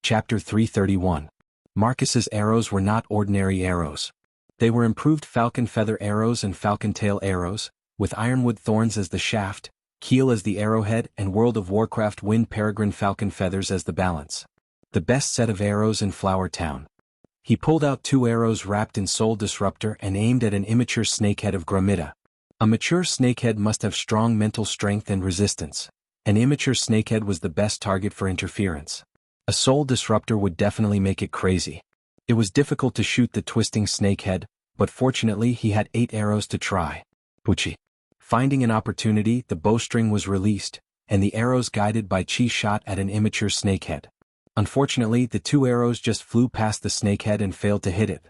Chapter 331. Marcus's arrows were not ordinary arrows. They were improved falcon feather arrows and falcon tail arrows, with ironwood thorns as the shaft, keel as the arrowhead, and World of Warcraft wind peregrine falcon feathers as the balance. The best set of arrows in Flower Town. He pulled out 2 arrows wrapped in Soul Disruptor and aimed at an immature snakehead of Gromita. A mature snakehead must have strong mental strength and resistance. An immature snakehead was the best target for interference. A Soul Disruptor would definitely make it crazy. It was difficult to shoot the twisting snakehead, but fortunately he had 8 arrows to try. Wuxia. Finding an opportunity, the bowstring was released, and the arrows guided by Chi shot at an immature snakehead. Unfortunately, the 2 arrows just flew past the snakehead and failed to hit it.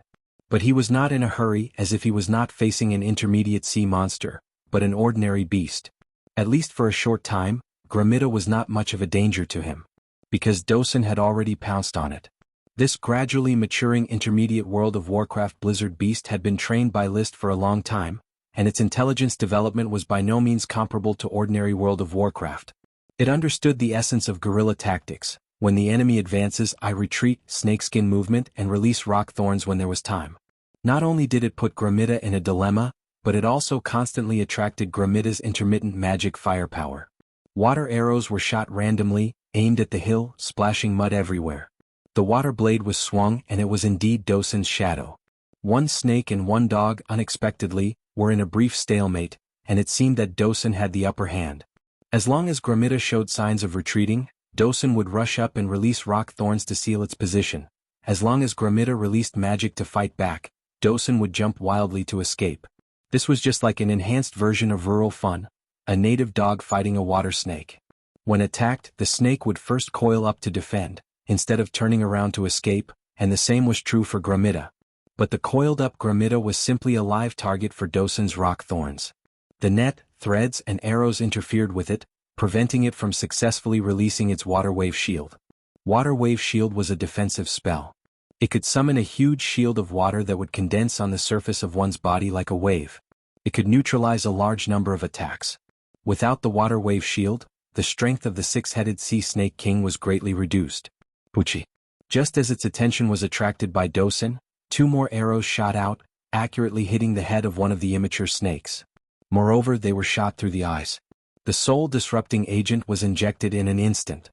But he was not in a hurry, as if he was not facing an intermediate sea monster, but an ordinary beast. At least for a short time, Gromita was not much of a danger to him, because Dosen had already pounced on it. This gradually maturing intermediate World of Warcraft Blizzard beast had been trained by List for a long time, and its intelligence development was by no means comparable to ordinary World of Warcraft. It understood the essence of guerrilla tactics. When the enemy advances, I retreat, snakeskin movement, and release rock thorns when there was time. Not only did it put Gromita in a dilemma, but it also constantly attracted Gromita's intermittent magic firepower. Water arrows were shot randomly, aimed at the hill, splashing mud everywhere. The water blade was swung, and it was indeed Dosen's shadow. 1 snake and 1 dog, unexpectedly, were in a brief stalemate, and it seemed that Dosen had the upper hand. As long as Gromita showed signs of retreating, Dosen would rush up and release rock thorns to seal its position. As long as Gromita released magic to fight back, Dosen would jump wildly to escape. This was just like an enhanced version of rural fun, a native dog fighting a water snake. When attacked, the snake would first coil up to defend, instead of turning around to escape, and the same was true for Gromita. But the coiled-up Gromita was simply a live target for Dosen's rock thorns. The net, threads, and arrows interfered with it, preventing it from successfully releasing its Water Wave Shield. Water Wave Shield was a defensive spell. It could summon a huge shield of water that would condense on the surface of one's body like a wave. It could neutralize a large number of attacks. Without the Water Wave Shield, the strength of the 6-headed Sea Snake King was greatly reduced. Wuxia. Just as its attention was attracted by Dosen, 2 more arrows shot out, accurately hitting the head of one of the immature snakes. Moreover, they were shot through the eyes. The soul-disrupting agent was injected in an instant.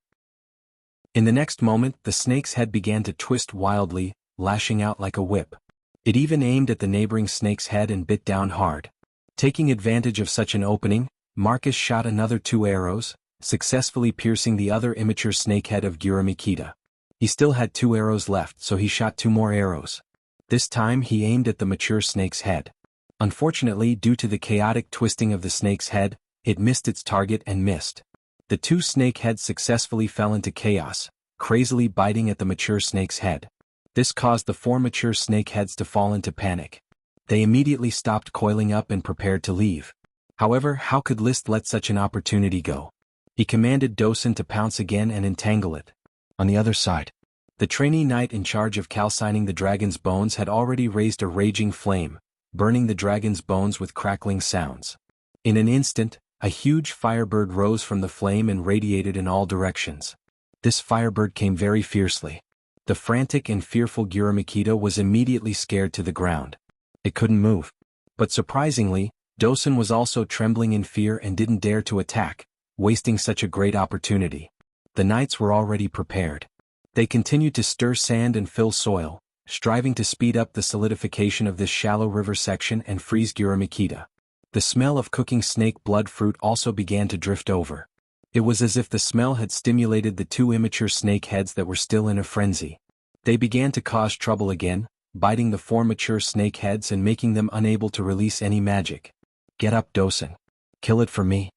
In the next moment, the snake's head began to twist wildly, lashing out like a whip. It even aimed at the neighboring snake's head and bit down hard. Taking advantage of such an opening, Marcus shot another 2 arrows, successfully piercing the other immature snakehead of Guramikita. He still had 2 arrows left, so he shot 2 more arrows. This time he aimed at the mature snake's head. Unfortunately, due to the chaotic twisting of the snake's head, it missed its target and missed. The 2 snake heads successfully fell into chaos, crazily biting at the mature snake's head. This caused the 4 mature snake heads to fall into panic. They immediately stopped coiling up and prepared to leave. However, how could List let such an opportunity go? He commanded Dosen to pounce again and entangle it. On the other side, the trainee knight in charge of calcining the dragon's bones had already raised a raging flame, burning the dragon's bones with crackling sounds. In an instant, a huge firebird rose from the flame and radiated in all directions. This firebird came very fiercely. The frantic and fearful Guramikita was immediately scared to the ground. It couldn't move. But surprisingly, Dosen was also trembling in fear and didn't dare to attack, wasting such a great opportunity. The knights were already prepared. They continued to stir sand and fill soil, striving to speed up the solidification of this shallow river section and freeze Guramikita. The smell of cooking snake blood fruit also began to drift over. It was as if the smell had stimulated the 2 immature snake heads that were still in a frenzy. They began to cause trouble again, biting the 4 mature snake heads and making them unable to release any magic. Get up, Dosen. Kill it for me.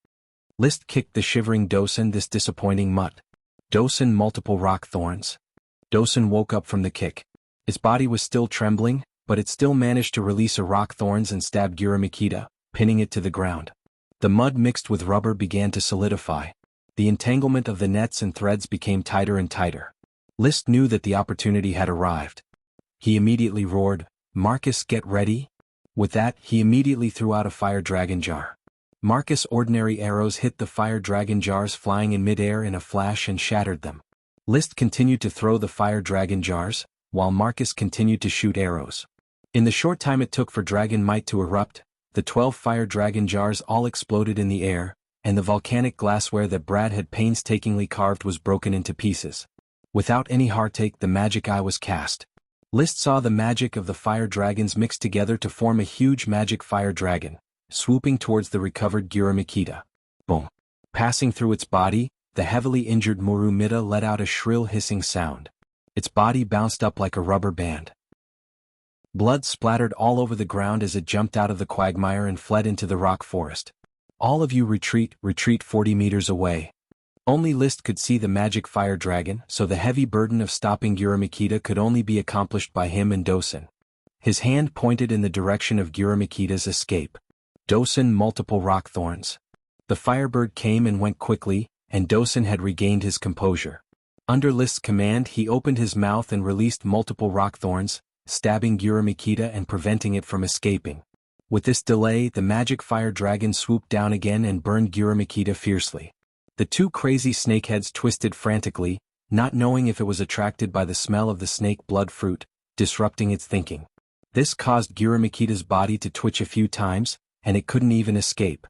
List kicked the shivering Dosen this disappointing mutt. Dosen multiple rock thorns. Dosen woke up from the kick. Its body was still trembling, but it still managed to release a rock thorns and stab Guramikita, pinning it to the ground. The mud mixed with rubber began to solidify. The entanglement of the nets and threads became tighter and tighter. List knew that the opportunity had arrived. He immediately roared, "Marcus, get ready!" With that, he immediately threw out a fire dragon jar. Marcus' ordinary arrows hit the fire dragon jars flying in midair in a flash and shattered them. List continued to throw the fire dragon jars, while Marcus continued to shoot arrows. In the short time it took for dragon might to erupt, the 12 fire dragon jars all exploded in the air, and the volcanic glassware that Brad had painstakingly carved was broken into pieces. Without any heartache, the magic eye was cast. List saw the magic of the fire dragons mixed together to form a huge magic fire dragon, swooping towards the recovered Gura Makita. Boom! Passing through its body, the heavily injured Murumita let out a shrill hissing sound. Its body bounced up like a rubber band. Blood splattered all over the ground as it jumped out of the quagmire and fled into the rock forest. All of you retreat 40 meters away. Only List could see the magic fire dragon, so the heavy burden of stopping Gura Makita could only be accomplished by him and Dosen. His hand pointed in the direction of Gura Makita's escape. Dosen multiple rock thorns. The firebird came and went quickly, and Dosen had regained his composure. Under List's command he opened his mouth and released multiple rock thorns, stabbing Gura Makita and preventing it from escaping. With this delay, the magic fire dragon swooped down again and burned Gura Makita fiercely. The two crazy snakeheads twisted frantically, not knowing if it was attracted by the smell of the snake blood fruit, disrupting its thinking. This caused Gura Makita's body to twitch a few times, and it couldn't even escape.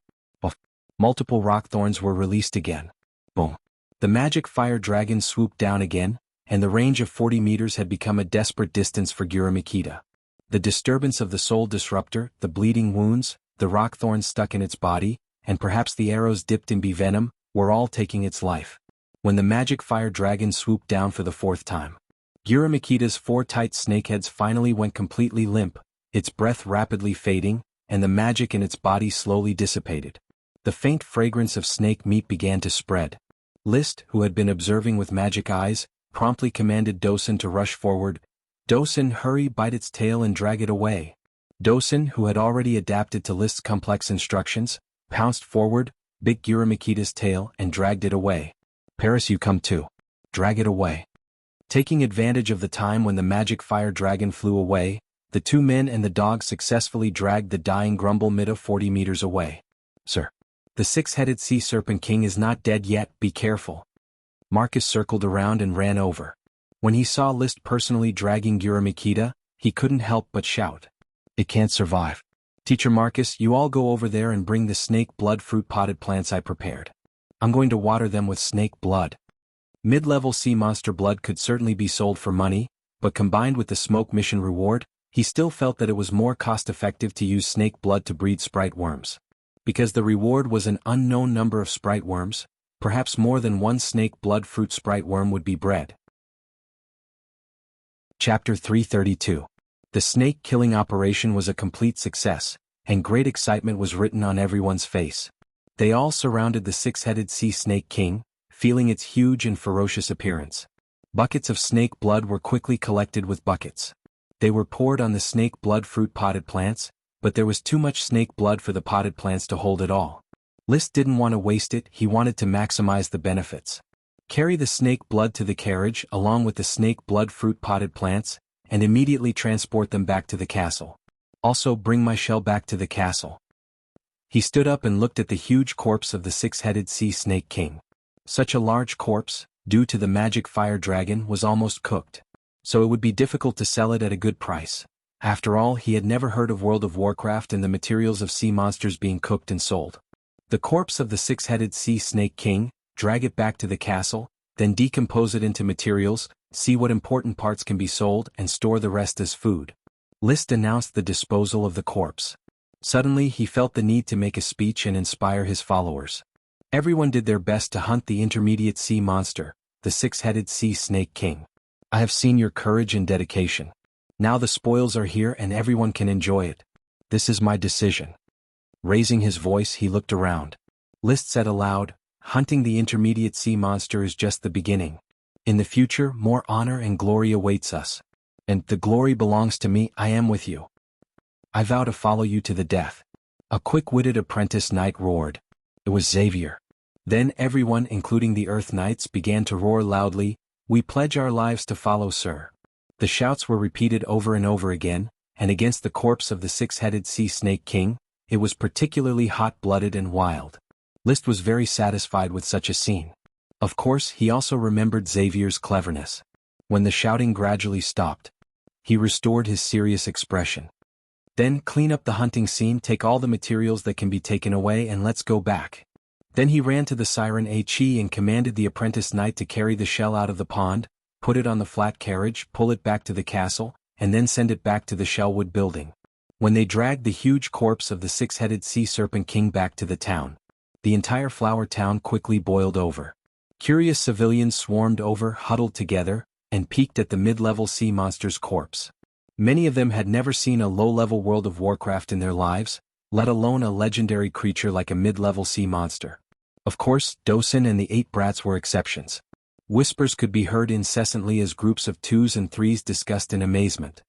Multiple rock thorns were released again. Boom! The magic fire dragon swooped down again, and the range of 40 meters had become a desperate distance for Gura Makita. The disturbance of the soul disruptor, the bleeding wounds, the rock thorns stuck in its body, and perhaps the arrows dipped in bee venom, were all taking its life. When the magic fire dragon swooped down for the 4th time, Gura Makita's 4 tight snakeheads finally went completely limp, its breath rapidly fading, and the magic in its body slowly dissipated. The faint fragrance of snake meat began to spread. List, who had been observing with magic eyes, promptly commanded Dosen to rush forward. Dosen, hurry, bite its tail and drag it away. Dosen, who had already adapted to List's complex instructions, pounced forward, bit Gura Makita's tail and dragged it away. Paris, you come too. Drag it away. Taking advantage of the time when the magic fire dragon flew away, the 2 men and the dog successfully dragged the dying Grumble Mida 40 meters away. Sir, the 6-headed sea serpent king is not dead yet, be careful. Marcus circled around and ran over. When he saw List personally dragging Gura Makita, he couldn't help but shout. It can't survive. Teacher Marcus, you all go over there and bring the snake blood fruit potted plants I prepared. I'm going to water them with snake blood. Mid-level sea monster blood could certainly be sold for money, but combined with the smoke mission reward, he still felt that it was more cost-effective to use snake blood to breed sprite worms. Because the reward was an unknown number of sprite worms, perhaps more than 1 snake blood fruit sprite worm would be bred. Chapter 332. The snake-killing operation was a complete success, and great excitement was written on everyone's face. They all surrounded the 6-headed sea snake king, feeling its huge and ferocious appearance. Buckets of snake blood were quickly collected with buckets. They were poured on the snake blood fruit potted plants, but there was too much snake blood for the potted plants to hold it all. List didn't want to waste it, he wanted to maximize the benefits. Carry the snake blood to the carriage along with the snake blood fruit potted plants, and immediately transport them back to the castle. Also bring my shell back to the castle. He stood up and looked at the huge corpse of the 6-headed sea snake king. Such a large corpse, due to the magic fire dragon, was almost cooked. So it would be difficult to sell it at a good price. After all, he had never heard of World of Warcraft and the materials of sea monsters being cooked and sold. The corpse of the 6-headed sea snake king, drag it back to the castle, then decompose it into materials, see what important parts can be sold and store the rest as food. List announced the disposal of the corpse. Suddenly he felt the need to make a speech and inspire his followers. Everyone did their best to hunt the intermediate sea monster, the 6-headed sea snake king. I have seen your courage and dedication. Now the spoils are here and everyone can enjoy it. This is my decision. Raising his voice, he looked around. List said aloud, hunting the intermediate sea monster is just the beginning. In the future, more honor and glory awaits us. And the glory belongs to me, I am with you. I vow to follow you to the death. A quick-witted apprentice knight roared. It was Xavier. Then everyone, including the Earth Knights, began to roar loudly, we pledge our lives to follow sir. The shouts were repeated over and over again, and against the corpse of the 6-headed sea snake king, it was particularly hot-blooded and wild. List was very satisfied with such a scene. Of course, he also remembered Xavier's cleverness. When the shouting gradually stopped, he restored his serious expression. Then clean up the hunting scene, take all the materials that can be taken away, and let's go back. Then he ran to the siren Chi and commanded the apprentice knight to carry the shell out of the pond, put it on the flat carriage, pull it back to the castle, and then send it back to the Shellwood building. When they dragged the huge corpse of the six-headed sea serpent king back to the town, the entire flower town quickly boiled over. Curious civilians swarmed over, huddled together, and peeked at the mid-level sea monster's corpse. Many of them had never seen a low-level World of Warcraft in their lives, let alone a legendary creature like a mid-level sea monster. Of course, Dosen and the 8 brats were exceptions. Whispers could be heard incessantly as groups of 2s and 3s discussed in amazement.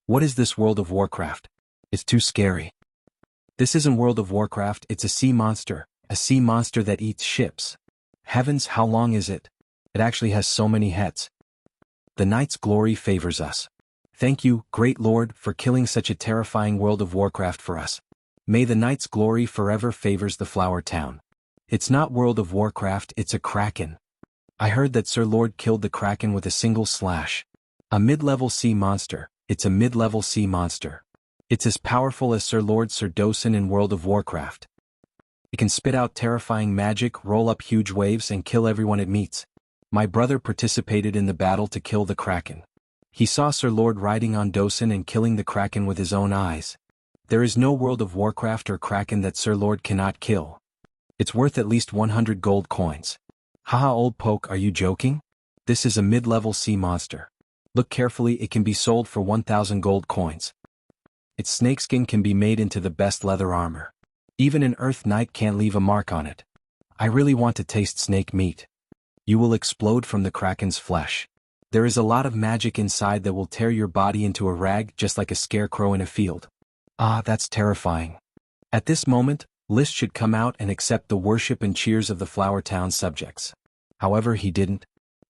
What is this World of Warcraft? It's too scary. This isn't World of Warcraft, it's a sea monster that eats ships. Heavens, how long is it? It actually has so many heads. The Knight's glory favors us. Thank you, great lord, for killing such a terrifying World of Warcraft for us. May the Knight's glory forever favors the flower town. It's not World of Warcraft, it's a kraken. I heard that Sir Lord killed the kraken with a single slash. A mid-level sea monster. It's a mid-level sea monster. It's as powerful as Sir Lord Sir Dosen in World of Warcraft. It can spit out terrifying magic, roll up huge waves, and kill everyone it meets. My brother participated in the battle to kill the kraken. He saw Sir Lord riding on Dosen and killing the kraken with his own eyes. There is no World of Warcraft or kraken that Sir Lord cannot kill. It's worth at least 100 gold coins. Haha, old poke, are you joking? This is a mid-level sea monster. Look carefully, it can be sold for 1,000 gold coins. Its snakeskin can be made into the best leather armor. Even an Earth Knight can't leave a mark on it. I really want to taste snake meat. You will explode from the kraken's flesh. There is a lot of magic inside that will tear your body into a rag just like a scarecrow in a field. Ah, that's terrifying. At this moment, List should come out and accept the worship and cheers of the Flower Town subjects. However, he didn't.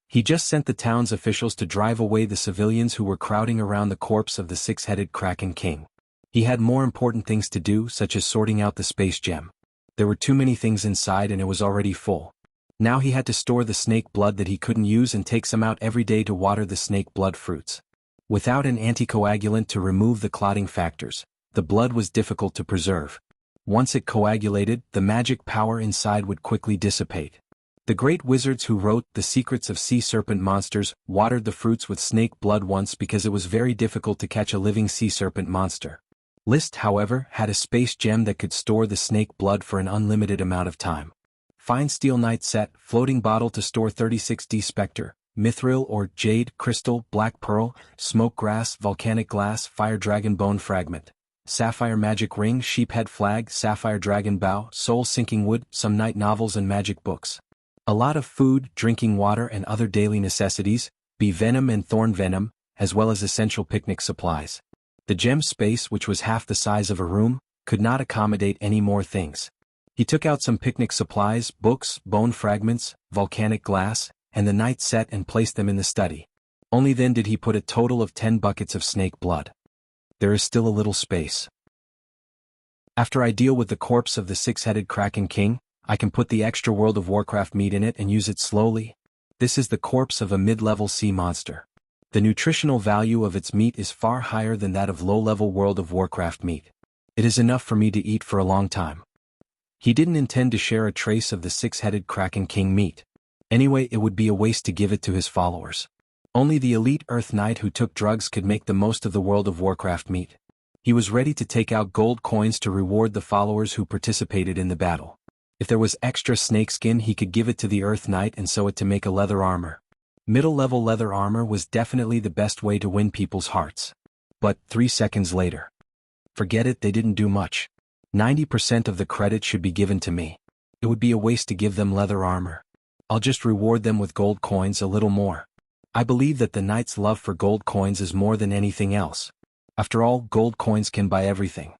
He just sent the town's officials to drive away the civilians who were crowding around the corpse of the six-headed Kraken King. He had more important things to do, such as sorting out the space gem. There were too many things inside and it was already full. Now he had to store the snake blood that he couldn't use and take some out every day to water the snake blood fruits. Without an anticoagulant to remove the clotting factors, the blood was difficult to preserve. Once it coagulated, the magic power inside would quickly dissipate. The great wizards who wrote The Secrets of Sea Serpent Monsters watered the fruits with snake blood once because it was very difficult to catch a living sea serpent monster. List, however, had a space gem that could store the snake blood for an unlimited amount of time. Fine steel knight set, floating bottle to store 36D specter, mithril or jade, crystal, black pearl, smoke grass, volcanic glass, fire dragon bone fragment. Sapphire magic ring, sheephead flag, sapphire dragon bow, soul sinking wood, some night novels and magic books. A lot of food, drinking water and other daily necessities, bee venom and thorn venom, as well as essential picnic supplies. The gem space, which was half the size of a room, could not accommodate any more things. He took out some picnic supplies, books, bone fragments, volcanic glass, and the night set and placed them in the study. Only then did he put a total of 10 buckets of snake blood. There is still a little space. After I deal with the corpse of the six-headed Kraken King, I can put the extra World of Warcraft meat in it and use it slowly. This is the corpse of a mid-level sea monster. The nutritional value of its meat is far higher than that of low-level World of Warcraft meat. It is enough for me to eat for a long time. He didn't intend to share a trace of the six-headed Kraken King meat. Anyway, it would be a waste to give it to his followers. Only the elite Earth Knight who took drugs could make the most of the World of Warcraft meat. He was ready to take out gold coins to reward the followers who participated in the battle. If there was extra snakeskin, he could give it to the Earth Knight and sew it to make a leather armor. Middle-level leather armor was definitely the best way to win people's hearts. But 3 seconds later. Forget it, they didn't do much. 90% of the credit should be given to me. It would be a waste to give them leather armor. I'll just reward them with gold coins a little more. I believe that the knight's love for gold coins is more than anything else. After all, gold coins can buy everything.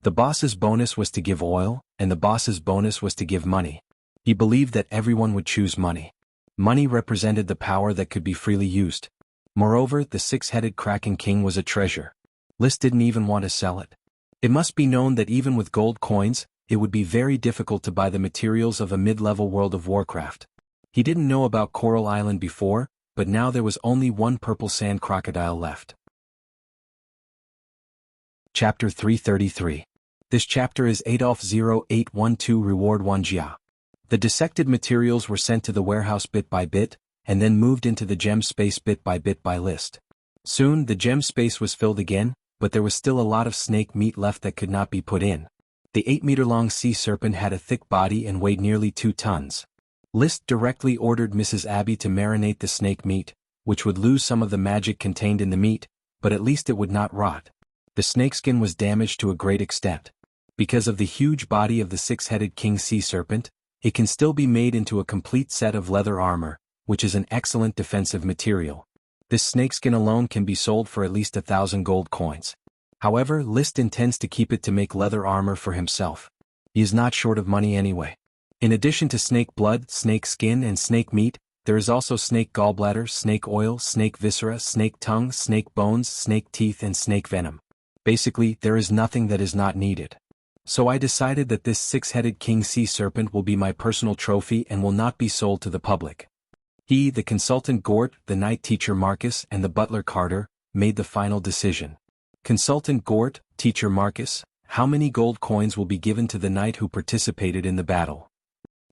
The boss's bonus was to give oil, and the boss's bonus was to give money. He believed that everyone would choose money. Money represented the power that could be freely used. Moreover, the six-headed Kraken King was a treasure. List didn't even want to sell it. It must be known that even with gold coins, it would be very difficult to buy the materials of a mid-level World of Warcraft. He didn't know about Coral Island before, but now there was only one purple sand crocodile left. Chapter 333. This chapter is Adolf 0812 Reward Wuxia. The dissected materials were sent to the warehouse bit by bit, and then moved into the gem space bit by list. Soon the gem space was filled again, but there was still a lot of snake meat left that could not be put in. The 8-meter-long sea serpent had a thick body and weighed nearly 2 tons. List directly ordered Mrs. Abby to marinate the snake meat, which would lose some of the magic contained in the meat, but at least it would not rot. The snakeskin was damaged to a great extent. Because of the huge body of the 6-headed king sea serpent, it can still be made into a complete set of leather armor, which is an excellent defensive material. This snakeskin alone can be sold for at least 1,000 gold coins. However, List intends to keep it to make leather armor for himself. He is not short of money anyway. In addition to snake blood, snake skin and snake meat, there is also snake gallbladder, snake oil, snake viscera, snake tongue, snake bones, snake teeth and snake venom. Basically, there is nothing that is not needed. So I decided that this 6-headed king sea serpent will be my personal trophy and will not be sold to the public. He, the consultant Gort, the night teacher Marcus and the butler Carter, made the final decision. Consultant Gort, teacher Marcus, how many gold coins will be given to the knight who participated in the battle?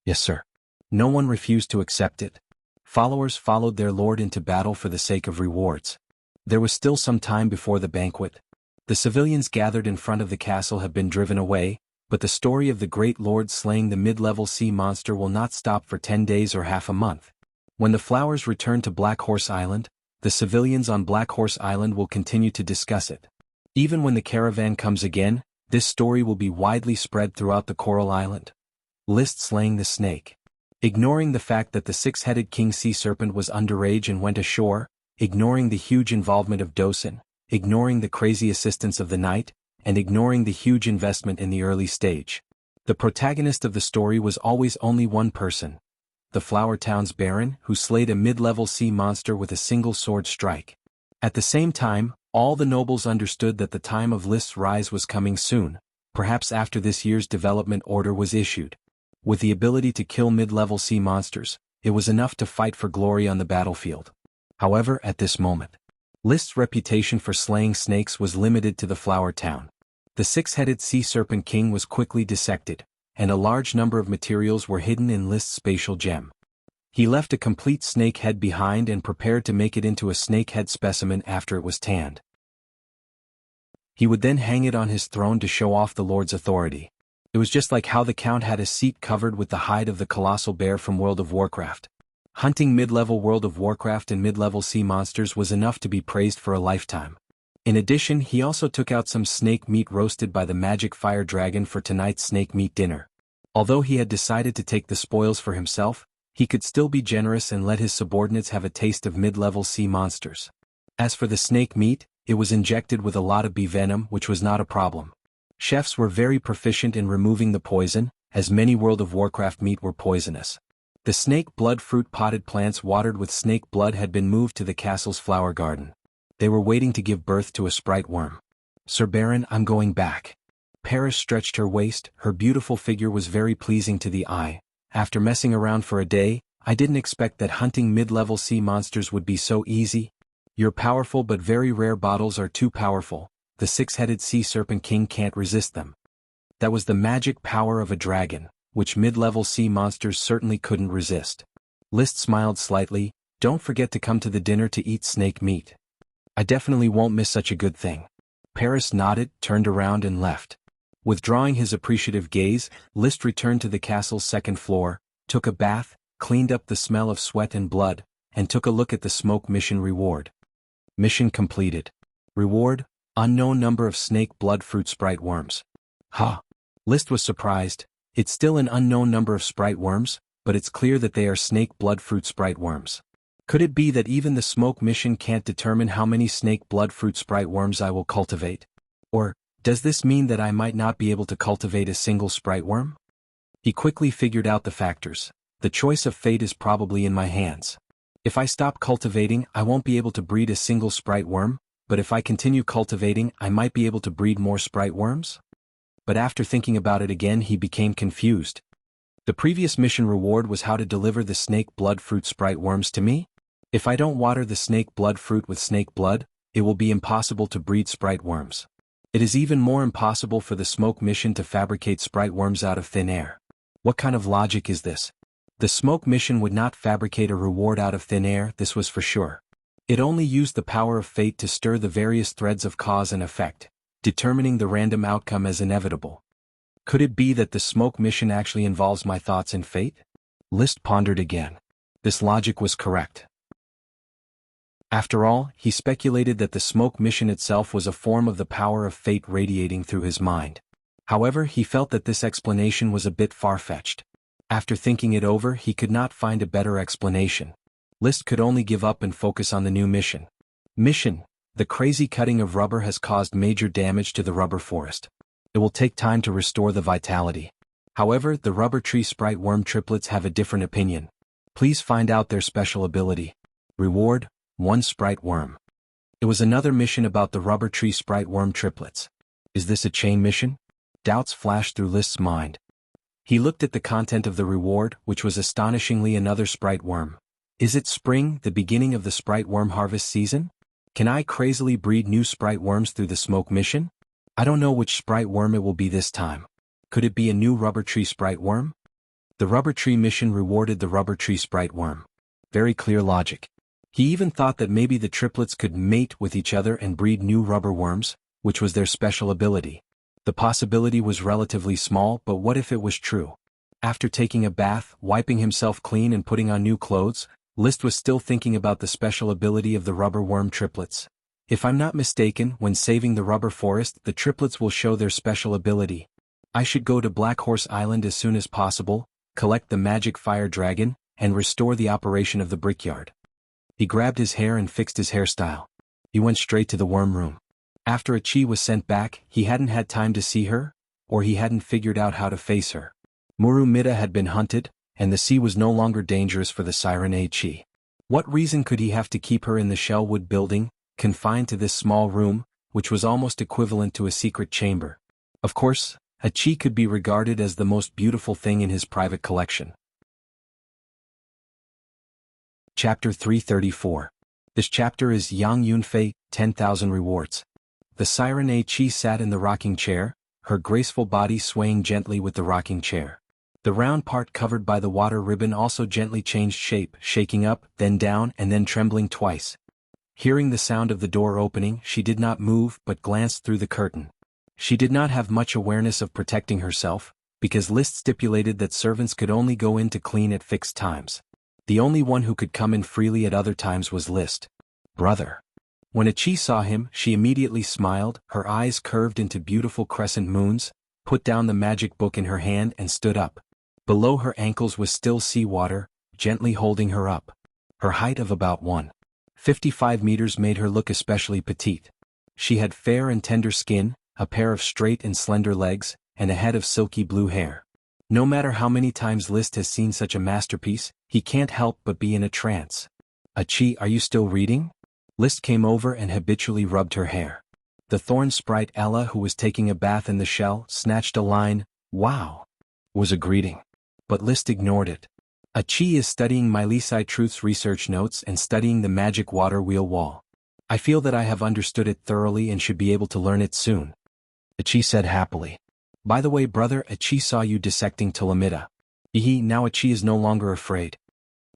Yes, sir. No one refused to accept it. Followers followed their lord into battle for the sake of rewards. There was still some time before the banquet. The civilians gathered in front of the castle have been driven away, but the story of the great lord slaying the mid-level sea monster will not stop for 10 days or half a month. When the flowers return to Black Horse Island, the civilians on Black Horse Island will continue to discuss it. Even when the caravan comes again, this story will be widely spread throughout the Coral Island. List slaying the snake. Ignoring the fact that the 6-headed king sea serpent was underage and went ashore, ignoring the huge involvement of Dosen, ignoring the crazy assistance of the knight, and ignoring the huge investment in the early stage. The protagonist of the story was always only one person. The Flower Town's Baron, who slayed a mid-level sea monster with a single sword strike. At the same time, all the nobles understood that the time of List's rise was coming soon, perhaps after this year's development order was issued. With the ability to kill mid-level sea monsters, it was enough to fight for glory on the battlefield. However, at this moment, List's reputation for slaying snakes was limited to the Flower Town. The 6-headed sea serpent king was quickly dissected, and a large number of materials were hidden in List's spatial gem. He left a complete snake head behind and prepared to make it into a snake head specimen after it was tanned. He would then hang it on his throne to show off the Lord's authority. It was just like how the Count had a seat covered with the hide of the colossal bear from World of Warcraft. Hunting mid-level World of Warcraft and mid-level sea monsters was enough to be praised for a lifetime. In addition, he also took out some snake meat roasted by the magic fire dragon for tonight's snake meat dinner. Although he had decided to take the spoils for himself, he could still be generous and let his subordinates have a taste of mid-level sea monsters. As for the snake meat, it was injected with a lot of bee venom, which was not a problem. Chefs were very proficient in removing the poison, as many World of Warcraft meat were poisonous. The snake blood fruit potted plants watered with snake blood had been moved to the castle's flower garden. They were waiting to give birth to a sprite worm. Sir Baron, I'm going back. Paris stretched her waist, her beautiful figure was very pleasing to the eye. After messing around for a day, I didn't expect that hunting mid-level sea monsters would be so easy. Your powerful but very rare bottles are too powerful. The 6-headed sea serpent king can't resist them. That was the magic power of a dragon, which mid-level sea monsters certainly couldn't resist. List smiled slightly. Don't forget to come to the dinner to eat snake meat. I definitely won't miss such a good thing. Paris nodded, turned around and left. Withdrawing his appreciative gaze, List returned to the castle's second floor, took a bath, cleaned up the smell of sweat and blood, and took a look at the smoke mission reward. Mission completed. Reward: unknown number of snake blood fruit sprite worms. Ha! List was surprised. It's still an unknown number of sprite worms, but it's clear that they are snake blood fruit sprite worms. Could it be that even the smoke mission can't determine how many snake blood fruit sprite worms I will cultivate? Or, does this mean that I might not be able to cultivate a single sprite worm? He quickly figured out the factors. The choice of fate is probably in my hands. If I stop cultivating, I won't be able to breed a single sprite worm, but if I continue cultivating, I might be able to breed more sprite worms? But after thinking about it again, he became confused. The previous mission reward was how to deliver the snake blood fruit sprite worms to me? If I don't water the snake blood fruit with snake blood, it will be impossible to breed sprite worms. It is even more impossible for the smoke mission to fabricate sprite worms out of thin air. What kind of logic is this? The smoke mission would not fabricate a reward out of thin air, this was for sure. It only used the power of fate to stir the various threads of cause and effect, determining the random outcome as inevitable. Could it be that the smoke mission actually involves my thoughts and fate? List pondered again. This logic was correct. After all, he speculated that the smoke mission itself was a form of the power of fate radiating through his mind. However, he felt that this explanation was a bit far-fetched. After thinking it over, he could not find a better explanation. List could only give up and focus on the new mission. Mission: the crazy cutting of rubber has caused major damage to the rubber forest. It will take time to restore the vitality. However, the rubber tree sprite worm triplets have a different opinion. Please find out their special ability. Reward: 1 sprite worm. It was another mission about the rubber tree sprite worm triplets. Is this a chain mission? Doubts flashed through List's mind. He looked at the content of the reward, which was astonishingly another sprite worm. Is it spring, the beginning of the sprite worm harvest season? Can I crazily breed new sprite worms through the smoke mission? I don't know which sprite worm it will be this time. Could it be a new rubber tree sprite worm? The rubber tree mission rewarded the rubber tree sprite worm. Very clear logic. He even thought that maybe the triplets could mate with each other and breed new rubber worms, which was their special ability. The possibility was relatively small, but what if it was true? After taking a bath, wiping himself clean and putting on new clothes, List was still thinking about the special ability of the rubber worm triplets. If I'm not mistaken, when saving the rubber forest, the triplets will show their special ability. I should go to Black Horse Island as soon as possible, collect the magic fire dragon, and restore the operation of the brickyard. He grabbed his hair and fixed his hairstyle. He went straight to the worm room. After Achi was sent back, he hadn't had time to see her, or he hadn't figured out how to face her. Murumida had been hunted, and the sea was no longer dangerous for the siren Achi. What reason could he have to keep her in the Shellwood building, confined to this small room, which was almost equivalent to a secret chamber? Of course, Achi could be regarded as the most beautiful thing in his private collection. Chapter 334. This chapter is Yang Yunfei, 10,000 Rewards. The siren Achi sat in the rocking chair, her graceful body swaying gently with the rocking chair. The round part covered by the water ribbon also gently changed shape, shaking up, then down, and then trembling twice. Hearing the sound of the door opening, she did not move but glanced through the curtain. She did not have much awareness of protecting herself, because List stipulated that servants could only go in to clean at fixed times. The only one who could come in freely at other times was List. Brother. When Achi saw him, she immediately smiled, her eyes curved into beautiful crescent moons, put down the magic book in her hand and stood up. Below her ankles was still seawater, gently holding her up. Her height of about 1.55 meters made her look especially petite. She had fair and tender skin, a pair of straight and slender legs, and a head of silky blue hair. No matter how many times List has seen such a masterpiece, he can't help but be in a trance. Achi, are you still reading? List came over and habitually rubbed her hair. The thorn sprite Ella, who was taking a bath in the shell, snatched a line, "Wow," was a greeting. But List ignored it. Achi is studying Mylisai Truth's research notes and studying the magic water wheel wall. I feel that I have understood it thoroughly and should be able to learn it soon. Achi said happily. By the way, brother, Achi saw you dissecting Tulamida. Now Achi is no longer afraid.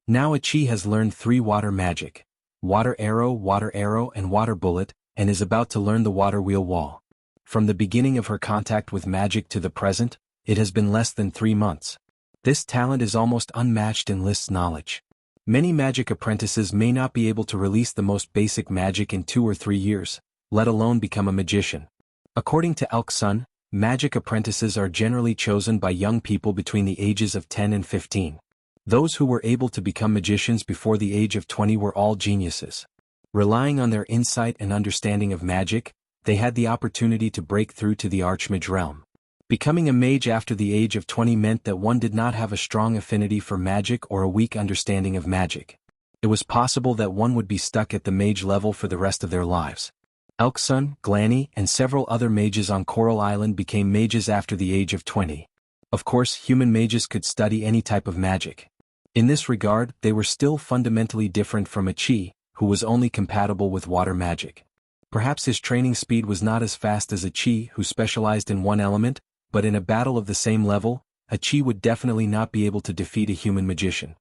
Now Achi has learned 3 water magic. Water arrow, and water bullet, and is about to learn the water wheel wall. From the beginning of her contact with magic to the present, it has been less than 3 months. This talent is almost unmatched in List's knowledge. Many magic apprentices may not be able to release the most basic magic in 2 or 3 years, let alone become a magician. According to Elk Sun, magic apprentices are generally chosen by young people between the ages of 10 and 15. Those who were able to become magicians before the age of 20 were all geniuses. Relying on their insight and understanding of magic, they had the opportunity to break through to the Archmage realm. Becoming a mage after the age of 20 meant that one did not have a strong affinity for magic or a weak understanding of magic. It was possible that one would be stuck at the mage level for the rest of their lives. Elksun, Glanny, and several other mages on Coral Island became mages after the age of 20. Of course, human mages could study any type of magic. In this regard, they were still fundamentally different from a Qi, who was only compatible with water magic. Perhaps his training speed was not as fast as a Qi who specialized in one element, but in a battle of the same level, a Qi would definitely not be able to defeat a human magician.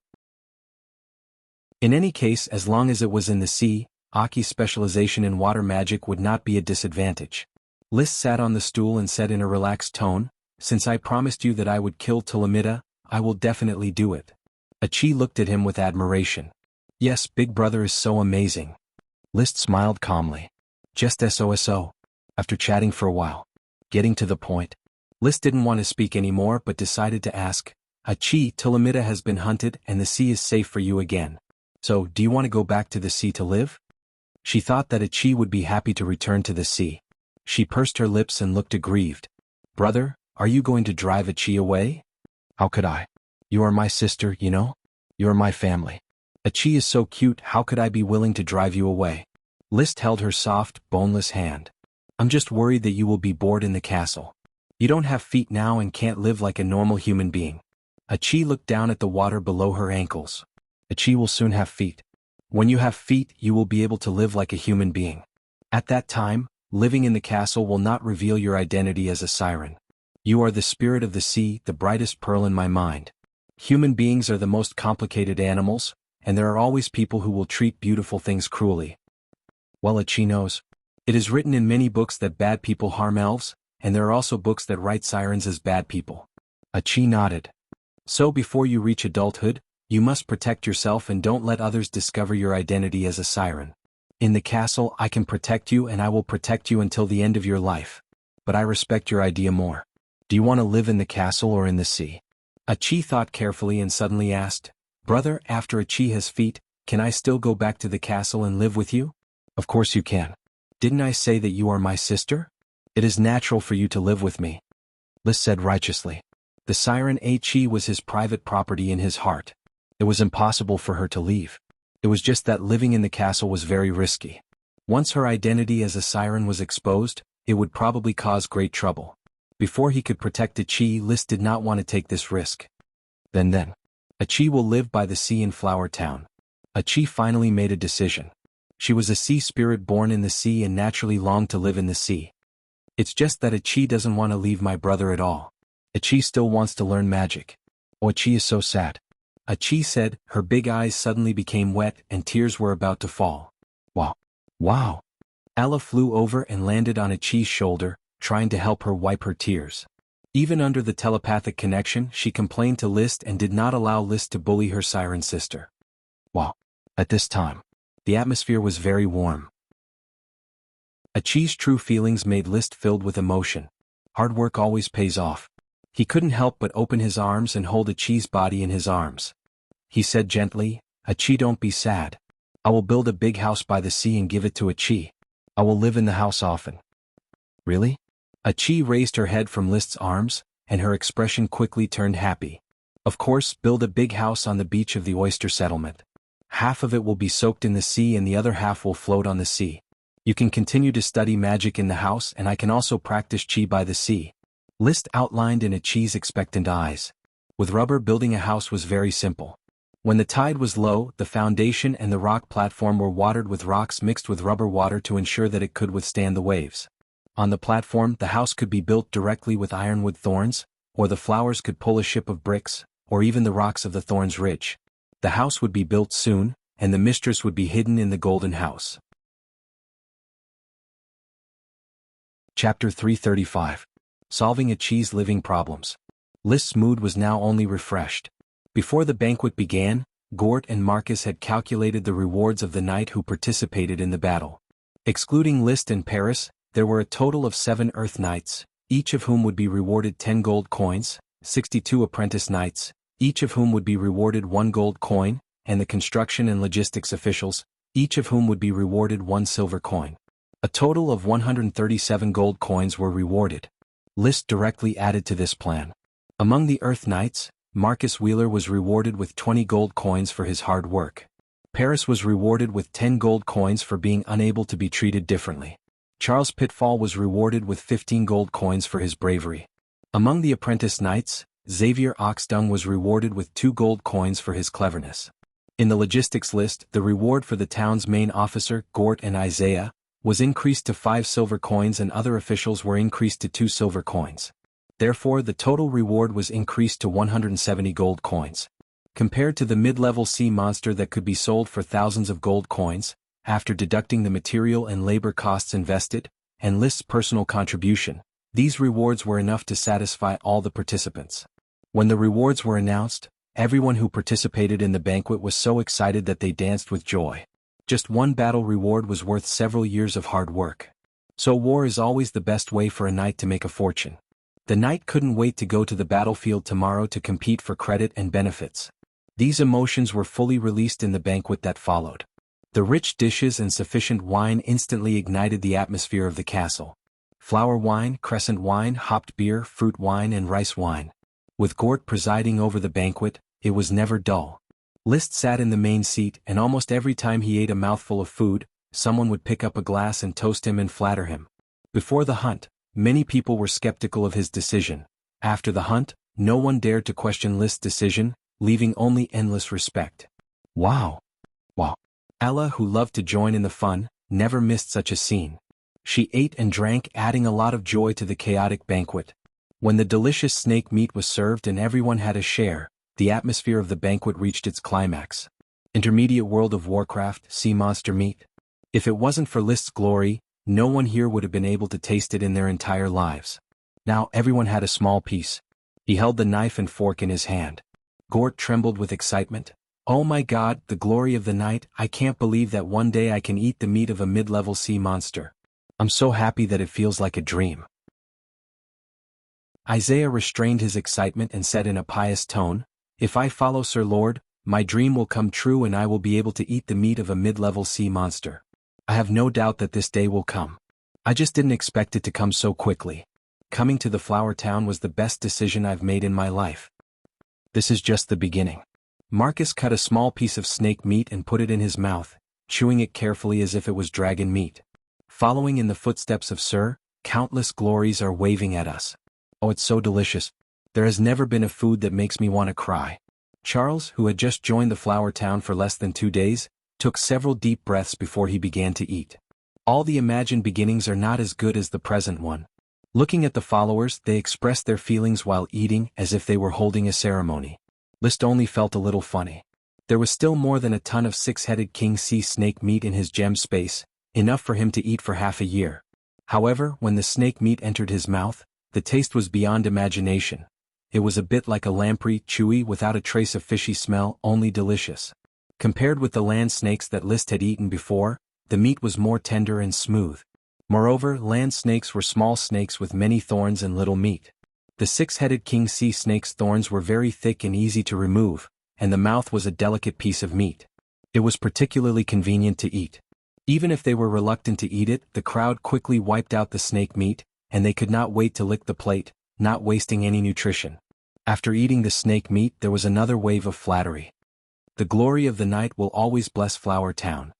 In any case, as long as it was in the sea, Aki's specialization in water magic would not be a disadvantage. List sat on the stool and said in a relaxed tone, "Since I promised you that I would kill Tulamita, I will definitely do it." A Qi looked at him with admiration. "Yes, big brother is so amazing." List smiled calmly. "Just so." After chatting for a while, getting to the point, List didn't want to speak anymore but decided to ask, "A Qi, Tulamita has been hunted and the sea is safe for you again. So, do you want to go back to the sea to live?" She thought that a Qi would be happy to return to the sea. She pursed her lips and looked aggrieved. "Brother, are you going to drive a Qi away?" "How could I? You are my sister, you know? You are my family. A Qi is so cute, how could I be willing to drive you away?" List held her soft, boneless hand. "I'm just worried that you will be bored in the castle. You don't have feet now and can't live like a normal human being." A Qi looked down at the water below her ankles. "A Qi will soon have feet. When you have feet, you will be able to live like a human being. At that time, living in the castle will not reveal your identity as a siren. You are the spirit of the sea, the brightest pearl in my mind. Human beings are the most complicated animals, and there are always people who will treat beautiful things cruelly. Well, a Qi knows. It is written in many books that bad people harm elves, and there are also books that write sirens as bad people." A Qi nodded. "So before you reach adulthood, you must protect yourself and don't let others discover your identity as a siren. In the castle, I can protect you and I will protect you until the end of your life. But I respect your idea more. Do you want to live in the castle or in the sea?" A Qi thought carefully and suddenly asked, "Brother, after a Qi has feet, can I still go back to the castle and live with you?" "Of course you can. Didn't I say that you are my sister? It is natural for you to live with me," List said righteously. The siren A Qi was his private property in his heart. It was impossible for her to leave. It was just that living in the castle was very risky. Once her identity as a siren was exposed, it would probably cause great trouble. Before he could protect a Qi, List did not want to take this risk. Then, a Qi will live by the sea in Flower Town. A Qi finally made a decision. She was a sea spirit born in the sea and naturally longed to live in the sea. "It's just that a Qi doesn't want to leave my brother at all. A Qi still wants to learn magic. Oh, a Qi is so sad." A Qi said, her big eyes suddenly became wet and tears were about to fall. "Wow. Wow." Ella flew over and landed on a Qi's shoulder, trying to help her wipe her tears. Even under the telepathic connection, she complained to List and did not allow List to bully her siren sister. Wow. At this time, the atmosphere was very warm. A Qi's true feelings made List filled with emotion. Hard work always pays off. He couldn't help but open his arms and hold a Qi's body in his arms. He said gently, "A Qi, don't be sad. I will build a big house by the sea and give it to a Qi. I will live in the house often." "Really?" A Qi raised her head from List's arms, and her expression quickly turned happy. "Of course, build a big house on the beach of the oyster settlement. Half of it will be soaked in the sea and the other half will float on the sea. You can continue to study magic in the house and I can also practice Qi by the sea." List outlined in a Qi's expectant eyes. With rubber, building a house was very simple. When the tide was low, the foundation and the rock platform were watered with rocks mixed with rubber water to ensure that it could withstand the waves. On the platform, the house could be built directly with ironwood thorns, or the flowers could pull a ship of bricks, or even the rocks of the thorns ridge. The house would be built soon, and the mistress would be hidden in the golden house. Chapter 335. Solving a Qi's living problems. List's mood was now only refreshed. Before the banquet began, Gort and Marcus had calculated the rewards of the knight who participated in the battle. Excluding List and Paris, there were a total of 7 Earth Knights, each of whom would be rewarded 10 gold coins, 62 Apprentice Knights, each of whom would be rewarded 1 gold coin, and the construction and logistics officials, each of whom would be rewarded 1 silver coin. A total of 137 gold coins were rewarded. List directly added to this plan. Among the Earth Knights, Marcus Wheeler was rewarded with 20 gold coins for his hard work. Paris was rewarded with 10 gold coins for being unable to be treated differently. Charles Pitfall was rewarded with 15 gold coins for his bravery. Among the Apprentice Knights, Xavier Oxdung was rewarded with 2 gold coins for his cleverness. In the logistics list, the reward for the town's main officer, Gort and Isaiah, was increased to 5 silver coins and other officials were increased to 2 silver coins. Therefore, the total reward was increased to 170 gold coins. Compared to the mid-level sea monster that could be sold for thousands of gold coins, after deducting the material and labor costs invested, and List's personal contribution, these rewards were enough to satisfy all the participants. When the rewards were announced, everyone who participated in the banquet was so excited that they danced with joy. Just one battle reward was worth several years of hard work. So war is always the best way for a knight to make a fortune. The knight couldn't wait to go to the battlefield tomorrow to compete for credit and benefits. These emotions were fully released in the banquet that followed. The rich dishes and sufficient wine instantly ignited the atmosphere of the castle. Flower wine, crescent wine, hopped beer, fruit wine and rice wine. With Gort presiding over the banquet, it was never dull. List sat in the main seat and almost every time he ate a mouthful of food, someone would pick up a glass and toast him and flatter him. Before the hunt, many people were skeptical of his decision. After the hunt, no one dared to question List's decision, leaving only endless respect. Wow! Wow! Ella, who loved to join in the fun, never missed such a scene. She ate and drank, adding a lot of joy to the chaotic banquet. When the delicious snake meat was served and everyone had a share, the atmosphere of the banquet reached its climax. Intermediate World of Warcraft, sea monster meat. If it wasn't for List's glory, no one here would have been able to taste it in their entire lives. Now everyone had a small piece. He held the knife and fork in his hand. Gort trembled with excitement. Oh my God, the glory of the night, I can't believe that one day I can eat the meat of a mid-level sea monster. I'm so happy that it feels like a dream. Isaiah restrained his excitement and said in a pious tone, If I follow Sir Lord, my dream will come true and I will be able to eat the meat of a mid-level sea monster. I have no doubt that this day will come. I just didn't expect it to come so quickly. Coming to the flower town was the best decision I've made in my life. This is just the beginning. Marcus cut a small piece of snake meat and put it in his mouth, chewing it carefully as if it was dragon meat. Following in the footsteps of Sir, countless glories are waving at us. Oh, it's so delicious. There has never been a food that makes me want to cry. Charles, who had just joined the flower town for less than 2 days, took several deep breaths before he began to eat. All the imagined beginnings are not as good as the present one. Looking at the followers, they expressed their feelings while eating as if they were holding a ceremony. List only felt a little funny. There was still more than a ton of 6-headed king sea snake meat in his gem space, enough for him to eat for half a year. However, when the snake meat entered his mouth, the taste was beyond imagination. It was a bit like a lamprey, chewy without a trace of fishy smell, only delicious. Compared with the land snakes that List had eaten before, the meat was more tender and smooth. Moreover, land snakes were small snakes with many thorns and little meat. The 6-headed king sea snake's thorns were very thick and easy to remove, and the mouth was a delicate piece of meat. It was particularly convenient to eat. Even if they were reluctant to eat it, the crowd quickly wiped out the snake meat, and they could not wait to lick the plate, not wasting any nutrition. After eating the snake meat, there was another wave of flattery. The glory of the night will always bless Flower Town.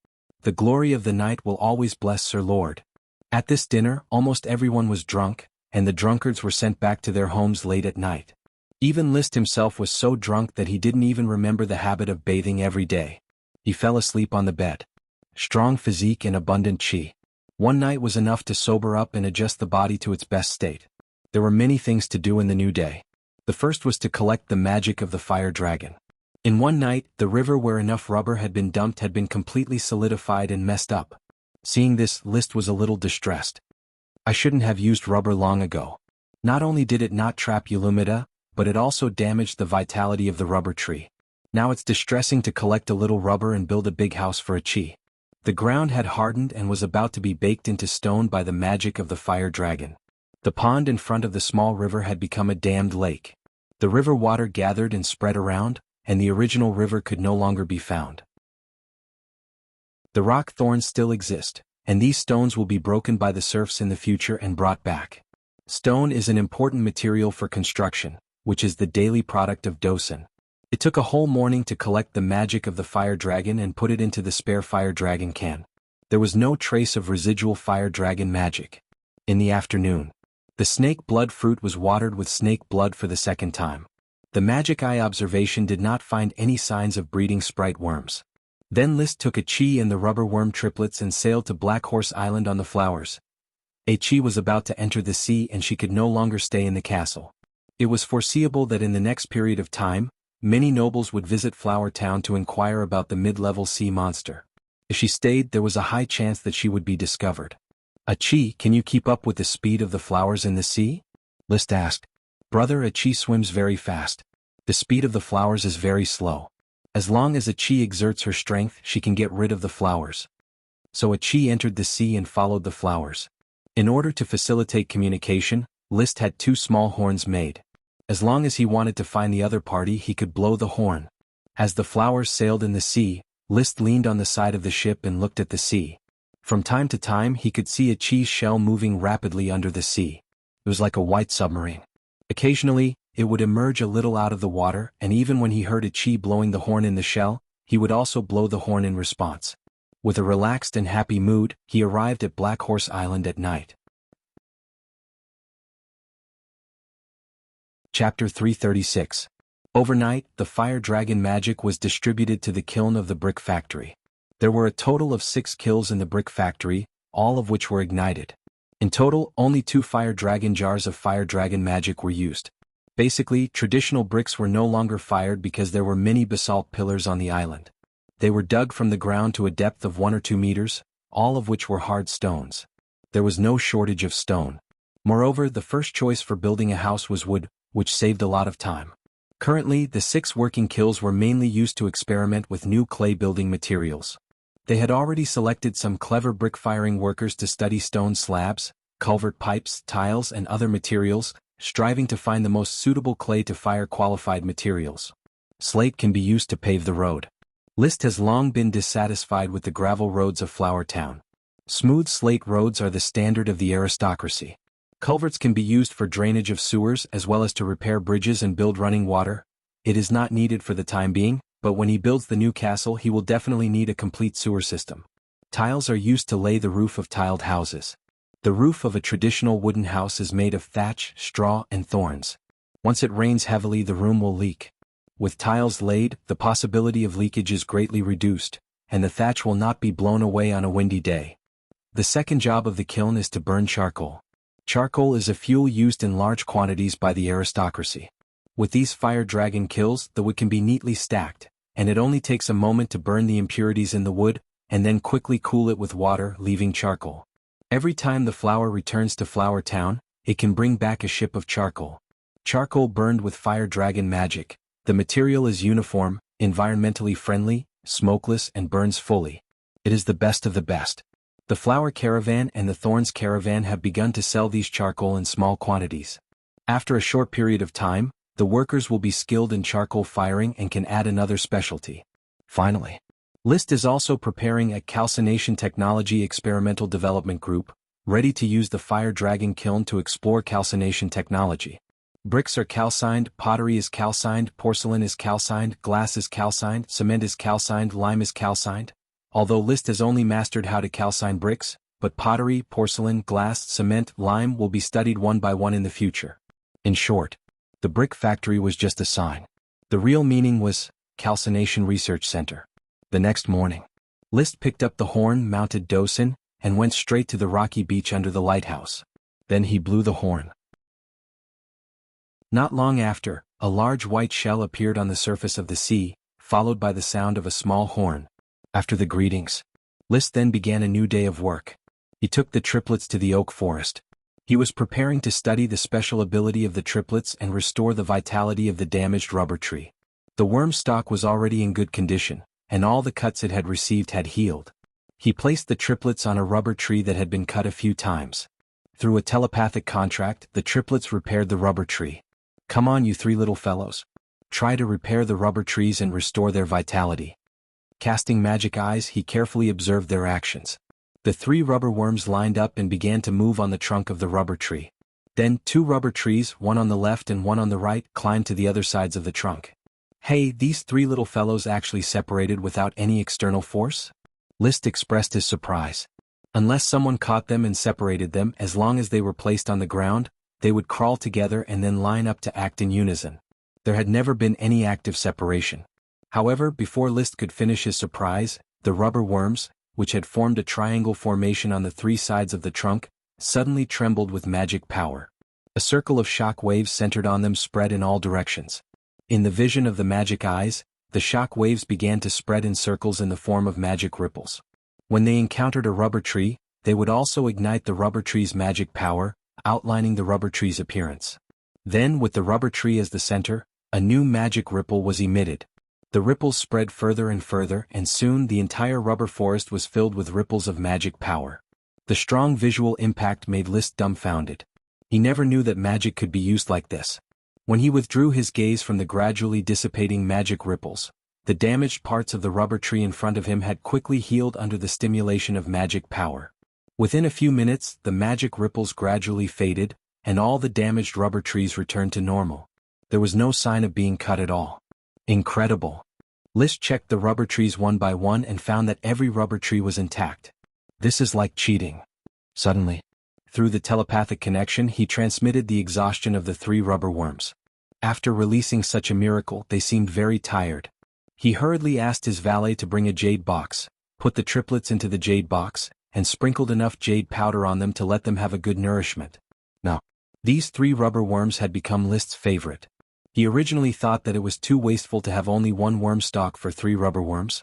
The glory of the night will always bless Sir Lord. At this dinner, almost everyone was drunk, and the drunkards were sent back to their homes late at night. Even List himself was so drunk that he didn't even remember the habit of bathing every day. He fell asleep on the bed. Strong physique and abundant chi. One night was enough to sober up and adjust the body to its best state. There were many things to do in the new day. The first was to collect the magic of the fire dragon. In one night, the river where enough rubber had been dumped had been completely solidified and messed up. Seeing this, List was a little distressed. I shouldn't have used rubber long ago. Not only did it not trap Ulumida, but it also damaged the vitality of the rubber tree. Now it's distressing to collect a little rubber and build a big house for a chi. The ground had hardened and was about to be baked into stone by the magic of the fire dragon. The pond in front of the small river had become a dammed lake. The river water gathered and spread around, and the original river could no longer be found. The rock thorns still exist, and these stones will be broken by the serfs in the future and brought back. Stone is an important material for construction, which is the daily product of Dosen. It took a whole morning to collect the magic of the fire dragon and put it into the spare fire dragon can. There was no trace of residual fire dragon magic. In the afternoon, the snake blood fruit was watered with snake blood for the second time. The magic eye observation did not find any signs of breeding sprite worms. Then List took a Chi and the rubber worm triplets and sailed to Black Horse Island on the flowers. A Chi was about to enter the sea and she could no longer stay in the castle. It was foreseeable that in the next period of time, many nobles would visit Flower Town to inquire about the mid-level sea monster. If she stayed, there was a high chance that she would be discovered. A Chi, can you keep up with the speed of the flowers in the sea? List asked. Brother, a Chi swims very fast. The speed of the flowers is very slow. As long as a Chi exerts her strength, she can get rid of the flowers. So a Chi entered the sea and followed the flowers. In order to facilitate communication, List had 2 small horns made. As long as he wanted to find the other party, he could blow the horn. As the flowers sailed in the sea, List leaned on the side of the ship and looked at the sea. From time to time he could see a Chi's shell moving rapidly under the sea. It was like a white submarine. Occasionally, it would emerge a little out of the water, and even when he heard a Chi blowing the horn in the shell, he would also blow the horn in response. With a relaxed and happy mood, he arrived at Black Horse Island at night. Chapter 336. Overnight, the fire dragon magic was distributed to the kiln of the brick factory. There were a total of 6 kilns in the brick factory, all of which were ignited. In total, only 2 fire dragon jars of fire dragon magic were used. Basically, traditional bricks were no longer fired because there were many basalt pillars on the island. They were dug from the ground to a depth of 1 or 2 meters, all of which were hard stones. There was no shortage of stone. Moreover, the first choice for building a house was wood, which saved a lot of time. Currently, the 6 working kilns were mainly used to experiment with new clay building materials. They had already selected some clever brick-firing workers to study stone slabs, culvert pipes, tiles and other materials, striving to find the most suitable clay to fire qualified materials. Slate can be used to pave the road. List has long been dissatisfied with the gravel roads of Flower Town. Smooth slate roads are the standard of the aristocracy. Culverts can be used for drainage of sewers as well as to repair bridges and build running water. It is not needed for the time being, but when he builds the new castle he will definitely need a complete sewer system. Tiles are used to lay the roof of tiled houses. The roof of a traditional wooden house is made of thatch, straw, and thorns. Once it rains heavily the room will leak. With tiles laid, the possibility of leakage is greatly reduced, and the thatch will not be blown away on a windy day. The second job of the kiln is to burn charcoal. Charcoal is a fuel used in large quantities by the aristocracy. With these fire dragon kilns, the wood can be neatly stacked, and it only takes a moment to burn the impurities in the wood, and then quickly cool it with water, leaving charcoal. Every time the flower returns to Flower Town, it can bring back a ship of charcoal. Charcoal burned with fire dragon magic. The material is uniform, environmentally friendly, smokeless and burns fully. It is the best of the best. The flower caravan and the thorns caravan have begun to sell these charcoal in small quantities. After a short period of time, the workers will be skilled in charcoal firing and can add another specialty. Finally, List is also preparing a calcination technology experimental development group, ready to use the fire dragon kiln to explore calcination technology. Bricks are calcined, pottery is calcined, porcelain is calcined, glass is calcined, cement is calcined, lime is calcined. Although List has only mastered how to calcine bricks, but pottery, porcelain, glass, cement, lime will be studied one by one in the future. In short, the brick factory was just a sign. The real meaning was Calcination Research Center. The next morning, List picked up the horn-mounted docin and went straight to the rocky beach under the lighthouse. Then he blew the horn. Not long after, a large white shell appeared on the surface of the sea, followed by the sound of a small horn. After the greetings, List then began a new day of work. He took the triplets to the oak forest. He was preparing to study the special ability of the triplets and restore the vitality of the damaged rubber tree. The worm stalk was already in good condition, and all the cuts it had received had healed. He placed the triplets on a rubber tree that had been cut a few times. Through a telepathic contract, the triplets repaired the rubber tree. Come on, you 3 little fellows. Try to repair the rubber trees and restore their vitality. Casting magic eyes, he carefully observed their actions. The 3 rubber worms lined up and began to move on the trunk of the rubber tree. Then 2 rubber trees, one on the left and one on the right, climbed to the other sides of the trunk. Hey, these 3 little fellows actually separated without any external force? List expressed his surprise. Unless someone caught them and separated them, as long as they were placed on the ground, they would crawl together and then line up to act in unison. There had never been any active separation. However, before List could finish his surprise, the rubber worms, which had formed a triangle formation on the three sides of the trunk, suddenly trembled with magic power. A circle of shock waves centered on them spread in all directions. In the vision of the magic eyes, the shock waves began to spread in circles in the form of magic ripples. When they encountered a rubber tree, they would also ignite the rubber tree's magic power, outlining the rubber tree's appearance. Then, with the rubber tree as the center, a new magic ripple was emitted. The ripples spread further and further, and soon the entire rubber forest was filled with ripples of magic power. The strong visual impact made List dumbfounded. He never knew that magic could be used like this. When he withdrew his gaze from the gradually dissipating magic ripples, the damaged parts of the rubber tree in front of him had quickly healed under the stimulation of magic power. Within a few minutes, the magic ripples gradually faded, and all the damaged rubber trees returned to normal. There was no sign of being cut at all. Incredible. List checked the rubber trees one by one and found that every rubber tree was intact. This is like cheating. Suddenly, through the telepathic connection, he transmitted the exhaustion of the three rubber worms. After releasing such a miracle, they seemed very tired. He hurriedly asked his valet to bring a jade box, put the triplets into the jade box, and sprinkled enough jade powder on them to let them have a good nourishment. Now, these three rubber worms had become List's favorite. He originally thought that it was too wasteful to have only one worm stock for three rubber worms.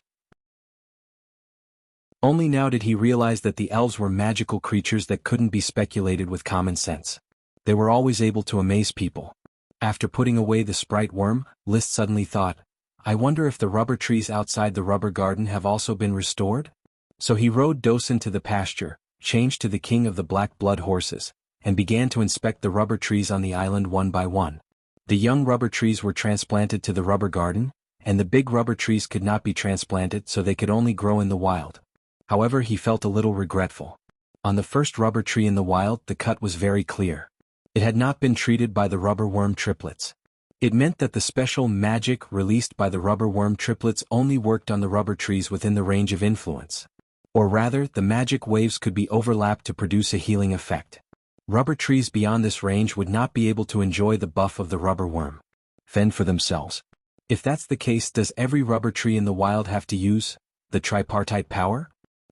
Only now did he realize that the elves were magical creatures that couldn't be speculated with common sense. They were always able to amaze people. After putting away the sprite worm, List suddenly thought, I wonder if the rubber trees outside the rubber garden have also been restored? So he rode Dosen to the pasture, changed to the king of the black blood horses, and began to inspect the rubber trees on the island one by one. The young rubber trees were transplanted to the rubber garden, and the big rubber trees could not be transplanted, so they could only grow in the wild. However, he felt a little regretful. On the first rubber tree in the wild, the cut was very clear. It had not been treated by the rubber worm triplets. It meant that the special magic released by the rubber worm triplets only worked on the rubber trees within the range of influence. Or rather, the magic waves could be overlapped to produce a healing effect. Rubber trees beyond this range would not be able to enjoy the buff of the rubber worm. Fend for themselves. If that's the case, does every rubber tree in the wild have to use the tripartite power?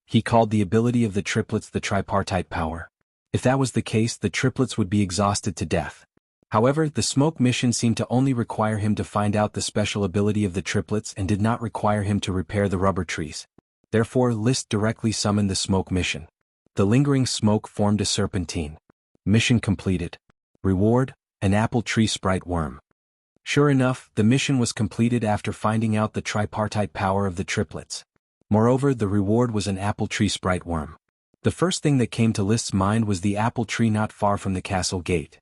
He called the ability of the triplets the tripartite power. If that was the case, the triplets would be exhausted to death. However, the smoke mission seemed to only require him to find out the special ability of the triplets and did not require him to repair the rubber trees. Therefore, List directly summoned the smoke mission. The lingering smoke formed a serpentine. Mission completed. Reward, an apple tree sprite worm. Sure enough, the mission was completed after finding out the tripartite power of the triplets. Moreover, the reward was an apple tree sprite worm. The first thing that came to List's mind was the apple tree not far from the castle gate.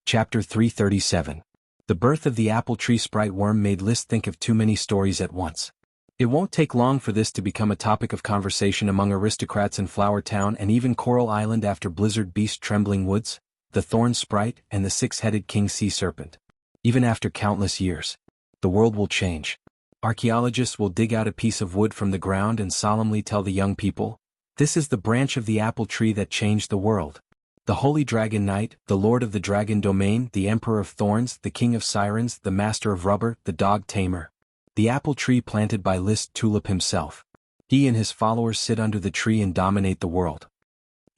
Chapter 337. The birth of the apple tree sprite worm made List think of too many stories at once. It won't take long for this to become a topic of conversation among aristocrats in Flower Town and even Coral Island after Blizzard Beast Trembling Woods, the Thorn Sprite, and the six-headed King Sea Serpent. Even after countless years, the world will change. Archaeologists will dig out a piece of wood from the ground and solemnly tell the young people, this is the branch of the apple tree that changed the world. The Holy Dragon Knight, the Lord of the Dragon Domain, the Emperor of Thorns, the King of Sirens, the Master of Rubber, the Dog Tamer. The apple tree planted by List Tulip himself. He and his followers sit under the tree and dominate the world.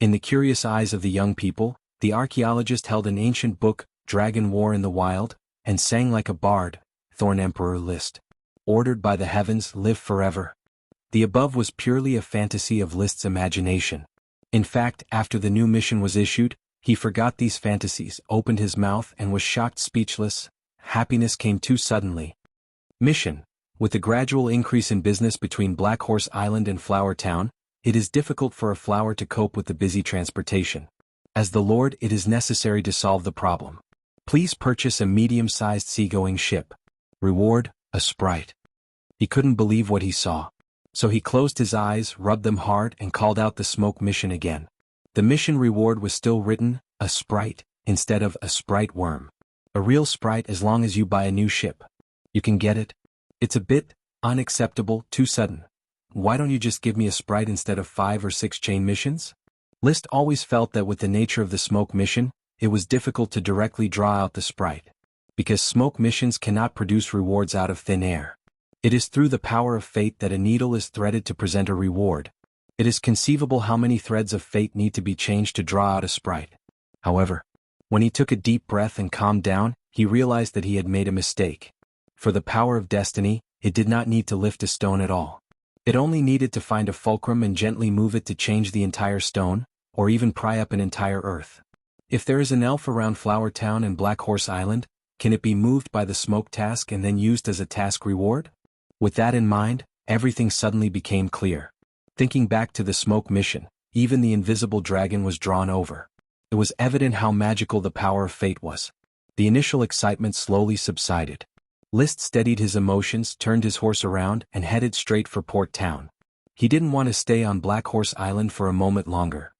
In the curious eyes of the young people, the archaeologist held an ancient book, Dragon War in the Wild, and sang like a bard, Thorn Emperor List. Ordered by the heavens, live forever. The above was purely a fantasy of List's imagination. In fact, after the new mission was issued, he forgot these fantasies, opened his mouth and was shocked speechless. Happiness came too suddenly. Mission. With the gradual increase in business between Black Horse Island and Flower Town, it is difficult for a flower to cope with the busy transportation. As the Lord, it is necessary to solve the problem. Please purchase a medium-sized seagoing ship. Reward, a sprite. He couldn't believe what he saw. So he closed his eyes, rubbed them hard, and called out the smoke mission again. The mission reward was still written, a sprite, instead of a sprite worm. A real sprite as long as you buy a new ship. You can get it? It's a bit unacceptable, too sudden. Why don't you just give me a sprite instead of 5 or 6 chain missions? List always felt that with the nature of the smoke mission, it was difficult to directly draw out the sprite. Because smoke missions cannot produce rewards out of thin air. It is through the power of fate that a needle is threaded to present a reward. It is conceivable how many threads of fate need to be changed to draw out a sprite. However, when he took a deep breath and calmed down, he realized that he had made a mistake. For the power of destiny, it did not need to lift a stone at all. It only needed to find a fulcrum and gently move it to change the entire stone, or even pry up an entire earth. If there is an elf around Flower Town and Black Horse Island, can it be moved by the smoke task and then used as a task reward? With that in mind, everything suddenly became clear. Thinking back to the smoke mission, even the invisible dragon was drawn over. It was evident how magical the power of fate was. The initial excitement slowly subsided. List steadied his emotions, turned his horse around, and headed straight for Port Town. He didn't want to stay on Black Horse Island for a moment longer.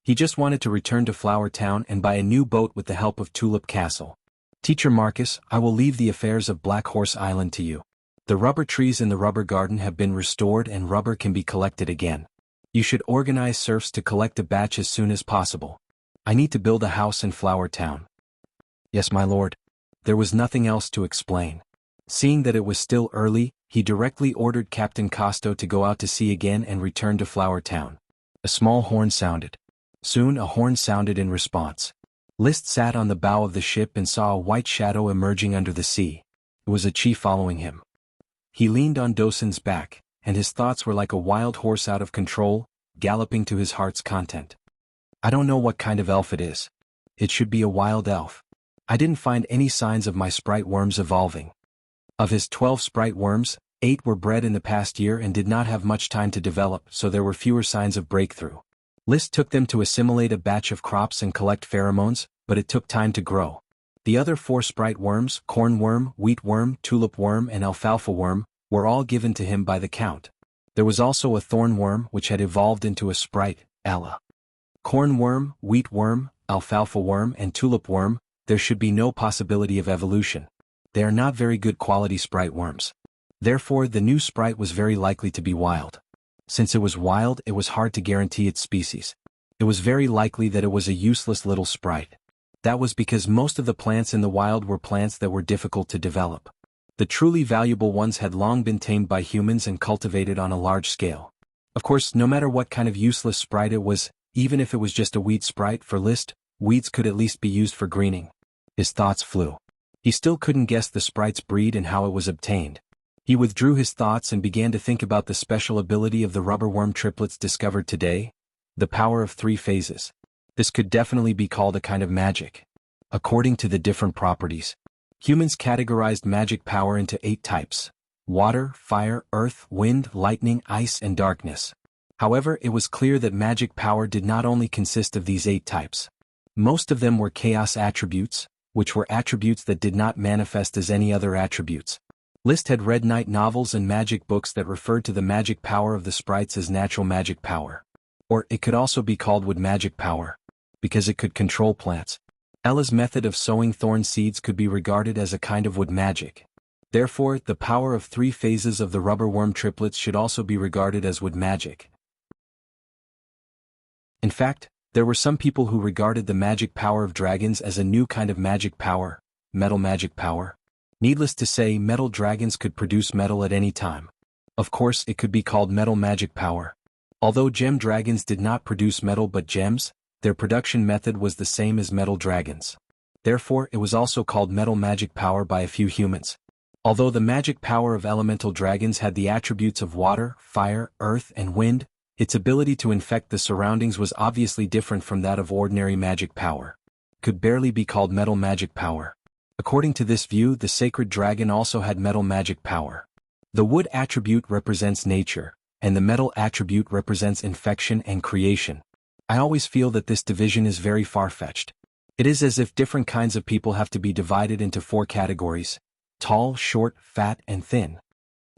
He just wanted to return to Flower Town and buy a new boat with the help of Tulip Castle. Teacher Marcus, I will leave the affairs of Black Horse Island to you. The rubber trees in the rubber garden have been restored and rubber can be collected again. You should organize serfs to collect a batch as soon as possible. I need to build a house in Flower Town. Yes, my lord. There was nothing else to explain. Seeing that it was still early, he directly ordered Captain Costo to go out to sea again and return to Flower Town. A small horn sounded. Soon a horn sounded in response. List sat on the bow of the ship and saw a white shadow emerging under the sea. It was a chief following him. He leaned on Dosen's back, and his thoughts were like a wild horse out of control, galloping to his heart's content. I don't know what kind of elf it is. It should be a wild elf. I didn't find any signs of my sprite worms evolving. Of his 12 sprite worms, 8 were bred in the past year and did not have much time to develop, so there were fewer signs of breakthrough. List took them to assimilate a batch of crops and collect pheromones, but it took time to grow. The other 4 sprite worms, corn worm, wheat worm, tulip worm and alfalfa worm, were all given to him by the count. There was also a thorn worm which had evolved into a sprite, Ella. Corn worm, wheat worm, alfalfa worm and tulip worm, there should be no possibility of evolution. They are not very good quality sprite worms. Therefore the new sprite was very likely to be wild. Since it was wild, it was hard to guarantee its species. It was very likely that it was a useless little sprite. That was because most of the plants in the wild were plants that were difficult to develop. The truly valuable ones had long been tamed by humans and cultivated on a large scale. Of course, no matter what kind of useless sprite it was, even if it was just a weed sprite for List, weeds could at least be used for greening. His thoughts flew. He still couldn't guess the sprite's breed and how it was obtained. He withdrew his thoughts and began to think about the special ability of the rubberworm triplets discovered today, the power of 3 phases. This could definitely be called a kind of magic. According to the different properties, humans categorized magic power into 8 types: water, fire, earth, wind, lightning, ice, and darkness. However, it was clear that magic power did not only consist of these 8 types. Most of them were chaos attributes, which were attributes that did not manifest as any other attributes. List had read night novels and magic books that referred to the magic power of the sprites as natural magic power. Or it could also be called wood magic power, because it could control plants. Ella's method of sowing thorn seeds could be regarded as a kind of wood magic. Therefore, the power of 3 phases of the rubberworm triplets should also be regarded as wood magic. In fact, there were some people who regarded the magic power of dragons as a new kind of magic power, metal magic power. Needless to say, metal dragons could produce metal at any time. Of course, it could be called metal magic power. Although gem dragons did not produce metal but gems, their production method was the same as metal dragons. Therefore, it was also called metal magic power by a few humans. Although the magic power of elemental dragons had the attributes of water, fire, earth, and wind, its ability to infect the surroundings was obviously different from that of ordinary magic power. It could barely be called metal magic power. According to this view, the sacred dragon also had metal magic power. The wood attribute represents nature, and the metal attribute represents infection and creation. I always feel that this division is very far-fetched. It is as if different kinds of people have to be divided into 4 categories: tall, short, fat, and thin.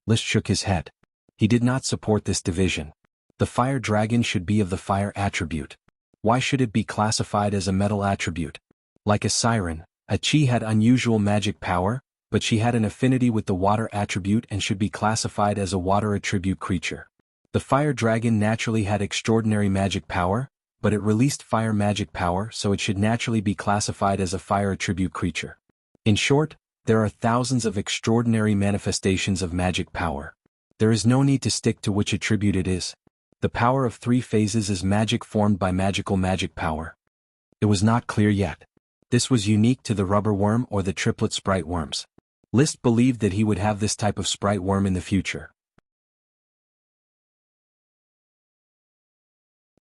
List shook his head. He did not support this division. The fire dragon should be of the fire attribute. Why should it be classified as a metal attribute? Like a siren, Achi had unusual magic power, but she had an affinity with the water attribute and should be classified as a water attribute creature. The fire dragon naturally had extraordinary magic power, but it released fire magic power, so it should naturally be classified as a fire attribute creature. In short, there are thousands of extraordinary manifestations of magic power. There is no need to stick to which attribute it is. The power of 3 phases is magic formed by magical magic power. It was not clear yet. This was unique to the rubber worm or the triplet sprite worms. Liszt believed that he would have this type of sprite worm in the future.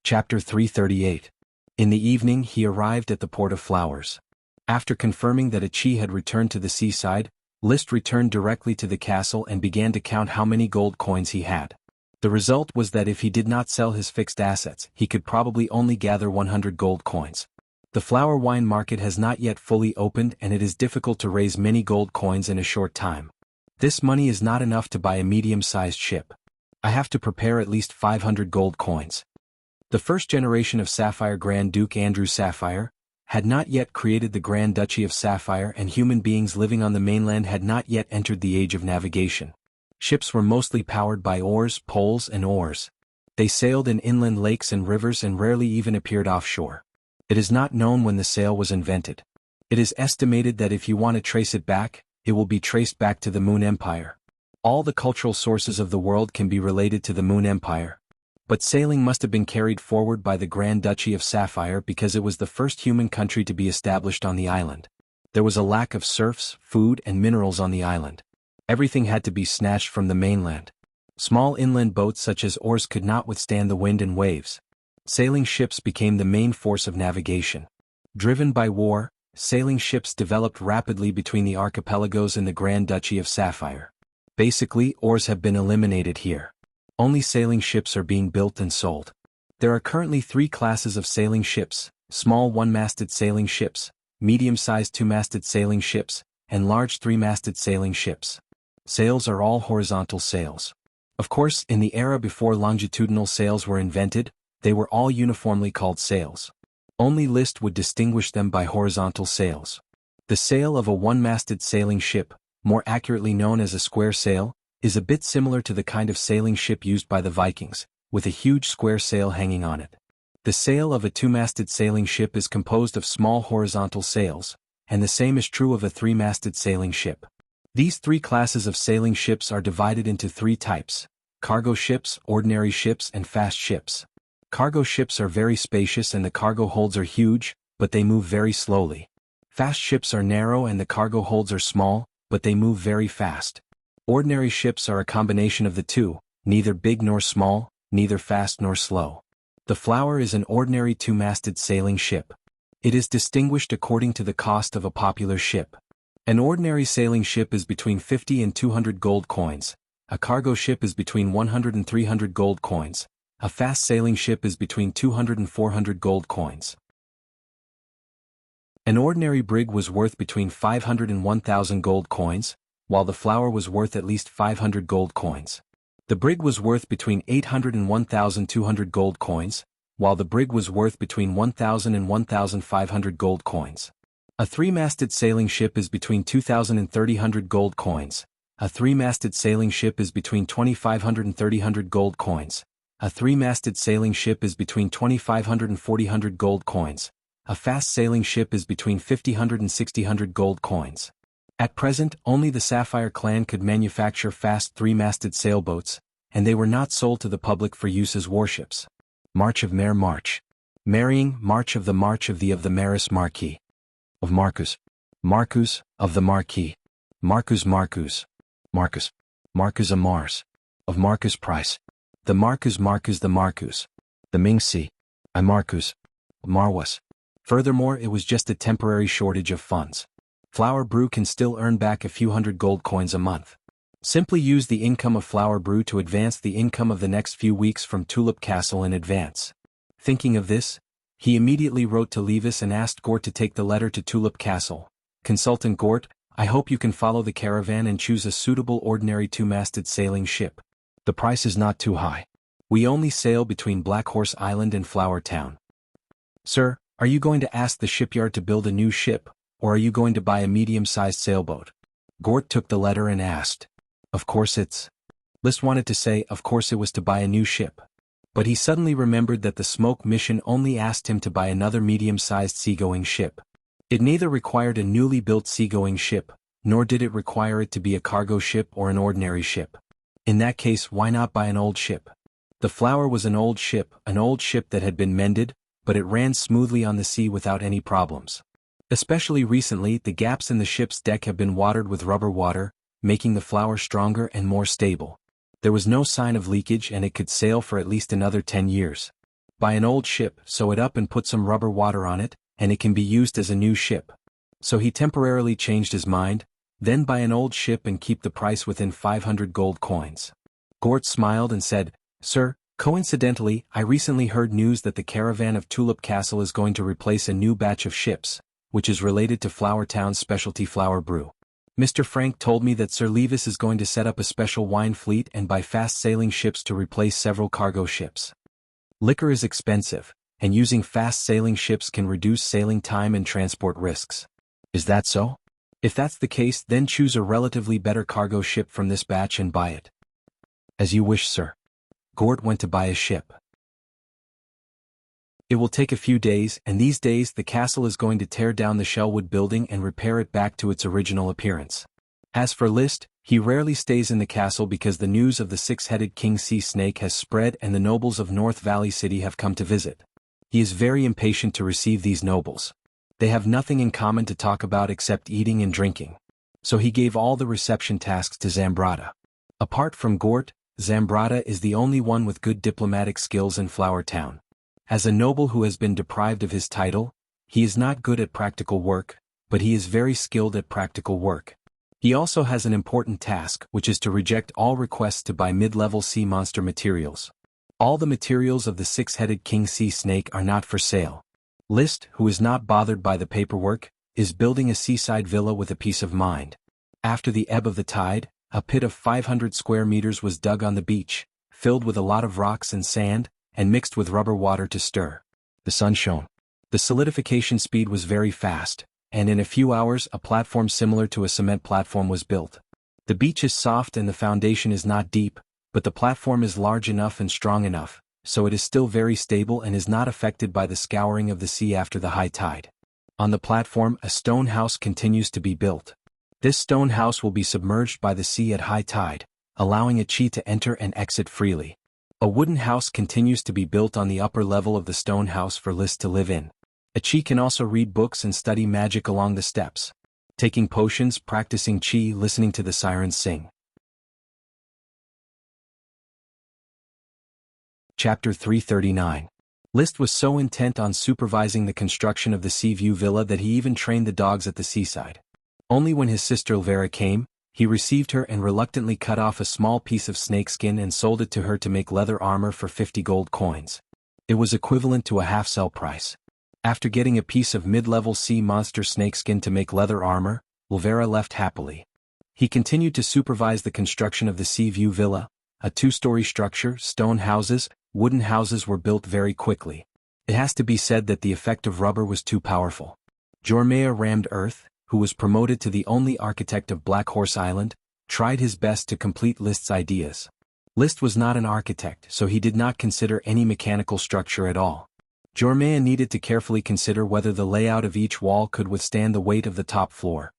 Chapter 338. In the evening he arrived at the Port of Flowers. After confirming that Achi had returned to the seaside, Liszt returned directly to the castle and began to count how many gold coins he had. The result was that if he did not sell his fixed assets, he could probably only gather 100 gold coins. The flower wine market has not yet fully opened and it is difficult to raise many gold coins in a short time. This money is not enough to buy a medium-sized ship. I have to prepare at least 500 gold coins. The first generation of Sapphire Grand Duke Andrew Sapphire had not yet created the Grand Duchy of Sapphire, and human beings living on the mainland had not yet entered the age of navigation. Ships were mostly powered by oars, poles and oars. They sailed in inland lakes and rivers and rarely even appeared offshore. It is not known when the sail was invented. It is estimated that if you want to trace it back, it will be traced back to the Moon Empire. All the cultural sources of the world can be related to the Moon Empire. But sailing must have been carried forward by the Grand Duchy of Sapphire because it was the first human country to be established on the island. There was a lack of serfs, food and minerals on the island. Everything had to be snatched from the mainland. Small inland boats such as oars could not withstand the wind and waves. Sailing ships became the main force of navigation. Driven by war, sailing ships developed rapidly between the archipelagos and the Grand Duchy of Sapphire. Basically, oars have been eliminated here. Only sailing ships are being built and sold. There are currently 3 classes of sailing ships: small 1-masted sailing ships, medium-sized 2-masted sailing ships, and large 3-masted sailing ships. Sails are all horizontal sails. Of course, in the era before longitudinal sails were invented, they were all uniformly called sails. Only Liszt would distinguish them by horizontal sails. The sail of a 1-masted sailing ship, more accurately known as a square sail, is a bit similar to the kind of sailing ship used by the Vikings, with a huge square sail hanging on it. The sail of a 2-masted sailing ship is composed of small horizontal sails, and the same is true of a 3-masted sailing ship. These 3 classes of sailing ships are divided into 3 types: cargo ships, ordinary ships and fast ships. Cargo ships are very spacious and the cargo holds are huge, but they move very slowly. Fast ships are narrow and the cargo holds are small, but they move very fast. Ordinary ships are a combination of the two, neither big nor small, neither fast nor slow. The Flower is an ordinary 2-masted sailing ship. It is distinguished according to the cost of a popular ship. An ordinary sailing ship is between 50 and 200 gold coins. A cargo ship is between 100 and 300 gold coins. A fast sailing ship is between 200 and 400 gold coins. An ordinary brig was worth between 500 and 1,000 gold coins, while the Flower was worth at least 500 gold coins. The brig was worth between 800 and 1,200 gold coins, while the brig was worth between 1,000 and 1,500 gold coins. A 3-masted sailing ship is between 2,000 and 3,000 gold coins. A 3-masted sailing ship is between 2,500 and 3,000 gold coins. A 3-masted sailing ship is between 2,500 and 4,000 gold coins. A fast sailing ship is between 5,000 and 6,000 gold coins. At present, only the Sapphire clan could manufacture fast 3-masted sailboats, and they were not sold to the public for use as warships. March of Mare March. Marrying, March of the Maris Marquis. Of Marcus. Marcus, of the Marquis. Marcus Marcus. Marcus. Marcus of Mars. Of Marcus Price. The Marcus Marcus the Marcus. The Mingsi. I Marcus. Marwas. Furthermore, it was just a temporary shortage of funds. Flower Brew can still earn back a few hundred gold coins a month. Simply use the income of Flower Brew to advance the income of the next few weeks from Tulip Castle in advance. Thinking of this, he immediately wrote to Levis and asked Gort to take the letter to Tulip Castle. Consultant Gort, I hope you can follow the caravan and choose a suitable ordinary 2-masted sailing ship. The price is not too high. We only sail between Black Horse Island and Flower Town. Sir, are you going to ask the shipyard to build a new ship, or are you going to buy a medium-sized sailboat? Gort took the letter and asked. Of course it's. Liszt wanted to say of course it was to buy a new ship. But he suddenly remembered that the smoke mission only asked him to buy another medium-sized seagoing ship. It neither required a newly built seagoing ship, nor did it require it to be a cargo ship or an ordinary ship. In that case, why not buy an old ship? The Flower was an old ship that had been mended, but it ran smoothly on the sea without any problems. Especially recently, the gaps in the ship's deck have been watered with rubber water, making the Flower stronger and more stable. There was no sign of leakage and it could sail for at least another 10 years. Buy an old ship, sew it up and put some rubber water on it, and it can be used as a new ship. So he temporarily changed his mind, then buy an old ship and keep the price within 500 gold coins. Gort smiled and said, "Sir, coincidentally, I recently heard news that the caravan of Tulip Castle is going to replace a new batch of ships, which is related to Flower Town's specialty flower brew. Mr. Frank told me that Sir Levis is going to set up a special wine fleet and buy fast-sailing ships to replace several cargo ships. Liquor is expensive, and using fast-sailing ships can reduce sailing time and transport risks. Is that so? If that's the case, then choose a relatively better cargo ship from this batch and buy it." "As you wish, sir." Gort went to buy a ship. It will take a few days, and these days the castle is going to tear down the shellwood building and repair it back to its original appearance. As for List, he rarely stays in the castle because the news of the six-headed king sea snake has spread and the nobles of North Valley City have come to visit. He is very impatient to receive these nobles. They have nothing in common to talk about except eating and drinking. So he gave all the reception tasks to Zambrata. Apart from Gort, Zambrata is the only one with good diplomatic skills in Flower Town. As a noble who has been deprived of his title, he is not good at practical work, but he is very skilled at practical work. He also has an important task, which is to reject all requests to buy mid-level sea monster materials. All the materials of the six-headed king sea snake are not for sale. List, who is not bothered by the paperwork, is building a seaside villa with a peace of mind. After the ebb of the tide, a pit of 500 square meters was dug on the beach, filled with a lot of rocks and sand, and mixed with rubber water to stir. The sun shone. The solidification speed was very fast, and in a few hours a platform similar to a cement platform was built. The beach is soft and the foundation is not deep, but the platform is large enough and strong enough, so it is still very stable and is not affected by the scouring of the sea after the high tide. On the platform, a stone house continues to be built. This stone house will be submerged by the sea at high tide, allowing a chi to enter and exit freely. A wooden house continues to be built on the upper level of the stone house for List to live in. A chi can also read books and study magic along the steps. Taking potions, practicing chi, listening to the sirens sing. Chapter 339. List was so intent on supervising the construction of the Seaview Villa that he even trained the dogs at the seaside. Only when his sister Elvira came, he received her and reluctantly cut off a small piece of snakeskin and sold it to her to make leather armor for 50 gold coins. It was equivalent to a half-sell price. After getting a piece of mid-level sea monster snakeskin to make leather armor, Elvira left happily. He continued to supervise the construction of the Seaview Villa, a two-story structure. Stone houses, wooden houses were built very quickly. It has to be said that the effect of rubber was too powerful. Jormea rammed earth, who was promoted to the only architect of Black Horse Island, tried his best to complete List's ideas. List was not an architect, so he did not consider any mechanical structure at all. Jormea needed to carefully consider whether the layout of each wall could withstand the weight of the top floor.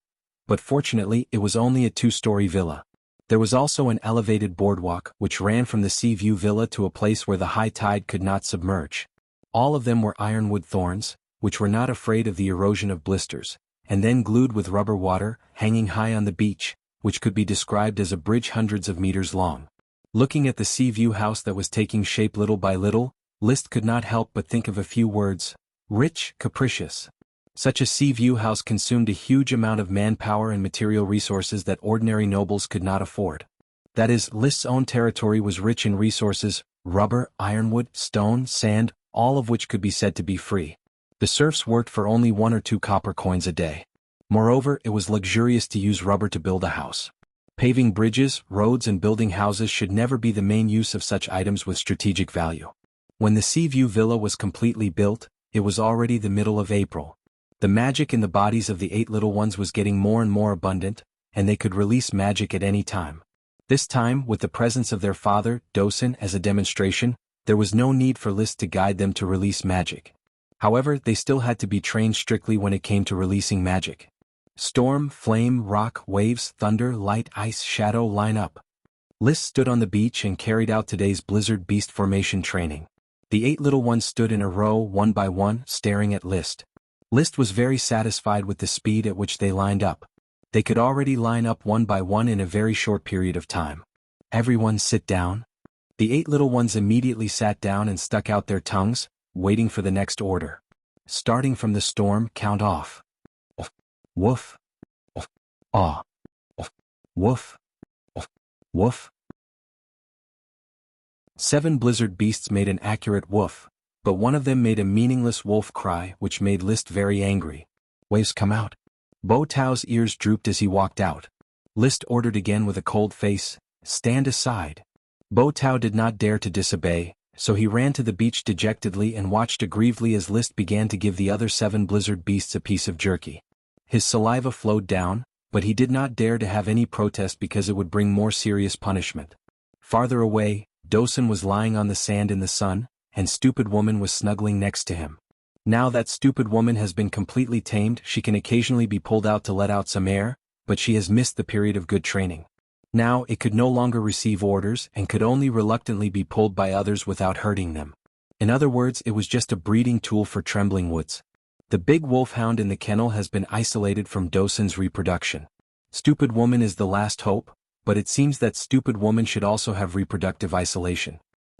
But fortunately, it was only a two-story villa. There was also an elevated boardwalk, which ran from the Seaview Villa to a place where the high tide could not submerge. All of them were ironwood thorns, which were not afraid of the erosion of blisters, and then glued with rubber water, hanging high on the beach, which could be described as a bridge hundreds of meters long. Looking at the Seaview house that was taking shape little by little, List could not help but think of a few words: rich, capricious. Such a Seaview house consumed a huge amount of manpower and material resources that ordinary nobles could not afford. That is, List's own territory was rich in resources: rubber, ironwood, stone, sand, all of which could be said to be free. The serfs worked for only 1 or 2 copper coins a day. Moreover, it was luxurious to use rubber to build a house. Paving bridges, roads and building houses should never be the main use of such items with strategic value. When the Seaview Villa was completely built, it was already the middle of April. The magic in the bodies of the 8 little ones was getting more and more abundant, and they could release magic at any time. This time, with the presence of their father, Dosen, as a demonstration, There was no need for List to guide them to release magic. However, they still had to be trained strictly when it came to releasing magic. Storm, flame, rock, waves, thunder, light, ice, shadow, line up. List stood on the beach and carried out today's blizzard beast formation training. The 8 little ones stood in a row, one by one, staring at List. List was very satisfied with the speed at which they lined up. They could already line up one by one in a very short period of time. Everyone sit down. The 8 little ones immediately sat down and stuck out their tongues, waiting for the next order. Starting from the storm, count off. Woof. Ah. Woof. Woof. 7 blizzard beasts made an accurate woof, but one of them made a meaningless wolf cry which made List very angry. Waves come out. Bo Tao's ears drooped as he walked out. List ordered again with a cold face, stand aside. Bo Tao did not dare to disobey, so he ran to the beach dejectedly and watched aggrievedly as List began to give the other 7 blizzard beasts a piece of jerky. His saliva flowed down, but he did not dare to have any protest because it would bring more serious punishment. Farther away, Dosen was lying on the sand in the sun, and Stupid Woman was snuggling next to him. Now that Stupid Woman has been completely tamed, she can occasionally be pulled out to let out some air, but she has missed the period of good training. Now it could no longer receive orders and could only reluctantly be pulled by others without hurting them. In other words, it was just a breeding tool for Trembling Woods. The big wolfhound in the kennel has been isolated from Dosen's reproduction. Stupid Woman is the last hope, but it seems that Stupid Woman should also have reproductive isolation.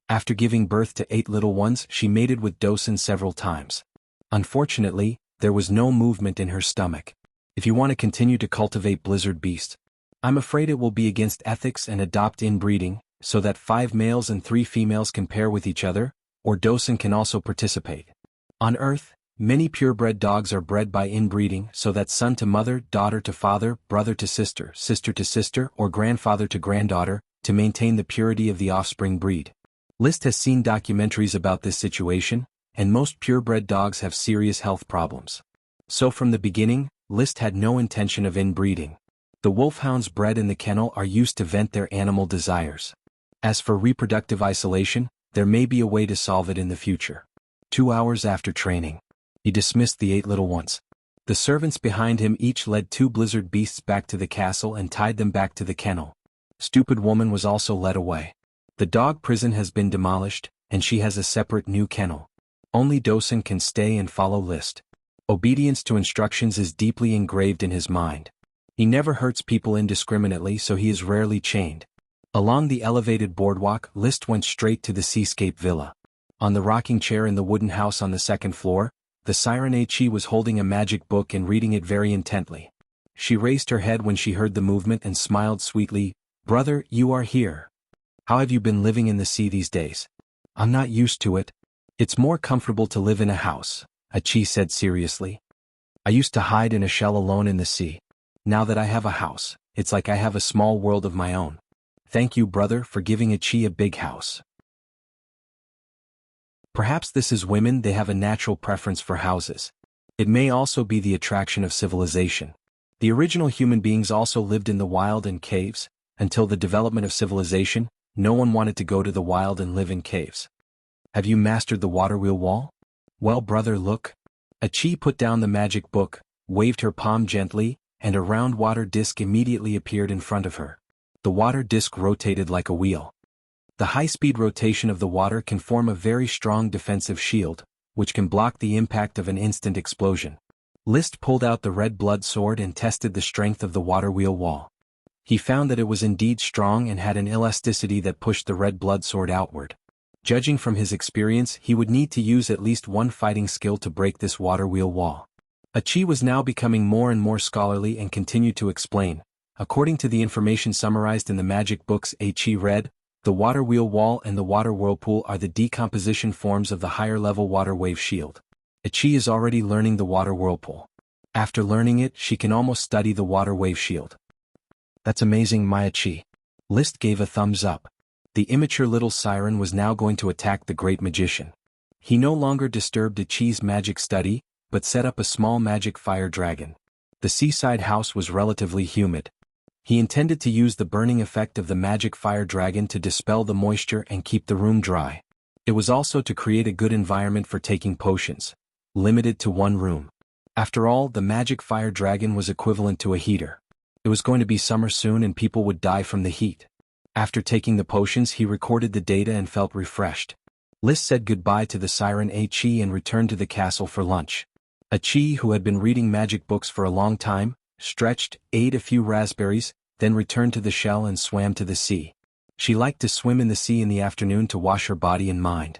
After giving birth to 8 little ones, she mated with Dosen several times. Unfortunately, there was no movement in her stomach. If you want to continue to cultivate blizzard beasts, I'm afraid it will be against ethics and adopt inbreeding, so that 5 males and 3 females can pair with each other, or Dosen can also participate. On Earth, many purebred dogs are bred by inbreeding so that son to mother, daughter to father, brother to sister, sister to sister, or grandfather to granddaughter, to maintain the purity of the offspring breed. List has seen documentaries about this situation, and most purebred dogs have serious health problems. So from the beginning, List had no intention of inbreeding. The wolfhounds bred in the kennel are used to vent their animal desires. As for reproductive isolation, there may be a way to solve it in the future. 2 hours after training, he dismissed the 8 little ones. The servants behind him each led 2 blizzard beasts back to the castle and tied them back to the kennel. Stupid Woman was also led away. The dog prison has been demolished, and she has a separate new kennel. Only Dosen can stay and follow List. Obedience to instructions is deeply engraved in his mind. He never hurts people indiscriminately, so he is rarely chained. Along the elevated boardwalk, List went straight to the Seascape Villa. On the rocking chair in the wooden house on the 2nd floor, the siren Chi was holding a magic book and reading it very intently. She raised her head when she heard the movement and smiled sweetly. "Brother, you are here. How have you been living in the sea these days?" "I'm not used to it. It's more comfortable to live in a house," Chi said seriously. "I used to hide in a shell alone in the sea. Now that I have a house, it's like I have a small world of my own. Thank you, brother, for giving Chi a big house." Perhaps this is women, they have a natural preference for houses. It may also be the attraction of civilization. The original human beings also lived in the wild and caves. Until the development of civilization, no one wanted to go to the wild and live in caves. "Have you mastered the water wheel wall?" "Well, brother, look." Chi put down the magic book, waved her palm gently, and a round water disc immediately appeared in front of her. The water disc rotated like a wheel. The high-speed rotation of the water can form a very strong defensive shield, which can block the impact of an instant explosion. List pulled out the red blood sword and tested the strength of the water wheel wall. He found that it was indeed strong and had an elasticity that pushed the red blood sword outward. Judging from his experience, he would need to use at least one fighting skill to break this water wheel wall. Chi was now becoming more and more scholarly and continued to explain. According to the information summarized in the magic books, Chi read, "The water wheel wall and the water whirlpool are the decomposition forms of the higher-level water wave shield." Chi is already learning the water whirlpool. After learning it, she can almost study the water wave shield. "That's amazing, Maya Chi." List gave a thumbs up. The immature little siren was now going to attack the great magician. He no longer disturbed Chi's magic study, but set up a small magic fire dragon. The seaside house was relatively humid. He intended to use the burning effect of the magic fire dragon to dispel the moisture and keep the room dry. It was also to create a good environment for taking potions, limited to one room. After all, the magic fire dragon was equivalent to a heater. It was going to be summer soon and people would die from the heat. After taking the potions, he recorded the data and felt refreshed. List said goodbye to the siren Chi and returned to the castle for lunch. Chi, who had been reading magic books for a long time, stretched, ate a few raspberries, then returned to the shell and swam to the sea. She liked to swim in the sea in the afternoon to wash her body and mind.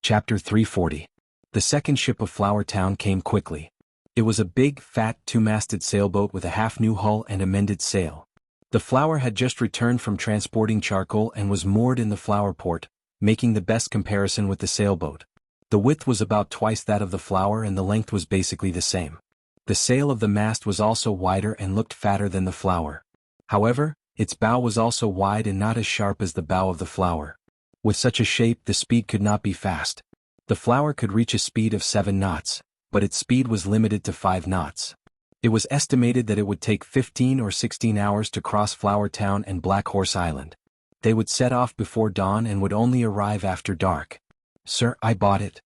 Chapter 340. The second ship of Flower Town came quickly. It was a big, fat, two-masted sailboat with a half-new hull and a mended sail. The flower had just returned from transporting charcoal and was moored in the flower port, making the best comparison with the sailboat. The width was about twice that of the flower and the length was basically the same. The sail of the mast was also wider and looked fatter than the flower. However, its bow was also wide and not as sharp as the bow of the flower. With such a shape, the speed could not be fast. The flower could reach a speed of 7 knots, but its speed was limited to 5 knots. It was estimated that it would take 15 or 16 hours to cross Flower Town and Black Horse Island. They would set off before dawn and would only arrive after dark. "Sir, I bought it."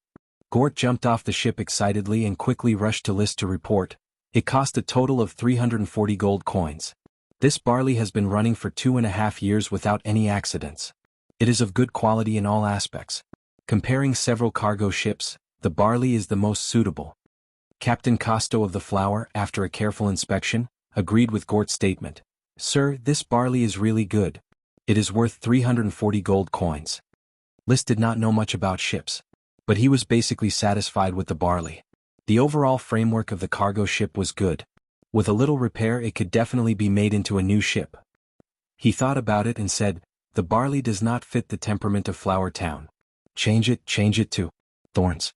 Gort jumped off the ship excitedly and quickly rushed to List to report. It cost a total of 340 gold coins. This barley has been running for 2.5 years without any accidents. It is of good quality in all aspects. Comparing several cargo ships, the barley is the most suitable. Captain Costo of the Flower, after a careful inspection, agreed with Gort's statement. "Sir, this barley is really good. It is worth 340 gold coins." List did not know much about ships, but he was basically satisfied with the barley. The overall framework of the cargo ship was good. With a little repair it could definitely be made into a new ship. He thought about it and said, "The barley does not fit the temperament of Flower Town. Change it to thorns."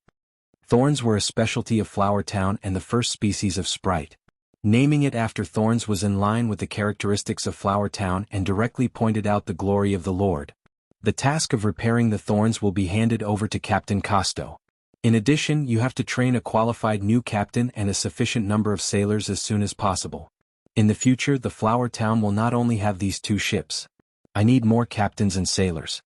Thorns were a specialty of Flower Town and the first species of sprite. Naming it after thorns was in line with the characteristics of Flower Town and directly pointed out the glory of the Lord. The task of repairing the thorns will be handed over to Captain Costo. In addition, you have to train a qualified new captain and a sufficient number of sailors as soon as possible. In the future, the Flower Town will not only have these 2 ships. I need more captains and sailors.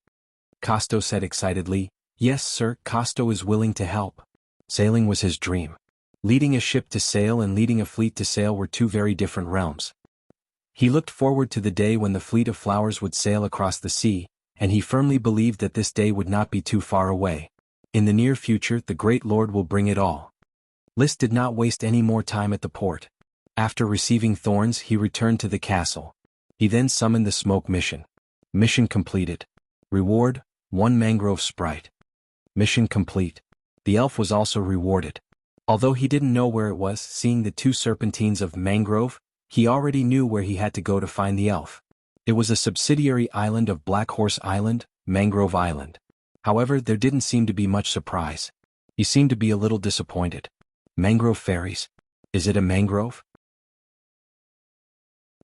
Costo said excitedly. Yes, sir, Costo is willing to help. Sailing was his dream. Leading a ship to sail and leading a fleet to sail were 2 very different realms. He looked forward to the day when the fleet of flowers would sail across the sea, and he firmly believed that this day would not be too far away. In the near future, the great Lord will bring it all. List did not waste any more time at the port. After receiving thorns, he returned to the castle. He then summoned the smoke mission. Mission completed. Reward, 1 mangrove sprite. Mission complete. The elf was also rewarded. Although he didn't know where it was, seeing the 2 serpentines of mangrove, he already knew where he had to go to find the elf. It was a subsidiary island of Black Horse Island, Mangrove Island. However, there didn't seem to be much surprise. He seemed to be a little disappointed. Mangrove fairies? Is it a mangrove?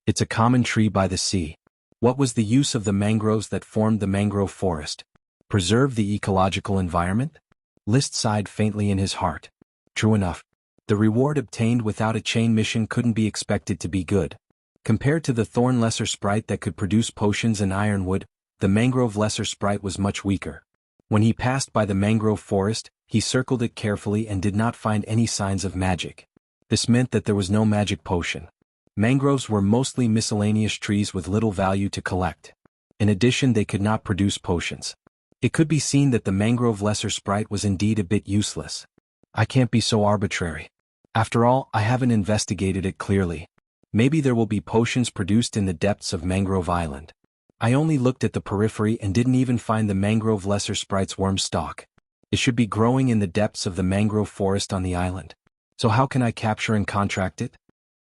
It's a common tree by the sea. What was the use of the mangroves that formed the mangrove forest? Preserve the ecological environment? List sighed faintly in his heart. True enough. The reward obtained without a chain mission couldn't be expected to be good. Compared to the thorn lesser sprite that could produce potions and ironwood, the mangrove lesser sprite was much weaker. When he passed by the mangrove forest, he circled it carefully and did not find any signs of magic. This meant that there was no magic potion. Mangroves were mostly miscellaneous trees with little value to collect. In addition, they could not produce potions. It could be seen that the mangrove lesser sprite was indeed a bit useless. I can't be so arbitrary. After all, I haven't investigated it clearly. Maybe there will be potions produced in the depths of Mangrove Island. I only looked at the periphery and didn't even find the mangrove lesser sprite's worm stalk. It should be growing in the depths of the mangrove forest on the island. So how can I capture and contract it?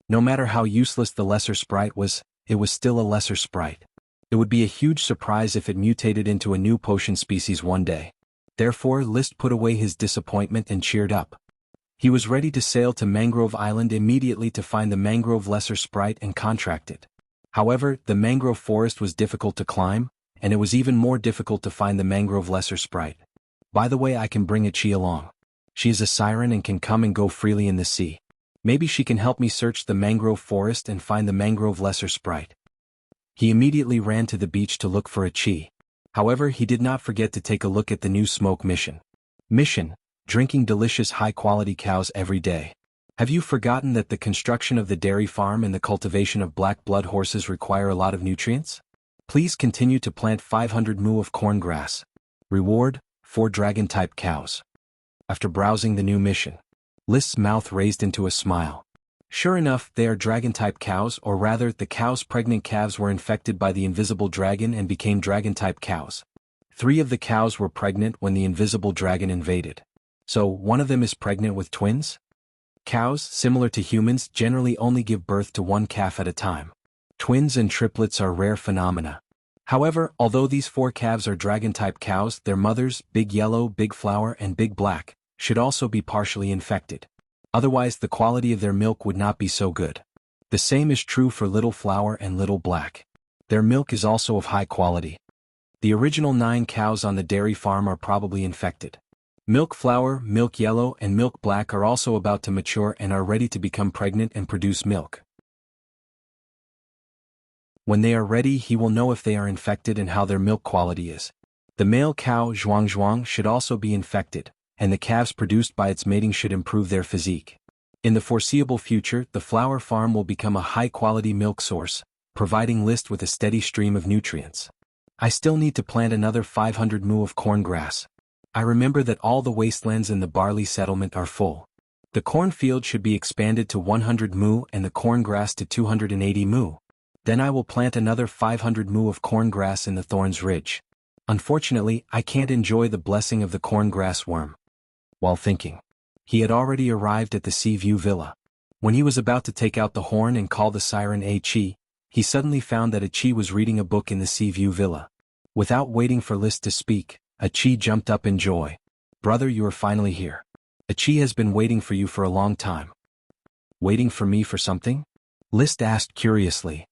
No matter how useless the lesser sprite was, it was still a lesser sprite. It would be a huge surprise if it mutated into a new potion species one day. Therefore, List put away his disappointment and cheered up. He was ready to sail to Mangrove Island immediately to find the mangrove lesser sprite and contract it. However, the mangrove forest was difficult to climb, and it was even more difficult to find the mangrove lesser sprite. By the way, I can bring Ichi along. She is a siren and can come and go freely in the sea. Maybe she can help me search the mangrove forest and find the mangrove lesser sprite. He immediately ran to the beach to look for a chi. However, he did not forget to take a look at the new smoke mission. Mission: drinking delicious high-quality cows every day. Have you forgotten that the construction of the dairy farm and the cultivation of black blood horses require a lot of nutrients? Please continue to plant 500 mu of corn grass. Reward: 4 dragon-type cows. After browsing the new mission, List's mouth raised into a smile. Sure enough, they are dragon-type cows, or rather, the cows' pregnant calves were infected by the invisible dragon and became dragon-type cows. 3 of the cows were pregnant when the invisible dragon invaded. So, one of them is pregnant with twins? Cows, similar to humans, generally only give birth to 1 calf at a time. Twins and triplets are rare phenomena. However, although these 4 calves are dragon-type cows, their mothers, Big Yellow, Big Flower, and Big Black, should also be partially infected. Otherwise, the quality of their milk would not be so good. The same is true for Little Flower and Little Black. Their milk is also of high quality. The original 9 cows on the dairy farm are probably infected. Milk Flower, Milk Yellow, and Milk Black are also about to mature and are ready to become pregnant and produce milk. When they are ready, he will know if they are infected and how their milk quality is. The male cow, Zhuang, should also be infected, and the calves produced by its mating should improve their physique. In the foreseeable future, the flower farm will become a high-quality milk source, providing List with a steady stream of nutrients. I still need to plant another 500 mu of corn grass. I remember that all the wastelands in the barley settlement are full. The cornfield should be expanded to 100 mu and the corn grass to 280 mu. Then I will plant another 500 mu of corn grass in the Thorns Ridge. Unfortunately, I can't enjoy the blessing of the corn grass worm. While thinking, he had already arrived at the Sea View Villa. When he was about to take out the horn and call the siren a chi, he suddenly found that a chi was reading a book in the Sea View Villa. Without waiting for List to speak, a chi jumped up in joy. "Brother, you are finally here. A chi has been waiting for you for a long time." "Waiting for me for something?" List asked curiously.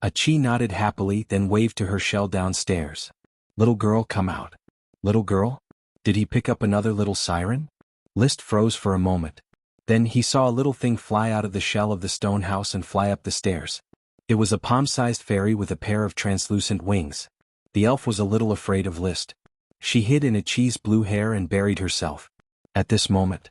A chi nodded happily, then waved to her shell downstairs. "Little girl, come out." "Little girl? Did he pick up another little siren?" List froze for a moment. Then he saw a little thing fly out of the shell of the stone house and fly up the stairs. It was a palm-sized fairy with a pair of translucent wings. The elf was a little afraid of List. She hid in a chi's blue hair and buried herself. At this moment.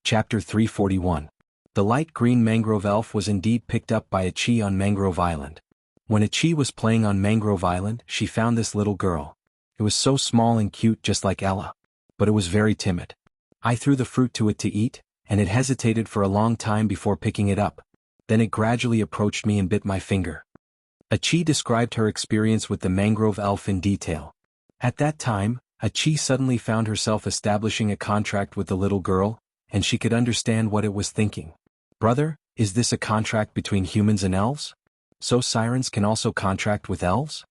Chapter 341. The light green mangrove elf was indeed picked up by a chi on Mangrove Island. When a chi was playing on Mangrove Island, she found this little girl. It was so small and cute, just like Ella. But it was very timid. I threw the fruit to it to eat, and it hesitated for a long time before picking it up. Then it gradually approached me and bit my finger. A chi described her experience with the mangrove elf in detail. At that time, a chi suddenly found herself establishing a contract with the little girl, and she could understand what it was thinking. "Brother, is this a contract between humans and elves? So sirens can also contract with elves?"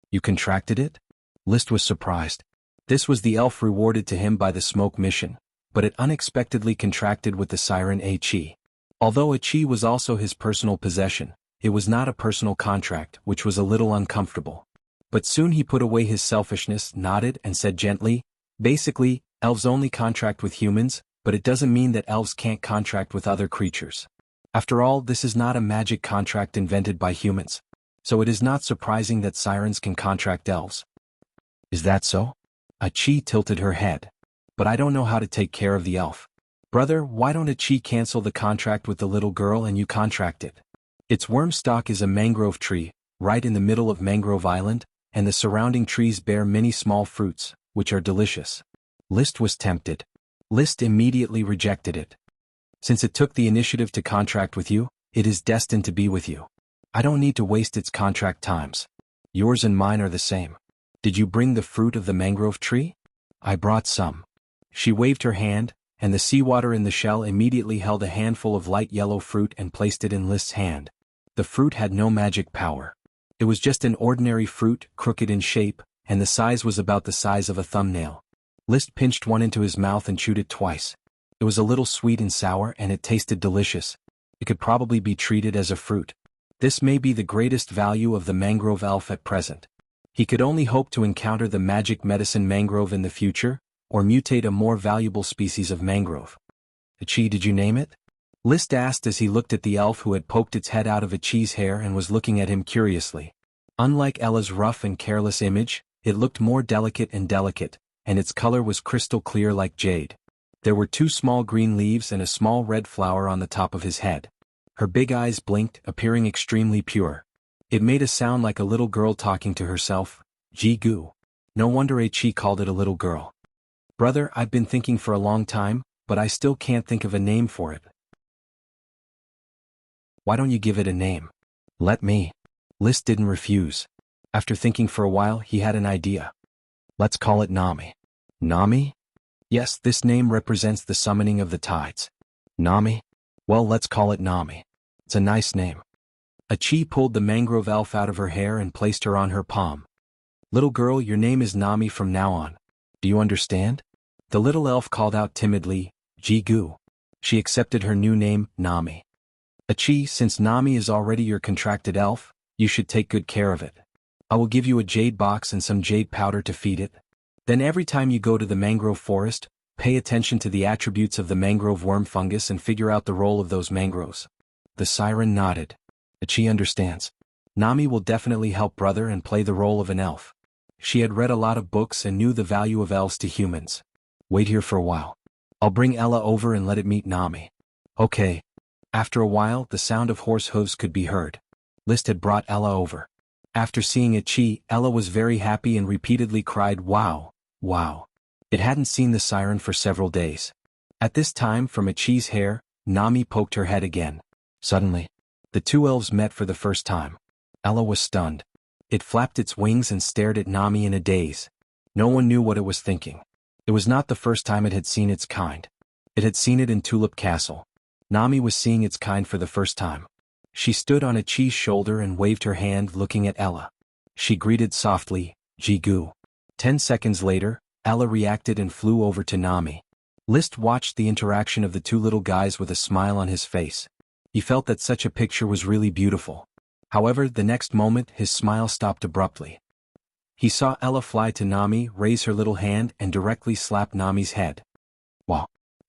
"You contracted it?" List was surprised. This was the elf rewarded to him by the smoke mission, but it unexpectedly contracted with the siren a chi. Although a chi was also his personal possession, it was not a personal contract, which was a little uncomfortable. But soon he put away his selfishness, nodded, and said gently, "Basically, elves only contract with humans, but it doesn't mean that elves can't contract with other creatures. After all, this is not a magic contract invented by humans. So it is not surprising that sirens can contract elves." "Is that so?" A chi tilted her head. "But I don't know how to take care of the elf." "Brother, why don't a chi cancel the contract with the little girl and you contract it? Its worm stalk is a mangrove tree, right in the middle of Mangrove Island, and the surrounding trees bear many small fruits, which are delicious." List was tempted. List immediately rejected it. "Since it took the initiative to contract with you, it is destined to be with you. I don't need to waste its contract times. Yours and mine are the same. Did you bring the fruit of the mangrove tree?" "I brought some." She waved her hand, and the seawater in the shell immediately held a handful of light yellow fruit and placed it in List's hand. The fruit had no magic power. It was just an ordinary fruit, crooked in shape, and the size was about the size of a thumbnail. List pinched one into his mouth and chewed it twice. It was a little sweet and sour, and it tasted delicious. It could probably be treated as a fruit. This may be the greatest value of the mangrove elf at present. He could only hope to encounter the magic medicine mangrove in the future, or mutate a more valuable species of mangrove. "Chi, did you name it?" List asked as he looked at the elf who had poked its head out of Achi's hair and was looking at him curiously. Unlike Ella's rough and careless image, it looked more delicate, and its color was crystal clear like jade. There were 2 small green leaves and a small red flower on the top of his head. Her big eyes blinked, appearing extremely pure. It made a sound like a little girl talking to herself. Jianghu. No wonder Achi called it a little girl. Brother, I've been thinking for a long time, but I still can't think of a name for it. Why don't you give it a name? Let me. List didn't refuse. After thinking for a while, he had an idea. Let's call it Nami. Nami? Yes, this name represents the summoning of the tides. Nami? Well, let's call it Nami. It's a nice name. Achi pulled the mangrove elf out of her hair and placed her on her palm. Little girl, your name is Nami from now on. Do you understand? The little elf called out timidly, Jianghu. She accepted her new name, Nami. Achi, since Nami is already your contracted elf, you should take good care of it. I will give you a jade box and some jade powder to feed it. Then every time you go to the mangrove forest, pay attention to the attributes of the mangrove worm fungus and figure out the role of those mangroves. The siren nodded. Achi understands. Nami will definitely help brother and play the role of an elf. She had read a lot of books and knew the value of elves to humans. Wait here for a while. I'll bring Ella over and let it meet Nami. Okay. After a while, the sound of horse hooves could be heard. List had brought Ella over. After seeing Achi, Ella was very happy and repeatedly cried, wow, wow. It hadn't seen the siren for several days. At this time, from Achi's hair, Nami poked her head again. Suddenly, the 2 elves met for the first time. Ella was stunned. It flapped its wings and stared at Nami in a daze. No one knew what it was thinking. It was not the first time it had seen its kind. It had seen it in Tulip Castle. Nami was seeing its kind for the first time. She stood on Achi's shoulder and waved her hand, looking at Ella. She greeted softly, Jianghu. 10 seconds later, Ella reacted and flew over to Nami. List watched the interaction of the 2 little guys with a smile on his face. He felt that such a picture was really beautiful. However, the next moment his smile stopped abruptly. He saw Ella fly to Nami, raise her little hand and directly slap Nami's head. Wow.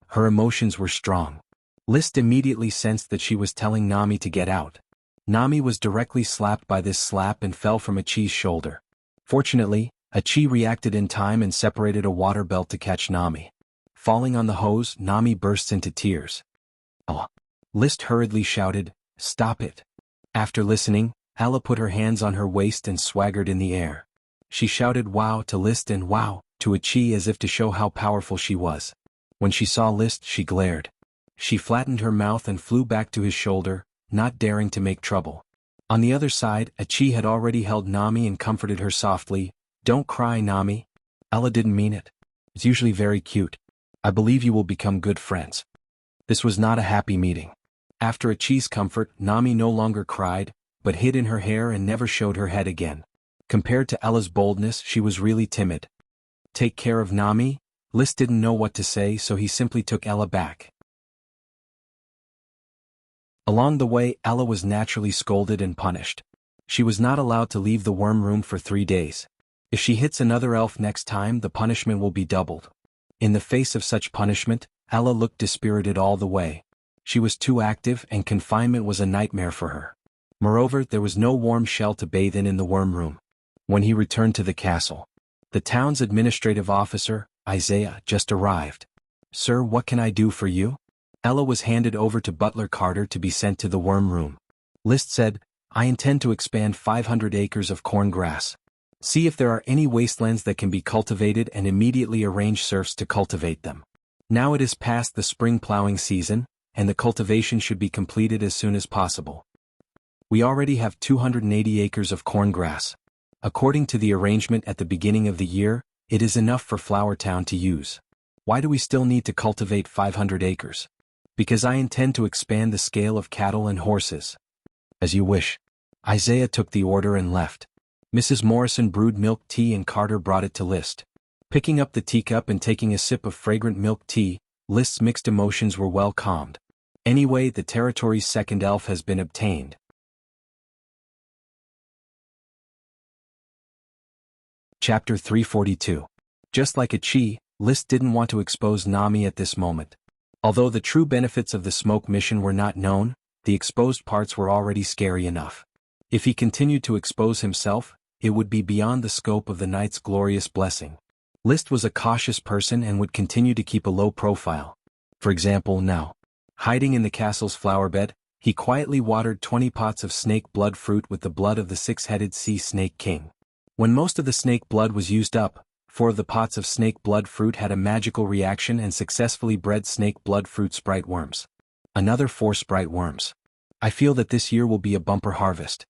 Her emotions were strong. List immediately sensed that she was telling Nami to get out. Nami was directly slapped by this slap and fell from Achi's shoulder. Fortunately, Achi reacted in time and separated a water belt to catch Nami. Falling on the hose, Nami bursts into tears. Oh! List hurriedly shouted, stop it. After listening, Ella put her hands on her waist and swaggered in the air. She shouted wow to List and wow to Achi as if to show how powerful she was. When she saw List, she glared. She flattened her mouth and flew back to his shoulder, not daring to make trouble. On the other side, Achi had already held Nami and comforted her softly. Don't cry, Nami. Ella didn't mean it. It's usually very cute. I believe you will become good friends. This was not a happy meeting. After Achi's comfort, Nami no longer cried, but hid in her hair and never showed her head again. Compared to Ella's boldness, she was really timid. Take care of Nami? List didn't know what to say, so he simply took Ella back. Along the way, Ella was naturally scolded and punished. She was not allowed to leave the worm room for 3 days. If she hits another elf next time, the punishment will be doubled. In the face of such punishment, Ella looked dispirited all the way. She was too active and confinement was a nightmare for her. Moreover, there was no warm shell to bathe in the worm room. When he returned to the castle, the town's administrative officer, Isaiah, just arrived. Sir, what can I do for you? Ella was handed over to Butler Carter to be sent to the worm room. List said, I intend to expand 500 acres of corn grass. See if there are any wastelands that can be cultivated and immediately arrange serfs to cultivate them. Now it is past the spring plowing season, and the cultivation should be completed as soon as possible. We already have 280 acres of corn grass. According to the arrangement at the beginning of the year, it is enough for Flower Town to use. Why do we still need to cultivate 500 acres? Because I intend to expand the scale of cattle and horses. As you wish. Isaiah took the order and left. Mrs. Morrison brewed milk tea and Carter brought it to List. Picking up the teacup and taking a sip of fragrant milk tea, List's mixed emotions were well calmed. Anyway, the territory's second elf has been obtained. Chapter 342. Just like Achi, List didn't want to expose Nami at this moment. Although the true benefits of the smoke mission were not known, the exposed parts were already scary enough. If he continued to expose himself, it would be beyond the scope of the knight's glorious blessing. List was a cautious person and would continue to keep a low profile. For example, now, hiding in the castle's flowerbed, he quietly watered 20 pots of snake blood fruit with the blood of the six-headed sea snake king. When most of the snake blood was used up, 4 of the pots of snake blood fruit had a magical reaction and successfully bred snake blood fruit sprite worms. Another 4 sprite worms. I feel that this year will be a bumper harvest.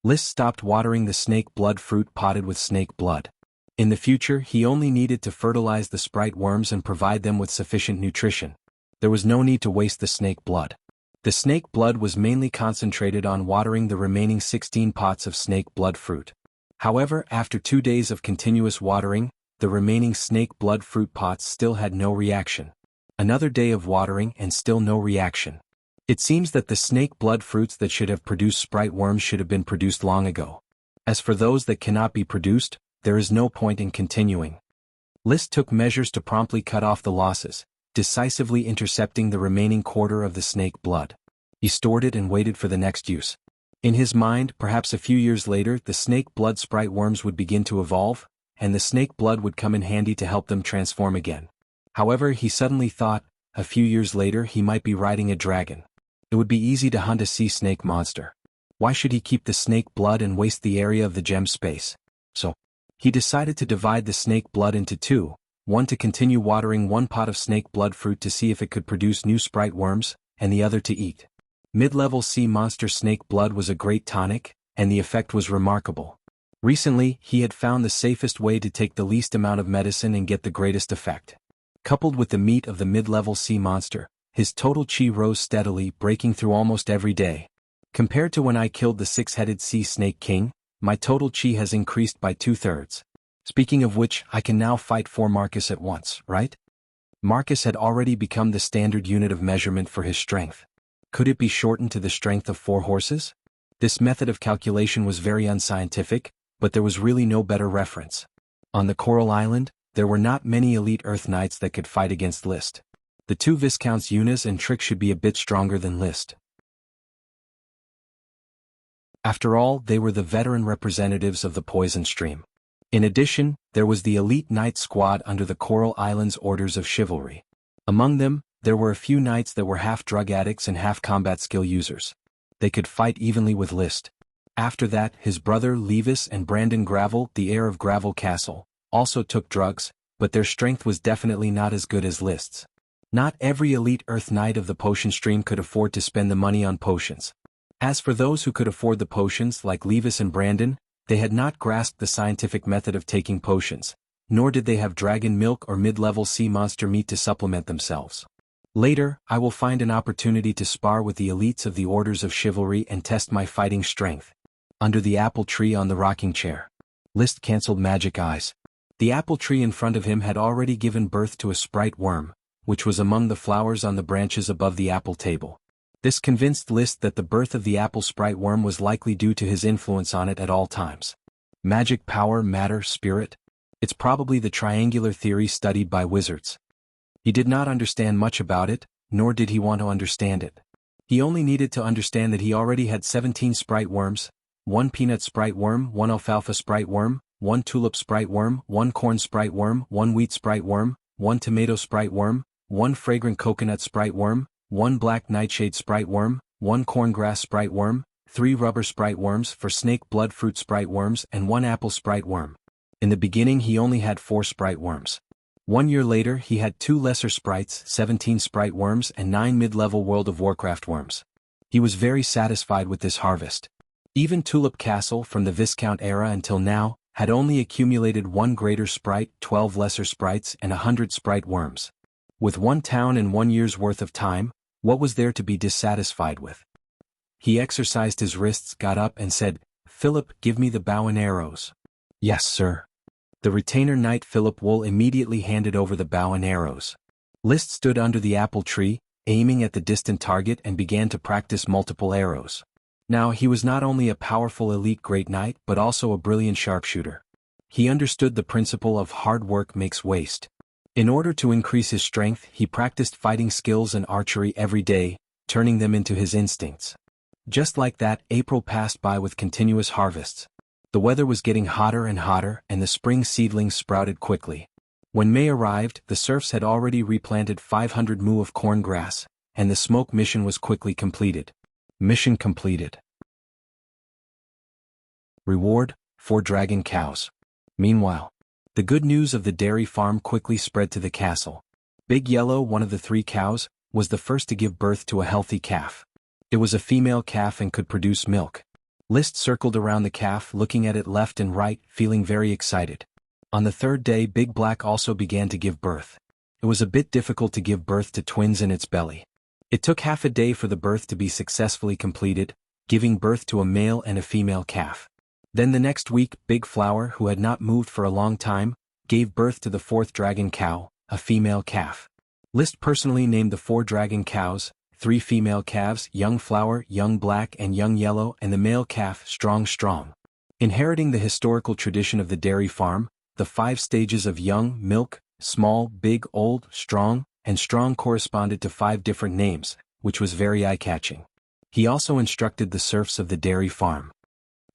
List stopped watering the snake blood fruit potted with snake blood. In the future, he only needed to fertilize the sprite worms and provide them with sufficient nutrition. There was no need to waste the snake blood. The snake blood was mainly concentrated on watering the remaining 16 pots of snake blood fruit. However, after 2 days of continuous watering, the remaining snake blood fruit pots still had no reaction. Another day of watering and still no reaction. It seems that the snake blood fruits that should have produced sprite worms should have been produced long ago. As for those that cannot be produced, there is no point in continuing. List took measures to promptly cut off the losses, decisively intercepting the remaining quarter of the snake blood. He stored it and waited for the next use. In his mind, perhaps a few years later, the snake blood sprite worms would begin to evolve, and the snake blood would come in handy to help them transform again. However, he suddenly thought, a few years later he might be riding a dragon. It would be easy to hunt a sea snake monster. Why should he keep the snake blood and waste the area of the gem space? So, he decided to divide the snake blood into 2, one to continue watering 1 pot of snake blood fruit to see if it could produce new sprite worms, and the other to eat. Mid-level sea monster snake blood was a great tonic, and the effect was remarkable. Recently, he had found the safest way to take the least amount of medicine and get the greatest effect. Coupled with the meat of the mid-level sea monster, his total chi rose steadily, breaking through almost every day. Compared to when I killed the 6-headed sea snake king, my total chi has increased by 2/3. Speaking of which, I can now fight 4 Marcus at once, right? Marcus had already become the standard unit of measurement for his strength. Could it be shortened to the strength of 4 horses? This method of calculation was very unscientific, but there was really no better reference. On the Coral Island, there were not many elite Earth Knights that could fight against List. The 2 Viscounts Eunice and Trick should be a bit stronger than List. After all, they were the veteran representatives of the Poison Stream. In addition, there was the elite knight squad under the Coral Islands Orders of Chivalry. Among them, there were a few knights that were half drug addicts and half combat skill users. They could fight evenly with List. After that, his brother Levis and Brandon Gravel, the heir of Gravel Castle, also took drugs, but their strength was definitely not as good as List's. Not every elite Earth Knight of the Potion Stream could afford to spend the money on potions. As for those who could afford the potions, like Levis and Brandon, they had not grasped the scientific method of taking potions, nor did they have dragon milk or mid-level sea monster meat to supplement themselves. Later, I will find an opportunity to spar with the elites of the Orders of Chivalry and test my fighting strength. Under the apple tree on the rocking chair. List cancelled magic eyes. The apple tree in front of him had already given birth to a sprite worm, which was among the flowers on the branches above the apple table. This convinced List that the birth of the apple sprite worm was likely due to his influence on it at all times. Magic, power, matter, spirit. It's probably the triangular theory studied by wizards. He did not understand much about it, nor did he want to understand it. He only needed to understand that he already had 17 sprite worms, 1 peanut sprite worm, 1 alfalfa sprite worm, 1 tulip sprite worm, 1 corn sprite worm, 1 wheat sprite worm, 1 tomato sprite worm, 1 fragrant coconut sprite worm, 1 black nightshade sprite worm, 1 corngrass sprite worm, 3 rubber sprite worms for snake blood fruit sprite worms and 1 apple sprite worm. In the beginning he only had 4 sprite worms. 1 year later he had 2 lesser sprites, 17 sprite worms and 9 mid-level World of Warcraft worms. He was very satisfied with this harvest. Even Tulip Castle from the Viscount era until now had only accumulated 1 greater sprite, 12 lesser sprites and 100 sprite worms. With 1 town and 1 year's worth of time, what was there to be dissatisfied with? He exercised his wrists, got up and said, "Philip, give me the bow and arrows." "Yes, sir." The retainer knight Philip Wool immediately handed over the bow and arrows. List stood under the apple tree, aiming at the distant target and began to practice multiple arrows. Now he was not only a powerful elite great knight but also a brilliant sharpshooter. He understood the principle of hard work makes waste. In order to increase his strength, he practiced fighting skills and archery every day, turning them into his instincts. Just like that, April passed by with continuous harvests. The weather was getting hotter and hotter, and the spring seedlings sprouted quickly. When May arrived, the serfs had already replanted 500 mu of corn grass, and the smoke mission was quickly completed. Mission completed. Reward: 4 dragon cows. Meanwhile, the good news of the dairy farm quickly spread to the castle. Big Yellow, one of the 3 cows, was the first to give birth to a healthy calf. It was a female calf and could produce milk. List circled around the calf, looking at it left and right, feeling very excited. On the 3rd day, Big Black also began to give birth. It was a bit difficult to give birth to twins in its belly. It took half a day for the birth to be successfully completed, giving birth to a male and a female calf. Then the next week, Big Flower, who had not moved for a long time, gave birth to the 4th dragon cow, a female calf. List personally named the 4 dragon cows, 3 female calves, Young Flower, Young Black and Young Yellow, and the male calf, Strong. Inheriting the historical tradition of the dairy farm, the 5 stages of young, milk, small, big, old, strong, and strong corresponded to 5 different names, which was very eye-catching. He also instructed the serfs of the dairy farm.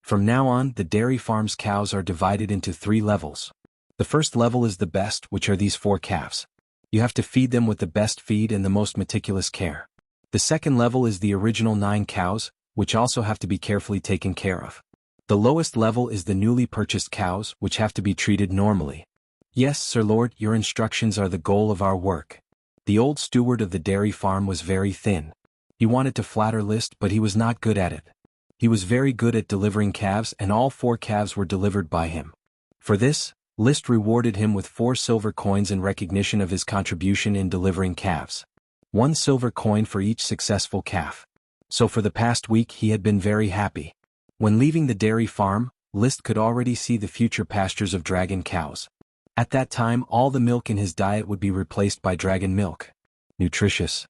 From now on, the dairy farm's cows are divided into 3 levels. The first level is the best, which are these 4 calves. You have to feed them with the best feed and the most meticulous care. The second level is the original 9 cows, which also have to be carefully taken care of. The lowest level is the newly purchased cows, which have to be treated normally. Yes, Sir Lord, your instructions are the goal of our work. The old steward of the dairy farm was very thin. He wanted to flatter List, but he was not good at it. He was very good at delivering calves, and all 4 calves were delivered by him. For this, List rewarded him with 4 silver coins in recognition of his contribution in delivering calves. 1 silver coin for each successful calf. So for the past week he had been very happy. When leaving the dairy farm, List could already see the future pastures of dragon cows. At that time, all the milk in his diet would be replaced by dragon milk. Nutritious.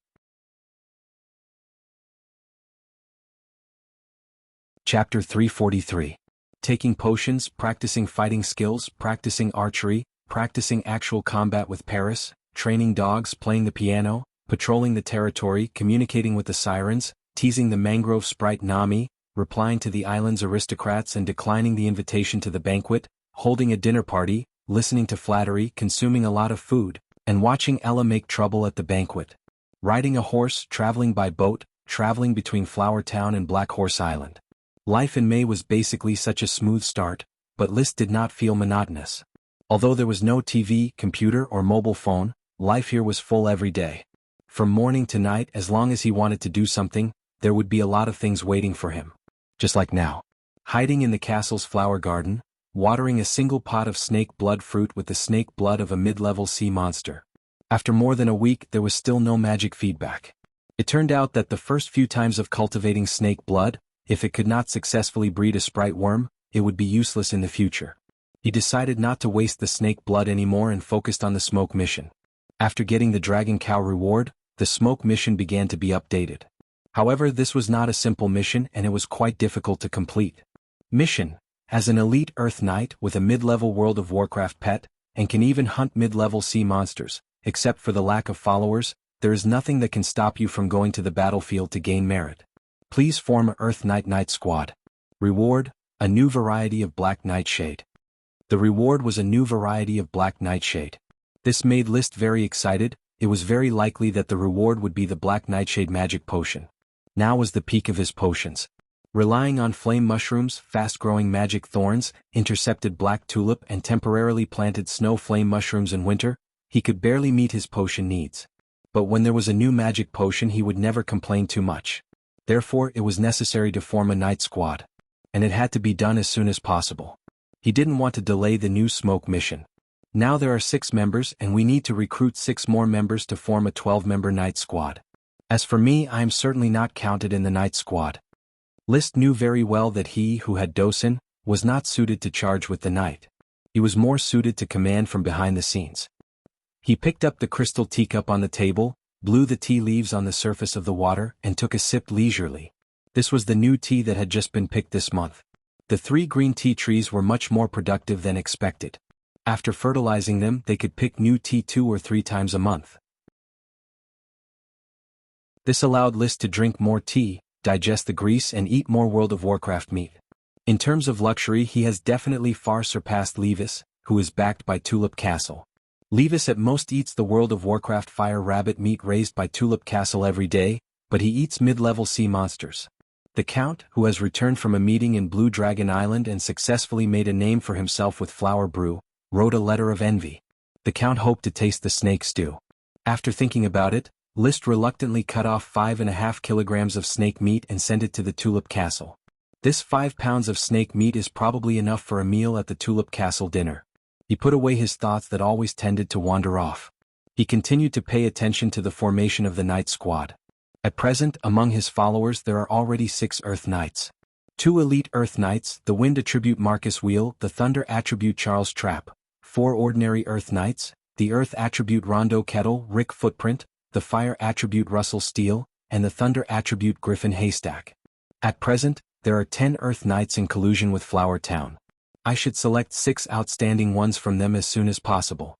Chapter 343. Taking potions, practicing fighting skills, practicing archery, practicing actual combat with Paris, training dogs, playing the piano, patrolling the territory, communicating with the sirens, teasing the mangrove sprite Nami, replying to the island's aristocrats and declining the invitation to the banquet, holding a dinner party, listening to flattery, consuming a lot of food, and watching Ella make trouble at the banquet. Riding a horse, traveling by boat, traveling between Flower Town and Black Horse Island. Life in May was basically such a smooth start, but List did not feel monotonous. Although there was no TV, computer or mobile phone, life here was full every day. From morning to night, as long as he wanted to do something, there would be a lot of things waiting for him. Just like now. Hiding in the castle's flower garden, watering a single pot of snake blood fruit with the snake blood of a mid-level sea monster. After more than a week, there was still no magic feedback. It turned out that the first few times of cultivating snake blood, if it could not successfully breed a sprite worm, it would be useless in the future. He decided not to waste the snake blood anymore and focused on the smoke mission. After getting the dragon cow reward, the smoke mission began to be updated. However, this was not a simple mission and it was quite difficult to complete. Mission: as an elite Earth Knight with a mid-level World of Warcraft pet, and can even hunt mid-level sea monsters, except for the lack of followers, there is nothing that can stop you from going to the battlefield to gain merit. Please form a Earth Knight squad. Reward: a new variety of black nightshade. The reward was a new variety of black nightshade. This made List very excited. It was very likely that the reward would be the black nightshade magic potion. Now was the peak of his potions. Relying on flame mushrooms, fast-growing magic thorns, intercepted black tulip and temporarily planted snow flame mushrooms in winter, he could barely meet his potion needs. But when there was a new magic potion he would never complain too much. Therefore it was necessary to form a night squad. And it had to be done as soon as possible. He didn't want to delay the new smoke mission. Now there are 6 members and we need to recruit 6 more members to form a 12-member night squad. As for me, I am certainly not counted in the night squad. List knew very well that he who had Dosin was not suited to charge with the night. He was more suited to command from behind the scenes. He picked up the crystal teacup on the table, blew the tea leaves on the surface of the water and took a sip leisurely. This was the new tea that had just been picked this month. The 3 green tea trees were much more productive than expected. After fertilizing them, they could pick new tea 2 or 3 times a month. This allowed List to drink more tea, digest the grease and eat more World of Warcraft meat. In terms of luxury, he has definitely far surpassed Levis, who is backed by Tulip Castle. Levis at most eats the World of Warcraft fire rabbit meat raised by Tulip Castle every day, but he eats mid-level sea monsters. The Count, who has returned from a meeting in Blue Dragon Island and successfully made a name for himself with flower brew, wrote a letter of envy. The Count hoped to taste the snake stew. After thinking about it, List reluctantly cut off 5.5 kilograms of snake meat and sent it to the Tulip Castle. This 5 pounds of snake meat is probably enough for a meal at the Tulip Castle dinner. He put away his thoughts that always tended to wander off. He continued to pay attention to the formation of the Knight Squad. At present, among his followers there are already 6 Earth Knights. 2 elite Earth Knights, the Wind attribute Marcus Wheel, the Thunder attribute Charles Trapp, 4 ordinary Earth Knights, the Earth attribute Rondo Kettle, Rick Footprint, the Fire attribute Russell Steele, and the Thunder attribute Griffin Haystack. At present, there are 10 Earth Knights in collusion with Flower Town. I should select 6 outstanding ones from them as soon as possible.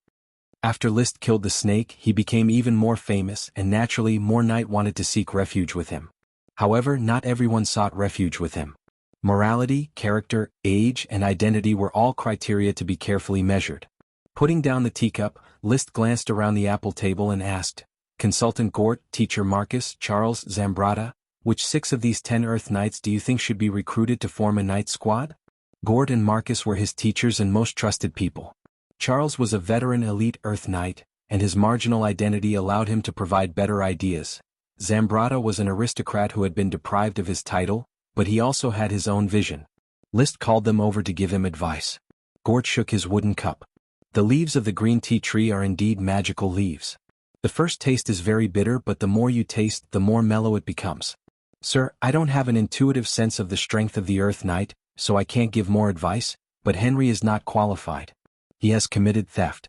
After List killed the snake, he became even more famous and naturally more knight wanted to seek refuge with him. However, not everyone sought refuge with him. Morality, character, age, and identity were all criteria to be carefully measured. Putting down the teacup, List glanced around the apple table and asked, Consultant Gort, Teacher Marcus, Charles, Zambrata, which 6 of these 10 Earth Knights do you think should be recruited to form a knight squad? Gort and Marcus were his teachers and most trusted people. Charles was a veteran elite Earth Knight, and his marginal identity allowed him to provide better ideas. Zambrata was an aristocrat who had been deprived of his title, but he also had his own vision. List called them over to give him advice. Gort shook his wooden cup. The leaves of the green tea tree are indeed magical leaves. The first taste is very bitter, but the more you taste, the more mellow it becomes. Sir, I don't have an intuitive sense of the strength of the Earth Knight, so I can't give more advice, but Henry is not qualified. He has committed theft.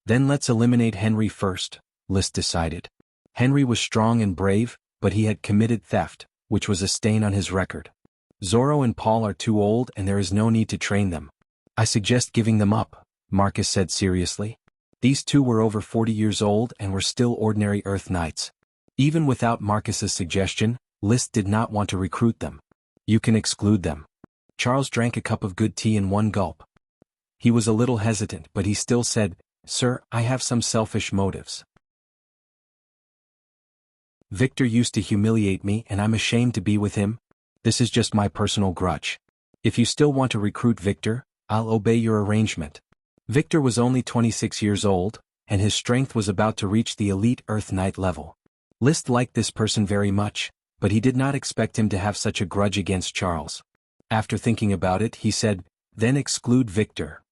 Then let's eliminate Henry first, List decided. Henry was strong and brave, but he had committed theft, which was a stain on his record. Zorro and Paul are too old and there is no need to train them. I suggest giving them up, Marcus said seriously. These 2 were over 40 years old and were still ordinary Earth Knights. Even without Marcus's suggestion, List did not want to recruit them. You can exclude them. Charles drank a cup of good tea in one gulp. He was a little hesitant, but he still said, Sir, I have some selfish motives. Victor used to humiliate me and I'm ashamed to be with him. This is just my personal grudge. If you still want to recruit Victor, I'll obey your arrangement. Victor was only 26 years old, and his strength was about to reach the elite Earth Knight level. List liked this person very much, but he did not expect him to have such a grudge against Charles. After thinking about it, he said, Then exclude Victor.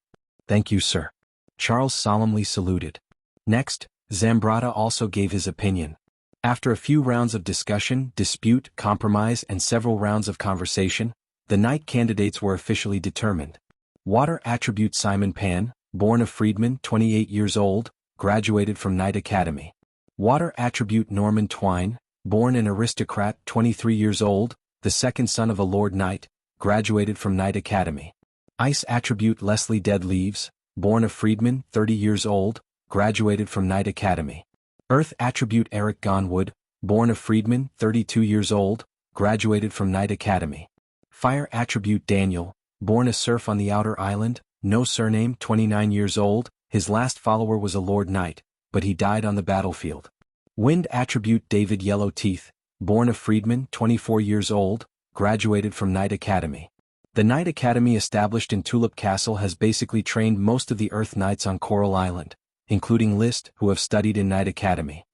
Thank you, sir. Charles solemnly saluted. Next, Zambrata also gave his opinion. After a few rounds of discussion, dispute, compromise and several rounds of conversation, the knight candidates were officially determined. Water attribute Simon Pan, born of freedman, 28 years old, graduated from Knight Academy. Water attribute Norman Twine, born an aristocrat, 23 years old, the second son of a Lord Knight, graduated from Knight Academy. Ice attribute Leslie Deadleaves, born a freedman, 30 years old, graduated from Knight Academy. Earth attribute Eric Gonwood, born a freedman, 32 years old, graduated from Knight Academy. Fire attribute Daniel, born a serf on the outer island, no surname, 29 years old, his last follower was a Lord Knight, but he died on the battlefield. Wind attribute David Yellowteeth, born a freedman, 24 years old, graduated from Knight Academy. The Knight Academy established in Tulip Castle has basically trained most of the Earth Knights on Coral Island, including List, who have studied in Knight Academy.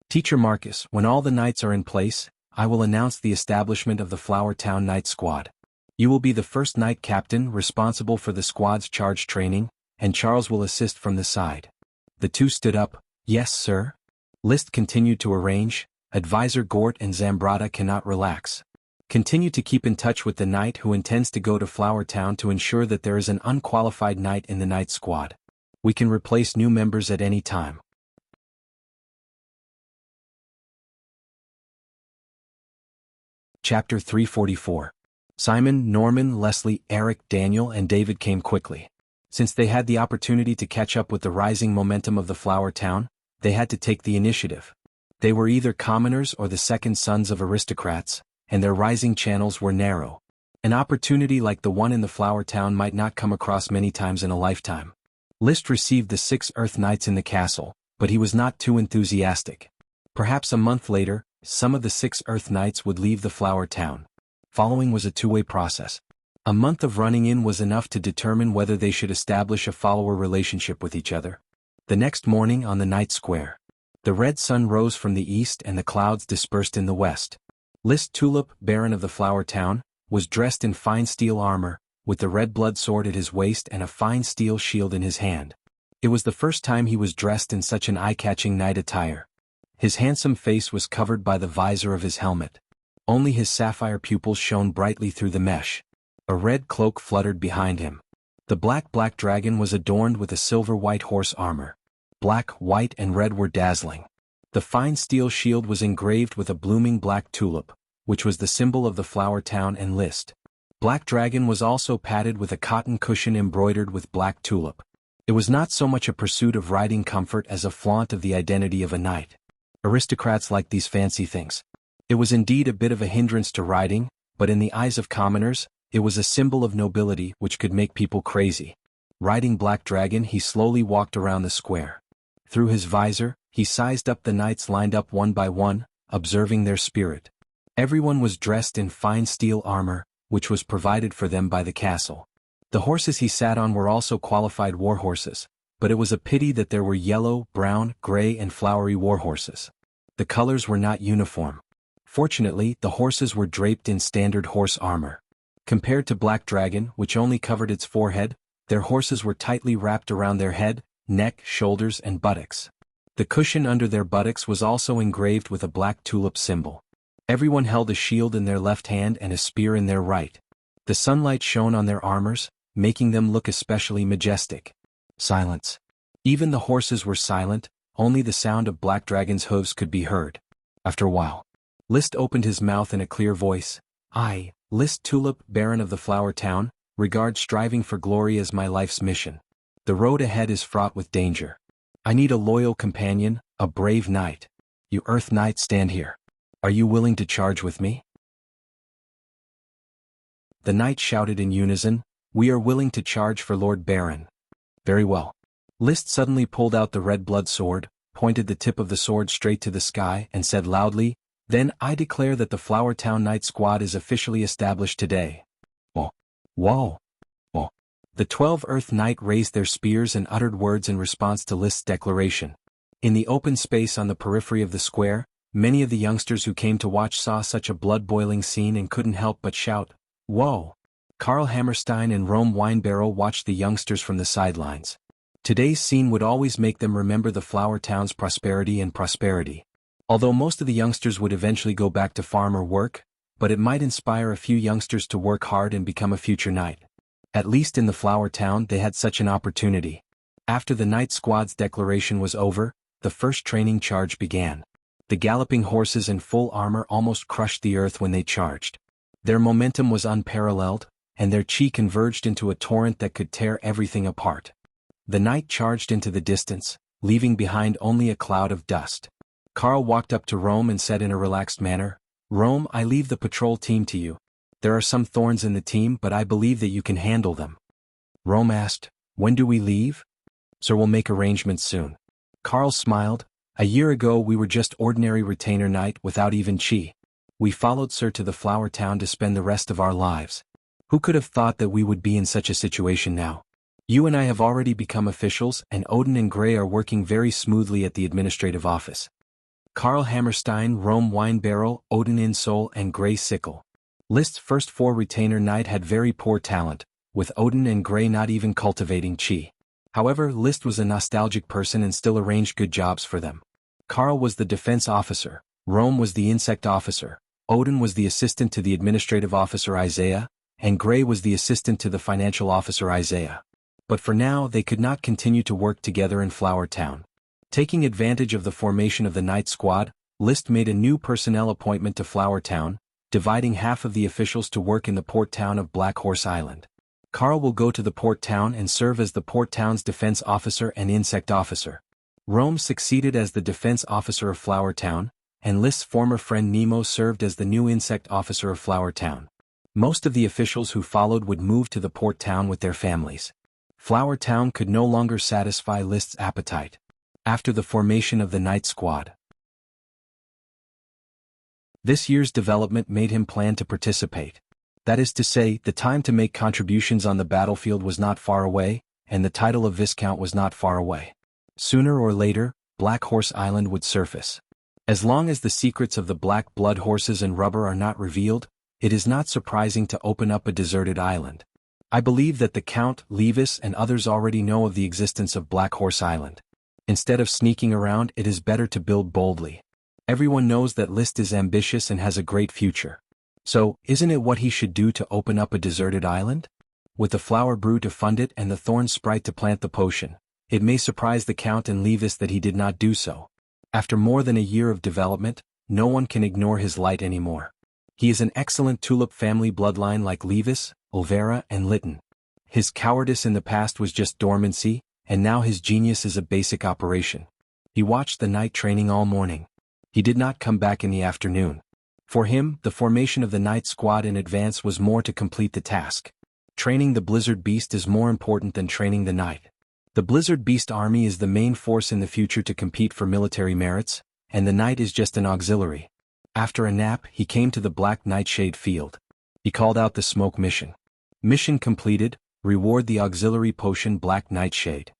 Teacher Marcus, when all the knights are in place, I will announce the establishment of the Flower Town Knight Squad. You will be the first knight captain responsible for the squad's charge training, and Charles will assist from the side. The 2 stood up. Yes, sir. List continued to arrange. Advisor Gort and Zambrata cannot relax. Continue to keep in touch with the knight who intends to go to Flower Town to ensure that there is an unqualified knight in the knight squad. We can replace new members at any time. Chapter 344. Simon, Norman, Leslie, Eric, Daniel and David came quickly. Since they had the opportunity to catch up with the rising momentum of the Flower Town, they had to take the initiative. They were either commoners or the second sons of aristocrats, and their rising channels were narrow. An opportunity like the one in the Flower Town might not come across many times in a lifetime. List received the 6 Earth Knights in the castle, but he was not too enthusiastic. Perhaps a month later, some of the 6 Earth Knights would leave the Flower Town. Following was a two-way process. A month of running in was enough to determine whether they should establish a follower relationship with each other. The next morning on the night square, the red sun rose from the east and the clouds dispersed in the west. List Tulip, Baron of the Flower Town, was dressed in fine steel armor, with the red blood sword at his waist and a fine steel shield in his hand. It was the first time he was dressed in such an eye-catching night attire. His handsome face was covered by the visor of his helmet. Only his sapphire pupils shone brightly through the mesh. A red cloak fluttered behind him. The black dragon was adorned with a silver-white horse armor. Black, white and red were dazzling. The fine steel shield was engraved with a blooming black tulip, which was the symbol of the Flower Town and List. Black Dragon was also padded with a cotton cushion embroidered with black tulip. It was not so much a pursuit of riding comfort as a flaunt of the identity of a knight. Aristocrats liked these fancy things. It was indeed a bit of a hindrance to riding, but in the eyes of commoners, it was a symbol of nobility which could make people crazy. Riding Black Dragon, he slowly walked around the square. Through his visor, he sized up the knights lined up one by one, observing their spirit. Everyone was dressed in fine steel armor, which was provided for them by the castle. The horses he sat on were also qualified war horses, but it was a pity that there were yellow, brown, gray and flowery war horses. The colors were not uniform. Fortunately, the horses were draped in standard horse armor. Compared to Black Dragon, which only covered its forehead, their horses were tightly wrapped around their head, neck, shoulders and buttocks. The cushion under their buttocks was also engraved with a black tulip symbol. Everyone held a shield in their left hand and a spear in their right. The sunlight shone on their armors, making them look especially majestic. Silence. Even the horses were silent, only the sound of Black Dragon's hooves could be heard. After a while, List opened his mouth in a clear voice. I, List Tulip, Baron of the Flower Town, regard striving for glory as my life's mission. The road ahead is fraught with danger. I need a loyal companion, a brave knight. You Earth Knights stand here. Are you willing to charge with me? The knights shouted in unison, we are willing to charge for Lord Baron. Very well. List suddenly pulled out the red blood sword, pointed the tip of the sword straight to the sky and said loudly, then I declare that the Flower Town Knight Squad is officially established today. Oh. Whoa. Oh. The 12 Earth Knight raised their spears and uttered words in response to List's declaration. In the open space on the periphery of the square, many of the youngsters who came to watch saw such a blood-boiling scene and couldn't help but shout, whoa! Karl Hammerstein and Rome Winebarrel watched the youngsters from the sidelines. Today's scene would always make them remember the Flower Town's prosperity. Although most of the youngsters would eventually go back to farm or work, but it might inspire a few youngsters to work hard and become a future knight. At least in the Flower Town they had such an opportunity. After the Knight Squad's declaration was over, the first training charge began. The galloping horses in full armor almost crushed the earth when they charged. Their momentum was unparalleled, and their chi converged into a torrent that could tear everything apart. The knight charged into the distance, leaving behind only a cloud of dust. Karl walked up to Rome and said in a relaxed manner, Rome, I leave the patrol team to you. There are some thorns in the team, but I believe that you can handle them. Rome asked, when do we leave? Sir, we'll make arrangements soon. Karl smiled. A year ago we were just ordinary retainer knight without even chi. We followed Sir to the Flower Town to spend the rest of our lives. Who could have thought that we would be in such a situation now? You and I have already become officials, and Odin and Gray are working very smoothly at the administrative office. Karl Hammerstein, Rome Winebarrel, Odin Insole and Gray Sickle. List's first 4 retainer knight had very poor talent, with Odin and Gray not even cultivating chi. However, List was a nostalgic person and still arranged good jobs for them. Karl was the defense officer, Rome was the insect officer, Odin was the assistant to the administrative officer Isaiah, and Gray was the assistant to the financial officer Isaiah. But for now they could not continue to work together in Flower Town. Taking advantage of the formation of the Knight Squad, List made a new personnel appointment to Flower Town, dividing half of the officials to work in the port town of Black Horse Island. Carl will go to the port town and serve as the port town's defense officer and insect officer. Rome succeeded as the defense officer of Flower Town, and List's former friend Nemo served as the new insect officer of Flower Town. Most of the officials who followed would move to the port town with their families. Flower Town could no longer satisfy List's appetite. After the formation of the Night Squad, this year's development made him plan to participate. That is to say, the time to make contributions on the battlefield was not far away, and the title of Viscount was not far away. Sooner or later, Black Horse Island would surface. As long as the secrets of the black blood horses and rubber are not revealed, it is not surprising to open up a deserted island. I believe that the Count, Levis and others already know of the existence of Black Horse Island. Instead of sneaking around, it is better to build boldly. Everyone knows that List is ambitious and has a great future. So, isn't it what he should do to open up a deserted island? With the flower brew to fund it and the thorn sprite to plant the potion, it may surprise the Count and Levis that he did not do so. After more than a year of development, no one can ignore his light anymore. He is an excellent tulip family bloodline like Levis, Olvera and Lytton. His cowardice in the past was just dormancy, and now his genius is a basic operation. He watched the night training all morning. He did not come back in the afternoon. For him, the formation of the Night Squad in advance was more to complete the task. Training the Blizzard Beast is more important than training the Night. The Blizzard Beast army is the main force in the future to compete for military merits, and the Night is just an auxiliary. After a nap, he came to the Black Nightshade field. He called out the smoke mission. Mission completed, reward the auxiliary potion Black Nightshade.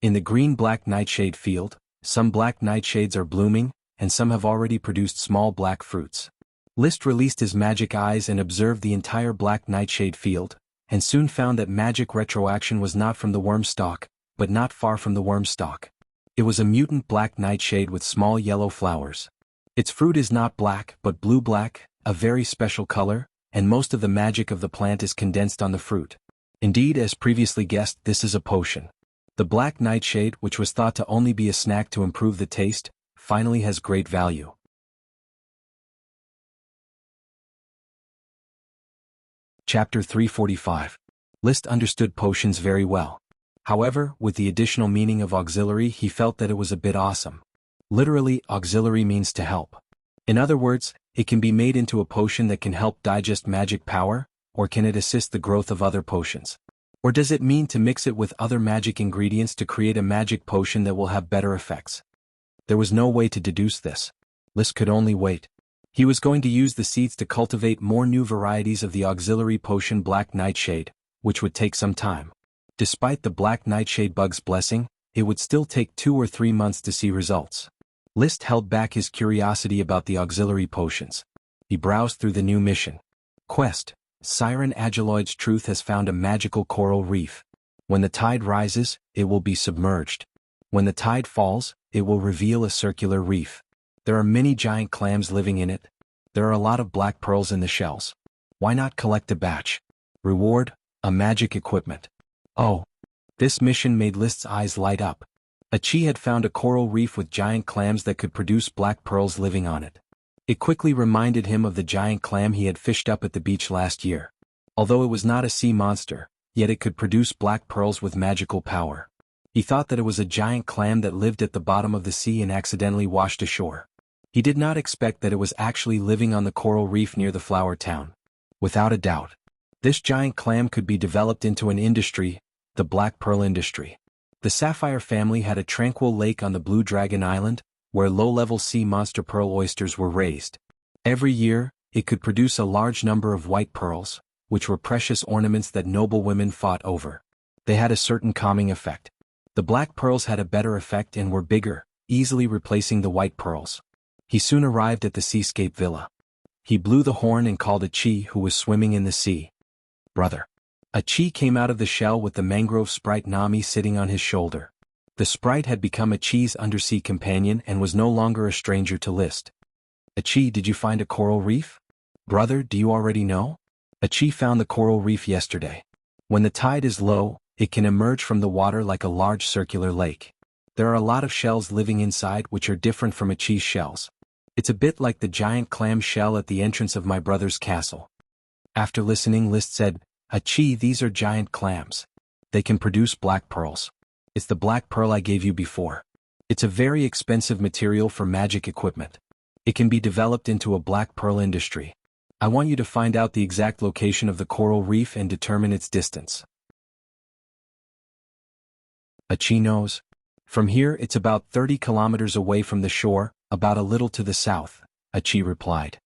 In the green Black Nightshade field, some Black Nightshades are blooming, and some have already produced small black fruits. List released his magic eyes and observed the entire Black Nightshade field, and soon found that magic retroaction was not from the worm stalk, but not far from the worm stalk. It was a mutant Black Nightshade with small yellow flowers. Its fruit is not black but blue-black, a very special color, and most of the magic of the plant is condensed on the fruit. Indeed, as previously guessed, this is a potion. The Black Nightshade, which was thought to only be a snack to improve the taste, finally has great value. Chapter 345. List understood potions very well. However, with the additional meaning of auxiliary, he felt that it was a bit awesome. Literally, auxiliary means to help. In other words, it can be made into a potion that can help digest magic power, or can it assist the growth of other potions? Or does it mean to mix it with other magic ingredients to create a magic potion that will have better effects? There was no way to deduce this. List could only wait. He was going to use the seeds to cultivate more new varieties of the auxiliary potion Black Nightshade, which would take some time. Despite the Black Nightshade bug's blessing, it would still take 2 or 3 months to see results. List held back his curiosity about the auxiliary potions. He browsed through the new mission. Quest: Siren Agiloid's Truth has found a magical coral reef. When the tide rises, it will be submerged. When the tide falls, it will reveal a circular reef. There are many giant clams living in it. There are a lot of black pearls in the shells. Why not collect a batch? Reward: a magic equipment. Oh! This mission made List's eyes light up. Achi had found a coral reef with giant clams that could produce black pearls living on it. It quickly reminded him of the giant clam he had fished up at the beach last year. Although it was not a sea monster, yet it could produce black pearls with magical power. He thought that it was a giant clam that lived at the bottom of the sea and accidentally washed ashore. He did not expect that it was actually living on the coral reef near the flower town. Without a doubt, this giant clam could be developed into an industry, the black pearl industry. The Sapphire family had a tranquil lake on the Blue Dragon Island, where low-level sea monster pearl oysters were raised. Every year, it could produce a large number of white pearls, which were precious ornaments that noble women fought over. They had a certain calming effect. The black pearls had a better effect and were bigger, easily replacing the white pearls. He soon arrived at the seascape villa. He blew the horn and called Achi, who was swimming in the sea. Brother. Achi came out of the shell with the mangrove sprite Nami sitting on his shoulder. The sprite had become Achi's undersea companion and was no longer a stranger to List. Achi, did you find a coral reef? Brother, do you already know? Achi found the coral reef yesterday. When the tide is low, it can emerge from the water like a large circular lake. There are a lot of shells living inside which are different from Achi's shells. It's a bit like the giant clam shell at the entrance of my brother's castle. After listening, List said, Achi, these are giant clams. They can produce black pearls. It's the black pearl I gave you before. It's a very expensive material for magic equipment. It can be developed into a black pearl industry. I want you to find out the exact location of the coral reef and determine its distance. Achi knows. From here it's about 30 kilometers away from the shore, about a little to the south, Achi replied.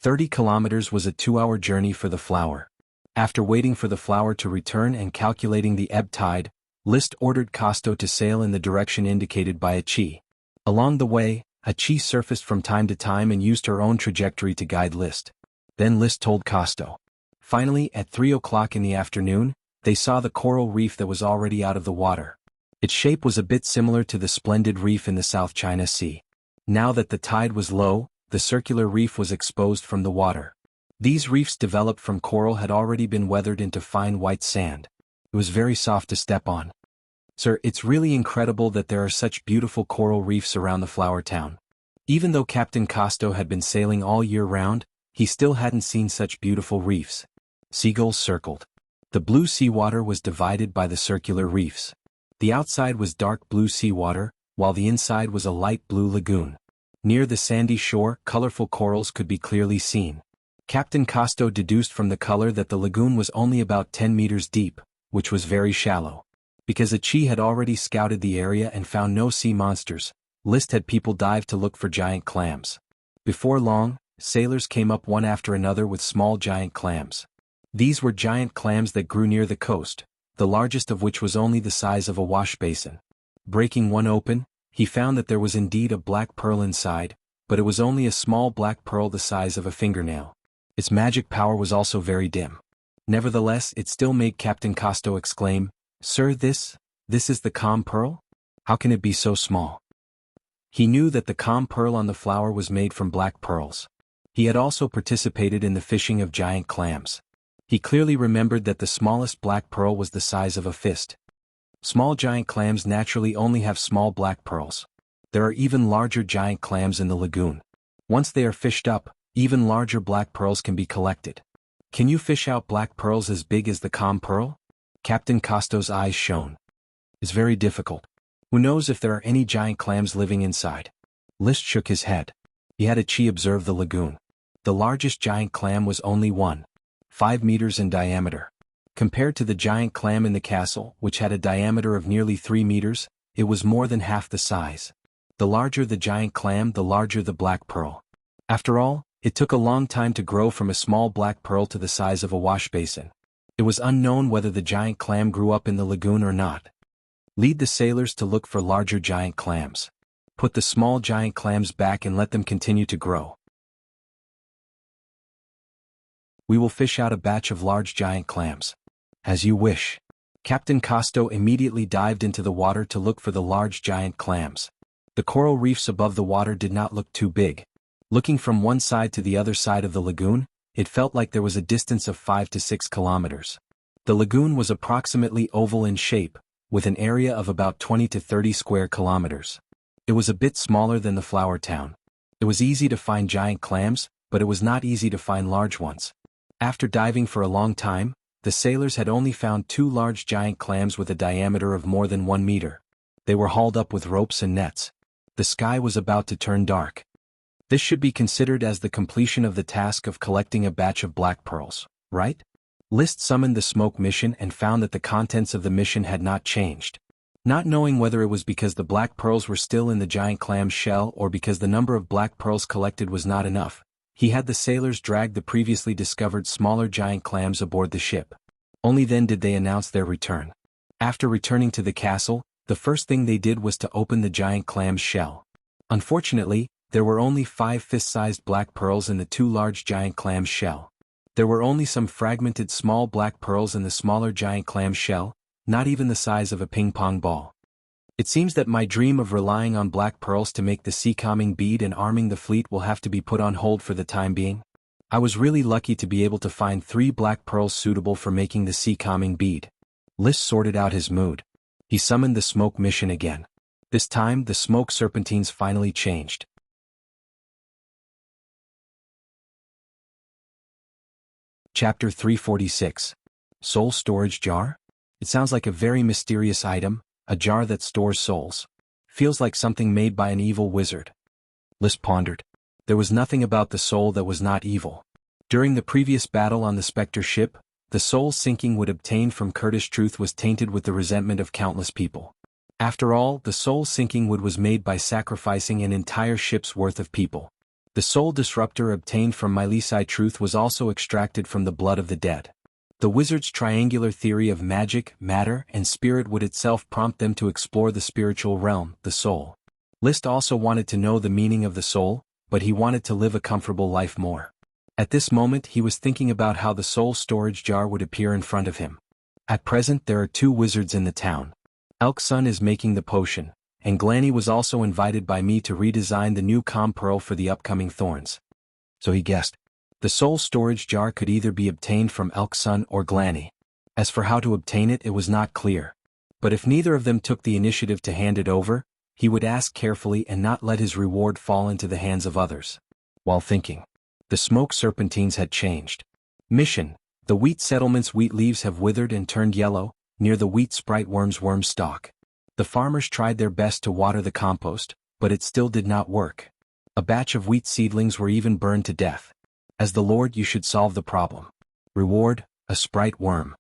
30 kilometers was a 2-hour journey for the flower. After waiting for the flower to return and calculating the ebb tide, List ordered Casto to sail in the direction indicated by Achi. Along the way, Achi surfaced from time to time and used her own trajectory to guide List. Then List told Casto. Finally, at 3 o'clock in the afternoon, they saw the coral reef that was already out of the water. Its shape was a bit similar to the splendid reef in the South China Sea. Now that the tide was low, the circular reef was exposed from the water. These reefs developed from coral had already been weathered into fine white sand. It was very soft to step on. Sir, it's really incredible that there are such beautiful coral reefs around the flower town. Even though Captain Casto had been sailing all year round, he still hadn't seen such beautiful reefs. Seagulls circled. The blue seawater was divided by the circular reefs. The outside was dark blue seawater, while the inside was a light blue lagoon. Near the sandy shore, colorful corals could be clearly seen. Captain Casto deduced from the color that the lagoon was only about 10 meters deep, which was very shallow. Because Achi had already scouted the area and found no sea monsters, List had people dive to look for giant clams. Before long, sailors came up one after another with small giant clams. These were giant clams that grew near the coast, the largest of which was only the size of a wash basin. Breaking one open, he found that there was indeed a black pearl inside, but it was only a small black pearl the size of a fingernail. Its magic power was also very dim. Nevertheless, it still made Captain Casto exclaim, "Sir, this is the calm pearl? How can it be so small?" He knew that the calm pearl on the flower was made from black pearls. He had also participated in the fishing of giant clams. He clearly remembered that the smallest black pearl was the size of a fist. Small giant clams naturally only have small black pearls. There are even larger giant clams in the lagoon. Once they are fished up, even larger black pearls can be collected. Can you fish out black pearls as big as the calm pearl? Captain Casto's eyes shone. It's very difficult. Who knows if there are any giant clams living inside? List shook his head. He had Achi observe the lagoon. The largest giant clam was only 1.5 meters in diameter. Compared to the giant clam in the castle, which had a diameter of nearly 3 meters, it was more than half the size. The larger the giant clam, the larger the black pearl. After all, it took a long time to grow from a small black pearl to the size of a wash basin. It was unknown whether the giant clam grew up in the lagoon or not. Lead the sailors to look for larger giant clams. Put the small giant clams back and let them continue to grow. We will fish out a batch of large giant clams. As you wish. Captain Casto immediately dived into the water to look for the large giant clams. The coral reefs above the water did not look too big. Looking from one side to the other side of the lagoon, it felt like there was a distance of 5 to 6 kilometers. The lagoon was approximately oval in shape, with an area of about 20 to 30 square kilometers. It was a bit smaller than the flower town. It was easy to find giant clams, but it was not easy to find large ones. After diving for a long time, the sailors had only found 2 large giant clams with a diameter of more than 1 meter. They were hauled up with ropes and nets. The sky was about to turn dark. This should be considered as the completion of the task of collecting a batch of black pearls, right? List summoned the smoke mission and found that the contents of the mission had not changed. Not knowing whether it was because the black pearls were still in the giant clam's shell or because the number of black pearls collected was not enough, he had the sailors drag the previously discovered smaller giant clams aboard the ship. Only then did they announce their return. After returning to the castle, the first thing they did was to open the giant clam's shell. Unfortunately, there were only 5 fist-sized black pearls in the 2 large giant clam's shell. There were only some fragmented small black pearls in the smaller giant clam's shell, not even the size of a ping-pong ball. It seems that my dream of relying on black pearls to make the sea-calming bead and arming the fleet will have to be put on hold for the time being. I was really lucky to be able to find 3 black pearls suitable for making the sea-calming bead. List sorted out his mood. He summoned the smoke mission again. This time, the smoke serpentines finally changed. Chapter 346. Soul storage jar? It sounds like a very mysterious item, a jar that stores souls. Feels like something made by an evil wizard. List pondered. There was nothing about the soul that was not evil. During the previous battle on the Spectre ship, the soul sinking would obtained from Kurdish truth was tainted with the resentment of countless people. After all, the soul sinking wood was made by sacrificing an entire ship's worth of people. The soul disruptor obtained from Mylisai truth was also extracted from the blood of the dead. The wizard's triangular theory of magic, matter, and spirit would itself prompt them to explore the spiritual realm, the soul. Liszt also wanted to know the meaning of the soul, but he wanted to live a comfortable life more. At this moment he was thinking about how the soul storage jar would appear in front of him. At present there are 2 wizards in the town. Elksun is making the potion, and Glanny was also invited by me to redesign the new calm pearl for the upcoming thorns. So he guessed. The soul storage jar could either be obtained from Elksun or Glanny. As for how to obtain it, it was not clear. But if neither of them took the initiative to hand it over, he would ask carefully and not let his reward fall into the hands of others. While thinking, the smoke serpentines had changed. Mission: the wheat settlement's wheat leaves have withered and turned yellow, near the wheat sprite worm's worm stalk. The farmers tried their best to water the compost, but it still did not work. A batch of wheat seedlings were even burned to death. As the Lord, you should solve the problem. Reward: a sprite worm.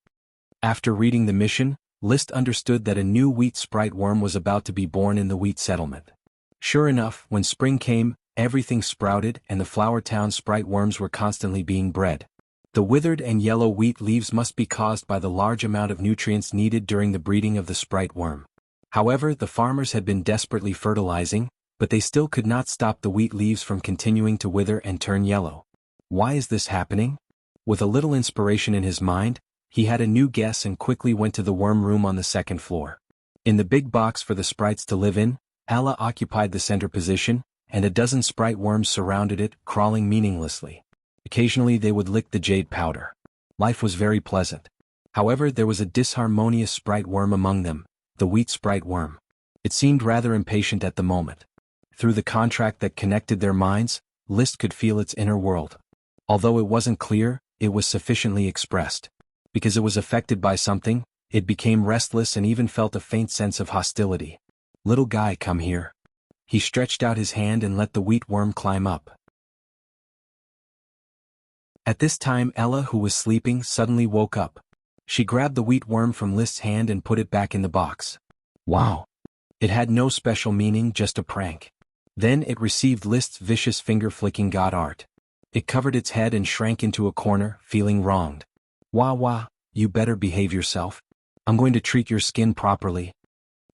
After reading the mission, Liszt understood that a new wheat sprite worm was about to be born in the wheat settlement. Sure enough, when spring came, everything sprouted and the flower town sprite worms were constantly being bred. The withered and yellow wheat leaves must be caused by the large amount of nutrients needed during the breeding of the sprite worm. However, the farmers had been desperately fertilizing, but they still could not stop the wheat leaves from continuing to wither and turn yellow. Why is this happening? With a little inspiration in his mind, he had a new guess and quickly went to the worm room on the 2nd floor. In the big box for the sprites to live in, Ella occupied the center position, and a dozen sprite worms surrounded it, crawling meaninglessly. Occasionally they would lick the jade powder. Life was very pleasant. However, there was a disharmonious sprite worm among them, the wheat sprite worm. It seemed rather impatient at the moment. Through the contract that connected their minds, Liszt could feel its inner world. Although it wasn't clear, it was sufficiently expressed. Because it was affected by something, it became restless and even felt a faint sense of hostility. Little guy, come here. He stretched out his hand and let the wheat worm climb up. At this time Ella, who was sleeping, suddenly woke up. She grabbed the wheat worm from Liszt's hand and put it back in the box. Wow! It had no special meaning, just a prank. Then it received Liszt's vicious finger-flicking god art. It covered its head and shrank into a corner, feeling wronged. Wah wah, you better behave yourself. I'm going to treat your skin properly.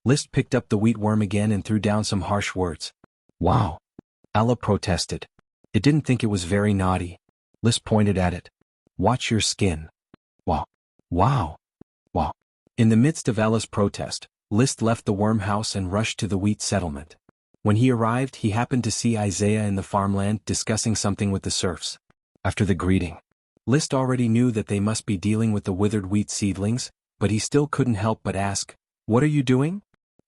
Liszt picked up the wheat worm again and threw down some harsh words. Wow! Ella protested. It didn't think it was very naughty. Liszt pointed at it. Watch your skin. Wow. Wow. Wow. In the midst of Ella's protest, Liszt left the worm house and rushed to the wheat settlement. When he arrived, he happened to see Isaiah in the farmland discussing something with the serfs. After the greeting, Liszt already knew that they must be dealing with the withered wheat seedlings, but he still couldn't help but ask, "What are you doing?"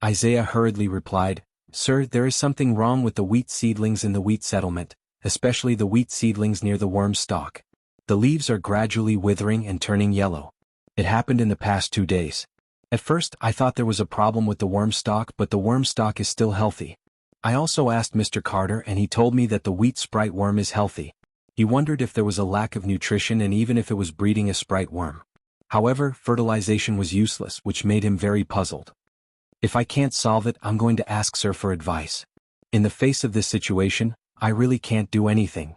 Isaiah hurriedly replied, "Sir, there is something wrong with the wheat seedlings in the wheat settlement, especially the wheat seedlings near the worm stalk. The leaves are gradually withering and turning yellow. It happened in the past 2 days. At first I thought there was a problem with the worm stalk, but the worm stalk is still healthy. I also asked Mr. Carter and he told me that the wheat sprite worm is healthy. He wondered if there was a lack of nutrition and even if it was breeding a sprite worm. However, fertilization was useless, which made him very puzzled. If I can't solve it, I'm going to ask Sir for advice. In the face of this situation, I really can't do anything."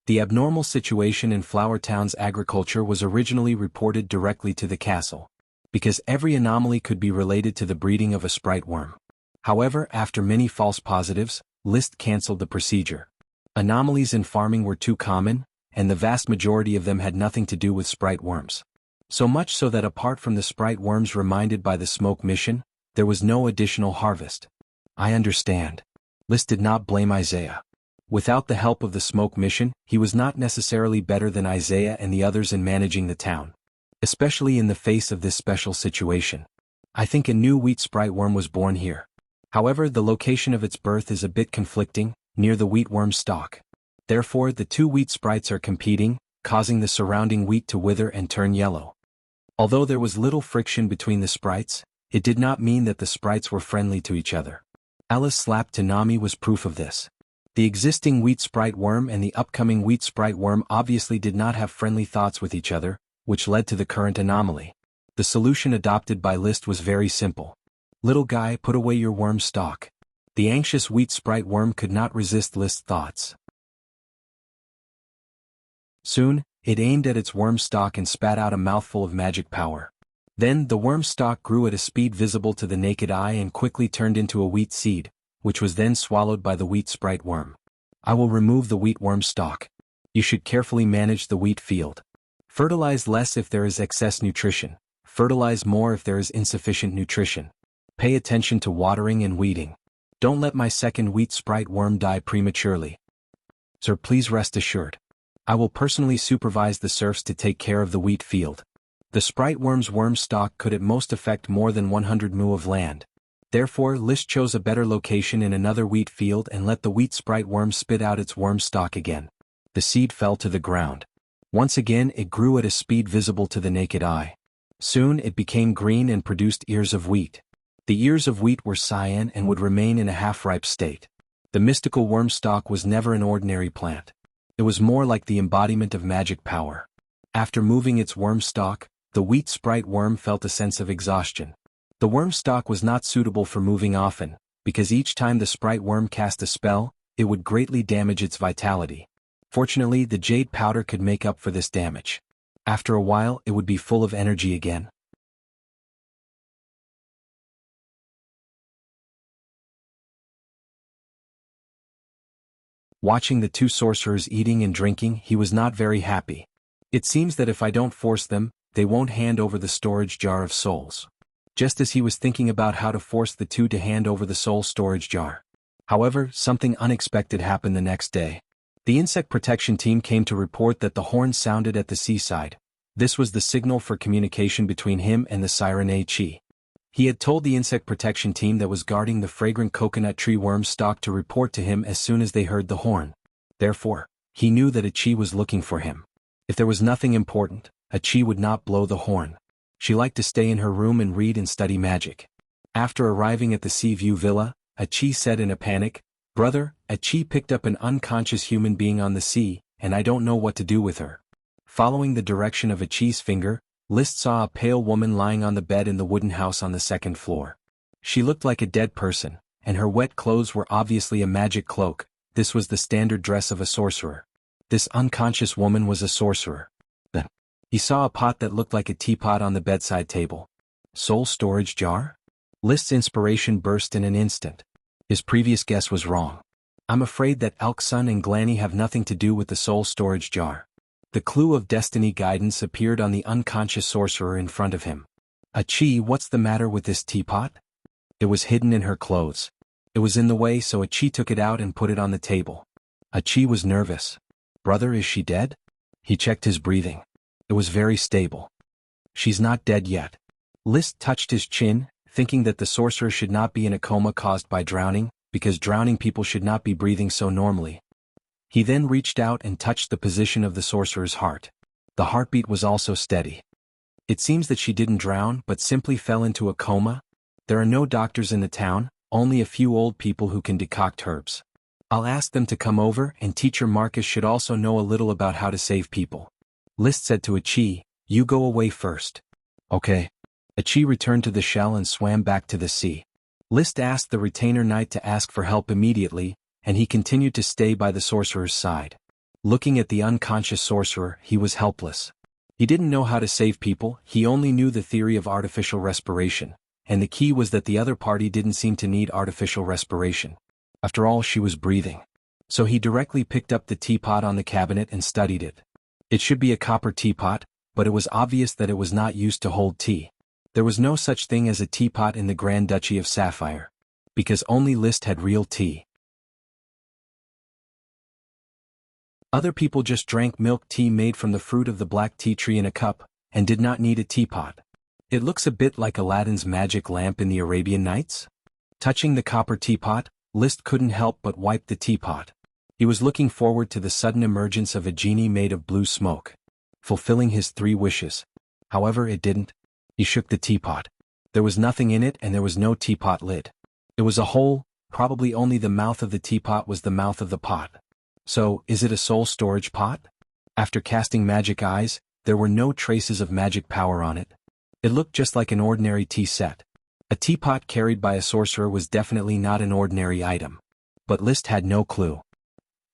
The abnormal situation in Flower Town's agriculture was originally reported directly to the castle, because every anomaly could be related to the breeding of a sprite worm. However, after many false positives, Liszt cancelled the procedure. Anomalies in farming were too common, and the vast majority of them had nothing to do with sprite worms. So much so that apart from the sprite worms reminded by the smoke mission, there was no additional harvest. I understand. Liszt did not blame Isaiah. Without the help of the smoke mission, he was not necessarily better than Isaiah and the others in managing the town. Especially in the face of this special situation. I think a new wheat sprite worm was born here. However, the location of its birth is a bit conflicting, near the wheat worm stalk. Therefore, the 2 wheat sprites are competing, causing the surrounding wheat to wither and turn yellow. Although there was little friction between the sprites, it did not mean that the sprites were friendly to each other. Alice slapped Tanami was proof of this. The existing wheat sprite worm and the upcoming wheat sprite worm obviously did not have friendly thoughts with each other, which led to the current anomaly. The solution adopted by List was very simple. Little guy, put away your worm stalk. The anxious wheat sprite worm could not resist List's thoughts. Soon, it aimed at its worm stalk and spat out a mouthful of magic power. Then, the worm stalk grew at a speed visible to the naked eye and quickly turned into a wheat seed, which was then swallowed by the wheat sprite worm. I will remove the wheat worm stalk. You should carefully manage the wheat field. Fertilize less if there is excess nutrition. Fertilize more if there is insufficient nutrition. Pay attention to watering and weeding. Don't let my second wheat sprite worm die prematurely. Sir, please rest assured. I will personally supervise the serfs to take care of the wheat field. The sprite worm's worm stalk could at most affect more than 100 mu of land. Therefore, List chose a better location in another wheat field and let the wheat sprite worm spit out its worm stalk again. The seed fell to the ground. Once again it grew at a speed visible to the naked eye. Soon it became green and produced ears of wheat. The ears of wheat were cyan and would remain in a half-ripe state. The mystical worm stalk was never an ordinary plant. It was more like the embodiment of magic power. After moving its worm stalk, the wheat sprite worm felt a sense of exhaustion. The worm stalk was not suitable for moving often, because each time the sprite worm cast a spell, it would greatly damage its vitality. Fortunately, the jade powder could make up for this damage. After a while, it would be full of energy again. Watching the two sorcerers eating and drinking, he was not very happy. It seems that if I don't force them, they won't hand over the storage jar of souls. Just as he was thinking about how to force the two to hand over the soul storage jar. However, something unexpected happened the next day. The insect protection team came to report that the horn sounded at the seaside. This was the signal for communication between him and the siren Chi. He had told the insect protection team that was guarding the fragrant coconut tree worm stalk to report to him as soon as they heard the horn. Therefore, he knew that Chi was looking for him. If there was nothing important, Chi would not blow the horn. She liked to stay in her room and read and study magic. After arriving at the Sea View Villa, Chi said in a panic, "Brother, Chi picked up an unconscious human being on the sea, and I don't know what to do with her." Following the direction of Chi's finger, List saw a pale woman lying on the bed in the wooden house on the second floor. She looked like a dead person, and her wet clothes were obviously a magic cloak. This was the standard dress of a sorcerer. This unconscious woman was a sorcerer. Then, he saw a pot that looked like a teapot on the bedside table. Soul storage jar? List's inspiration burst in an instant. His previous guess was wrong. I'm afraid that Alksun and Glanny have nothing to do with the soul storage jar. The clue of destiny guidance appeared on the unconscious sorcerer in front of him. Chi, what's the matter with this teapot? It was hidden in her clothes. It was in the way, so Chi took it out and put it on the table. Chi was nervous. Brother, is she dead? He checked his breathing. It was very stable. She's not dead yet. List touched his chin, thinking that the sorcerer should not be in a coma caused by drowning, because drowning people should not be breathing so normally. He then reached out and touched the position of the sorcerer's heart. The heartbeat was also steady. It seems that she didn't drown but simply fell into a coma. There are no doctors in the town, only a few old people who can decoct herbs. I'll ask them to come over, and Teacher Marcus should also know a little about how to save people. List said to Chi, "You go away first." Okay. Chi returned to the shell and swam back to the sea. List asked the retainer knight to ask for help immediately, and he continued to stay by the sorcerer's side. Looking at the unconscious sorcerer, he was helpless. He didn't know how to save people, he only knew the theory of artificial respiration, and the key was that the other party didn't seem to need artificial respiration. After all, she was breathing. So he directly picked up the teapot on the cabinet and studied it. It should be a copper teapot, but it was obvious that it was not used to hold tea. There was no such thing as a teapot in the Grand Duchy of Sapphire. Because only List had real tea. Other people just drank milk tea made from the fruit of the black tea tree in a cup, and did not need a teapot. It looks a bit like Aladdin's magic lamp in the Arabian Nights. Touching the copper teapot, List couldn't help but wipe the teapot. He was looking forward to the sudden emergence of a genie made of blue smoke. Fulfilling his 3 wishes. However, it didn't. He shook the teapot. There was nothing in it and there was no teapot lid. It was a hole, probably only the mouth of the teapot was the mouth of the pot. So, is it a soul storage pot? After casting magic eyes, there were no traces of magic power on it. It looked just like an ordinary tea set. A teapot carried by a sorcerer was definitely not an ordinary item. But List had no clue.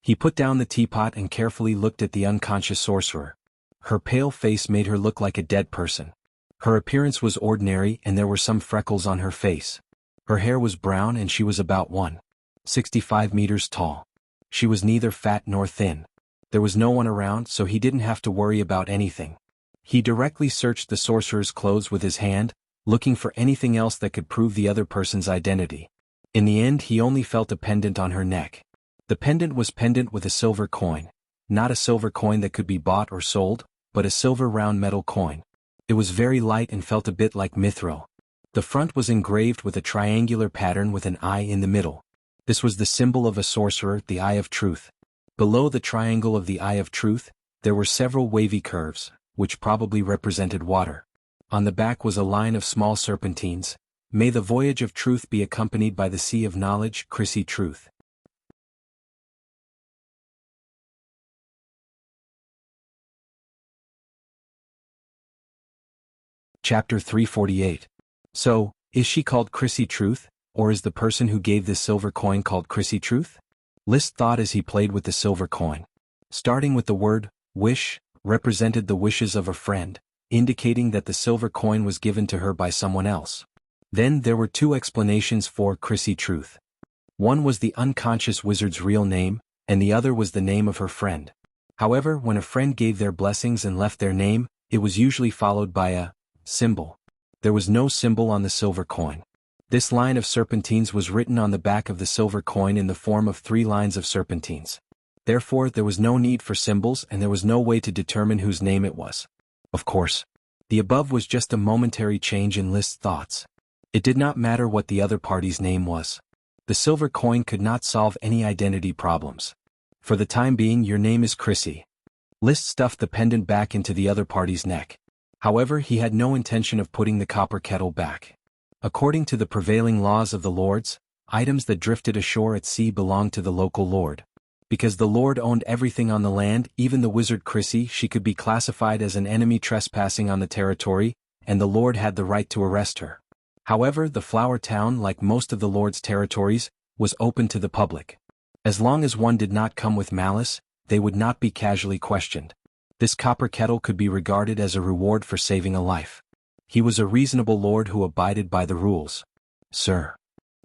He put down the teapot and carefully looked at the unconscious sorcerer. Her pale face made her look like a dead person. Her appearance was ordinary and there were some freckles on her face. Her hair was brown and she was about 1.65 meters tall. She was neither fat nor thin. There was no one around, so he didn't have to worry about anything. He directly searched the sorcerer's clothes with his hand, looking for anything else that could prove the other person's identity. In the end, he only felt a pendant on her neck. The pendant was pendant with a silver coin. Not a silver coin that could be bought or sold, but a silver round metal coin. It was very light and felt a bit like mithril. The front was engraved with a triangular pattern with an eye in the middle. This was the symbol of a sorcerer, the Eye of Truth. Below the triangle of the Eye of Truth, there were several wavy curves, which probably represented water. On the back was a line of small serpentines. May the voyage of truth be accompanied by the sea of knowledge, Chrissy Truth. Chapter 348. So, is she called Chrissy Truth, or is the person who gave this silver coin called Chrissy Truth? List thought as he played with the silver coin. Starting with the word, wish, represented the wishes of a friend, indicating that the silver coin was given to her by someone else. Then there were two explanations for Chrissy Truth. One was the unconscious wizard's real name, and the other was the name of her friend. However, when a friend gave their blessings and left their name, it was usually followed by a symbol. There was no symbol on the silver coin. This line of serpentines was written on the back of the silver coin in the form of 3 lines of serpentines. Therefore, there was no need for symbols and there was no way to determine whose name it was. Of course, the above was just a momentary change in List's thoughts. It did not matter what the other party's name was. The silver coin could not solve any identity problems. For the time being, your name is Chrissy. List stuffed the pendant back into the other party's neck. However, he had no intention of putting the copper kettle back. According to the prevailing laws of the lords, items that drifted ashore at sea belonged to the local lord. Because the lord owned everything on the land, even the wizard Chrissy, she could be classified as an enemy trespassing on the territory, and the lord had the right to arrest her. However, the flower town, like most of the lord's territories, was open to the public. As long as one did not come with malice, they would not be casually questioned. This copper kettle could be regarded as a reward for saving a life. He was a reasonable lord who abided by the rules. Sir.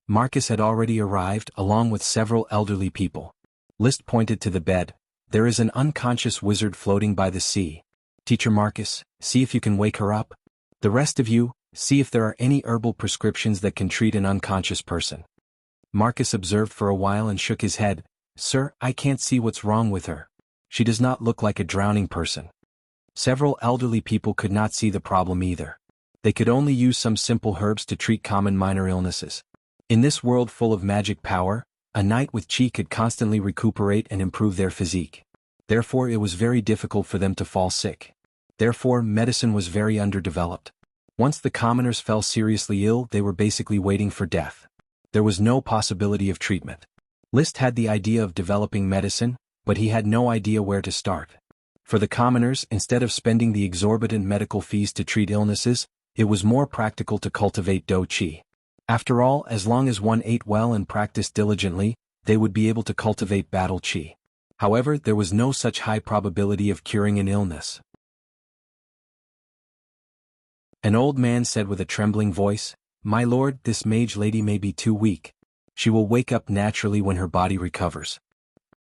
Marcus had already arrived, along with several elderly people. List pointed to the bed. There is an unconscious wizard floating by the sea. Teacher Marcus, see if you can wake her up. The rest of you, see if there are any herbal prescriptions that can treat an unconscious person. Marcus observed for a while and shook his head. Sir, I can't see what's wrong with her. She does not look like a drowning person. Several elderly people could not see the problem either. They could only use some simple herbs to treat common minor illnesses. In this world full of magic power, a knight with chi could constantly recuperate and improve their physique. Therefore, it was very difficult for them to fall sick. Therefore, medicine was very underdeveloped. Once the commoners fell seriously ill, they were basically waiting for death. There was no possibility of treatment. List had the idea of developing medicine, but he had no idea where to start. For the commoners, instead of spending the exorbitant medical fees to treat illnesses, it was more practical to cultivate do chi. After all, as long as one ate well and practiced diligently, they would be able to cultivate battle chi. However, there was no such high probability of curing an illness. An old man said with a trembling voice, My lord, this mage lady may be too weak. She will wake up naturally when her body recovers.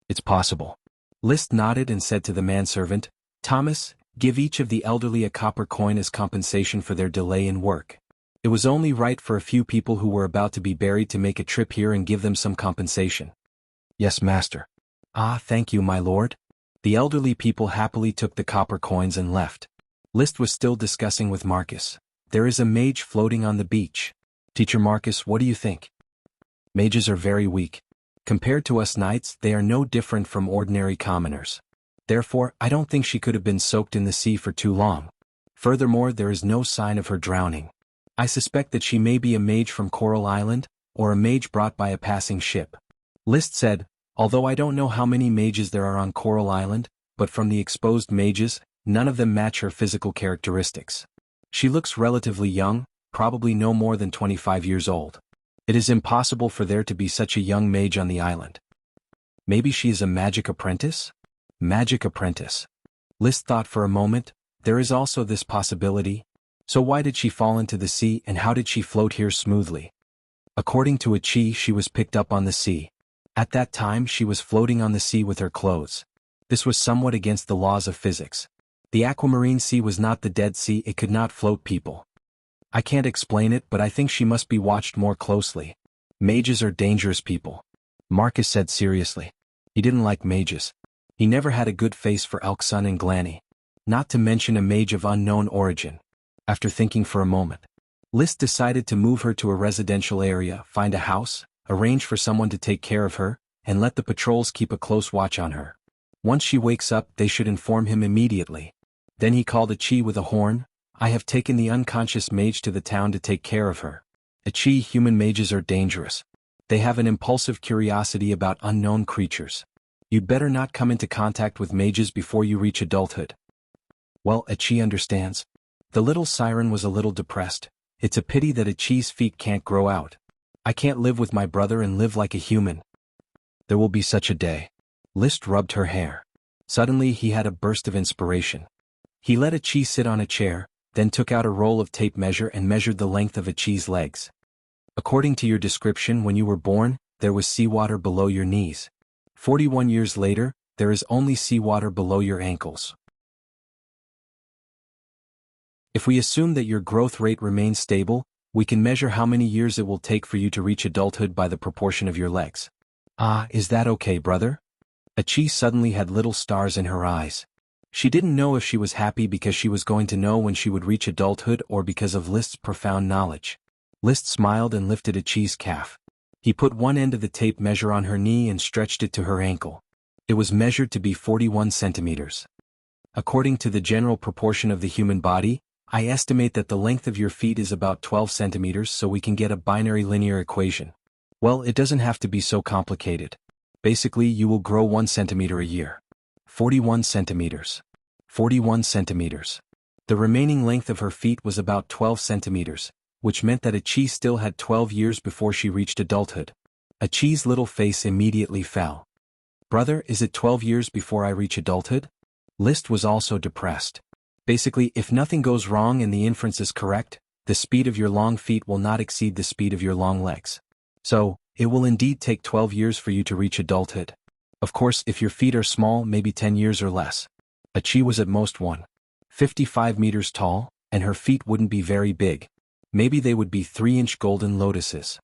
It's possible. List nodded and said to the manservant, Thomas, give each of the elderly a copper coin as compensation for their delay in work. It was only right for a few people who were about to be buried to make a trip here and give them some compensation. Yes, master. Ah, thank you, my lord. The elderly people happily took the copper coins and left. List was still discussing with Marcus. There is a mage floating on the beach. Teacher Marcus, what do you think? Mages are very weak. Compared to us knights, they are no different from ordinary commoners. Therefore, I don't think she could have been soaked in the sea for too long. Furthermore, there is no sign of her drowning. I suspect that she may be a mage from Coral Island, or a mage brought by a passing ship. List said, although I don't know how many mages there are on Coral Island, but from the exposed mages, none of them match her physical characteristics. She looks relatively young, probably no more than 25 years old. It is impossible for there to be such a young mage on the island. Maybe she is a magic apprentice? Magic apprentice. List thought for a moment. There is also this possibility. So why did she fall into the sea and how did she float here smoothly? According to Achi, she was picked up on the sea. At that time she was floating on the sea with her clothes. This was somewhat against the laws of physics. The aquamarine sea was not the Dead Sea, it could not float people. I can't explain it, but I think she must be watched more closely. Mages are dangerous people. Marcus said seriously. He didn't like mages. He never had a good face for Elksun and Glanny. Not to mention a mage of unknown origin. After thinking for a moment, List decided to move her to a residential area, find a house, arrange for someone to take care of her, and let the patrols keep a close watch on her. Once she wakes up, they should inform him immediately. Then he called Achi with a horn. I have taken the unconscious mage to the town to take care of her. Achi, human mages are dangerous. They have an impulsive curiosity about unknown creatures. You'd better not come into contact with mages before you reach adulthood. Well, Achi understands. The little siren was a little depressed. It's a pity that Achi's feet can't grow out. I can't live with my brother and live like a human. There will be such a day. List rubbed her hair. Suddenly he had a burst of inspiration. He let Achi sit on a chair, then took out a roll of tape measure and measured the length of Achi's legs. According to your description, when you were born, there was seawater below your knees. 41 years later, there is only seawater below your ankles. If we assume that your growth rate remains stable, we can measure how many years it will take for you to reach adulthood by the proportion of your legs. Ah, is that okay, brother? Achi suddenly had little stars in her eyes. She didn't know if she was happy because she was going to know when she would reach adulthood or because of List's profound knowledge. List smiled and lifted Achi's calf. He put one end of the tape measure on her knee and stretched it to her ankle. It was measured to be 41 centimeters. According to the general proportion of the human body, I estimate that the length of your feet is about 12 centimeters, so we can get a binary linear equation. Well, it doesn't have to be so complicated. Basically, you will grow 1 centimeter a year. 41 centimeters. 41 centimeters. The remaining length of her feet was about 12 centimeters, which meant that Achi still had 12 years before she reached adulthood. Achi's little face immediately fell. Brother, is it 12 years before I reach adulthood? List was also depressed. Basically, if nothing goes wrong and the inference is correct, the speed of your long feet will not exceed the speed of your long legs. So, it will indeed take 12 years for you to reach adulthood. Of course, if your feet are small, maybe 10 years or less. Achi was at most 1.55 meters tall, and her feet wouldn't be very big. Maybe they would be 3-inch golden lotuses.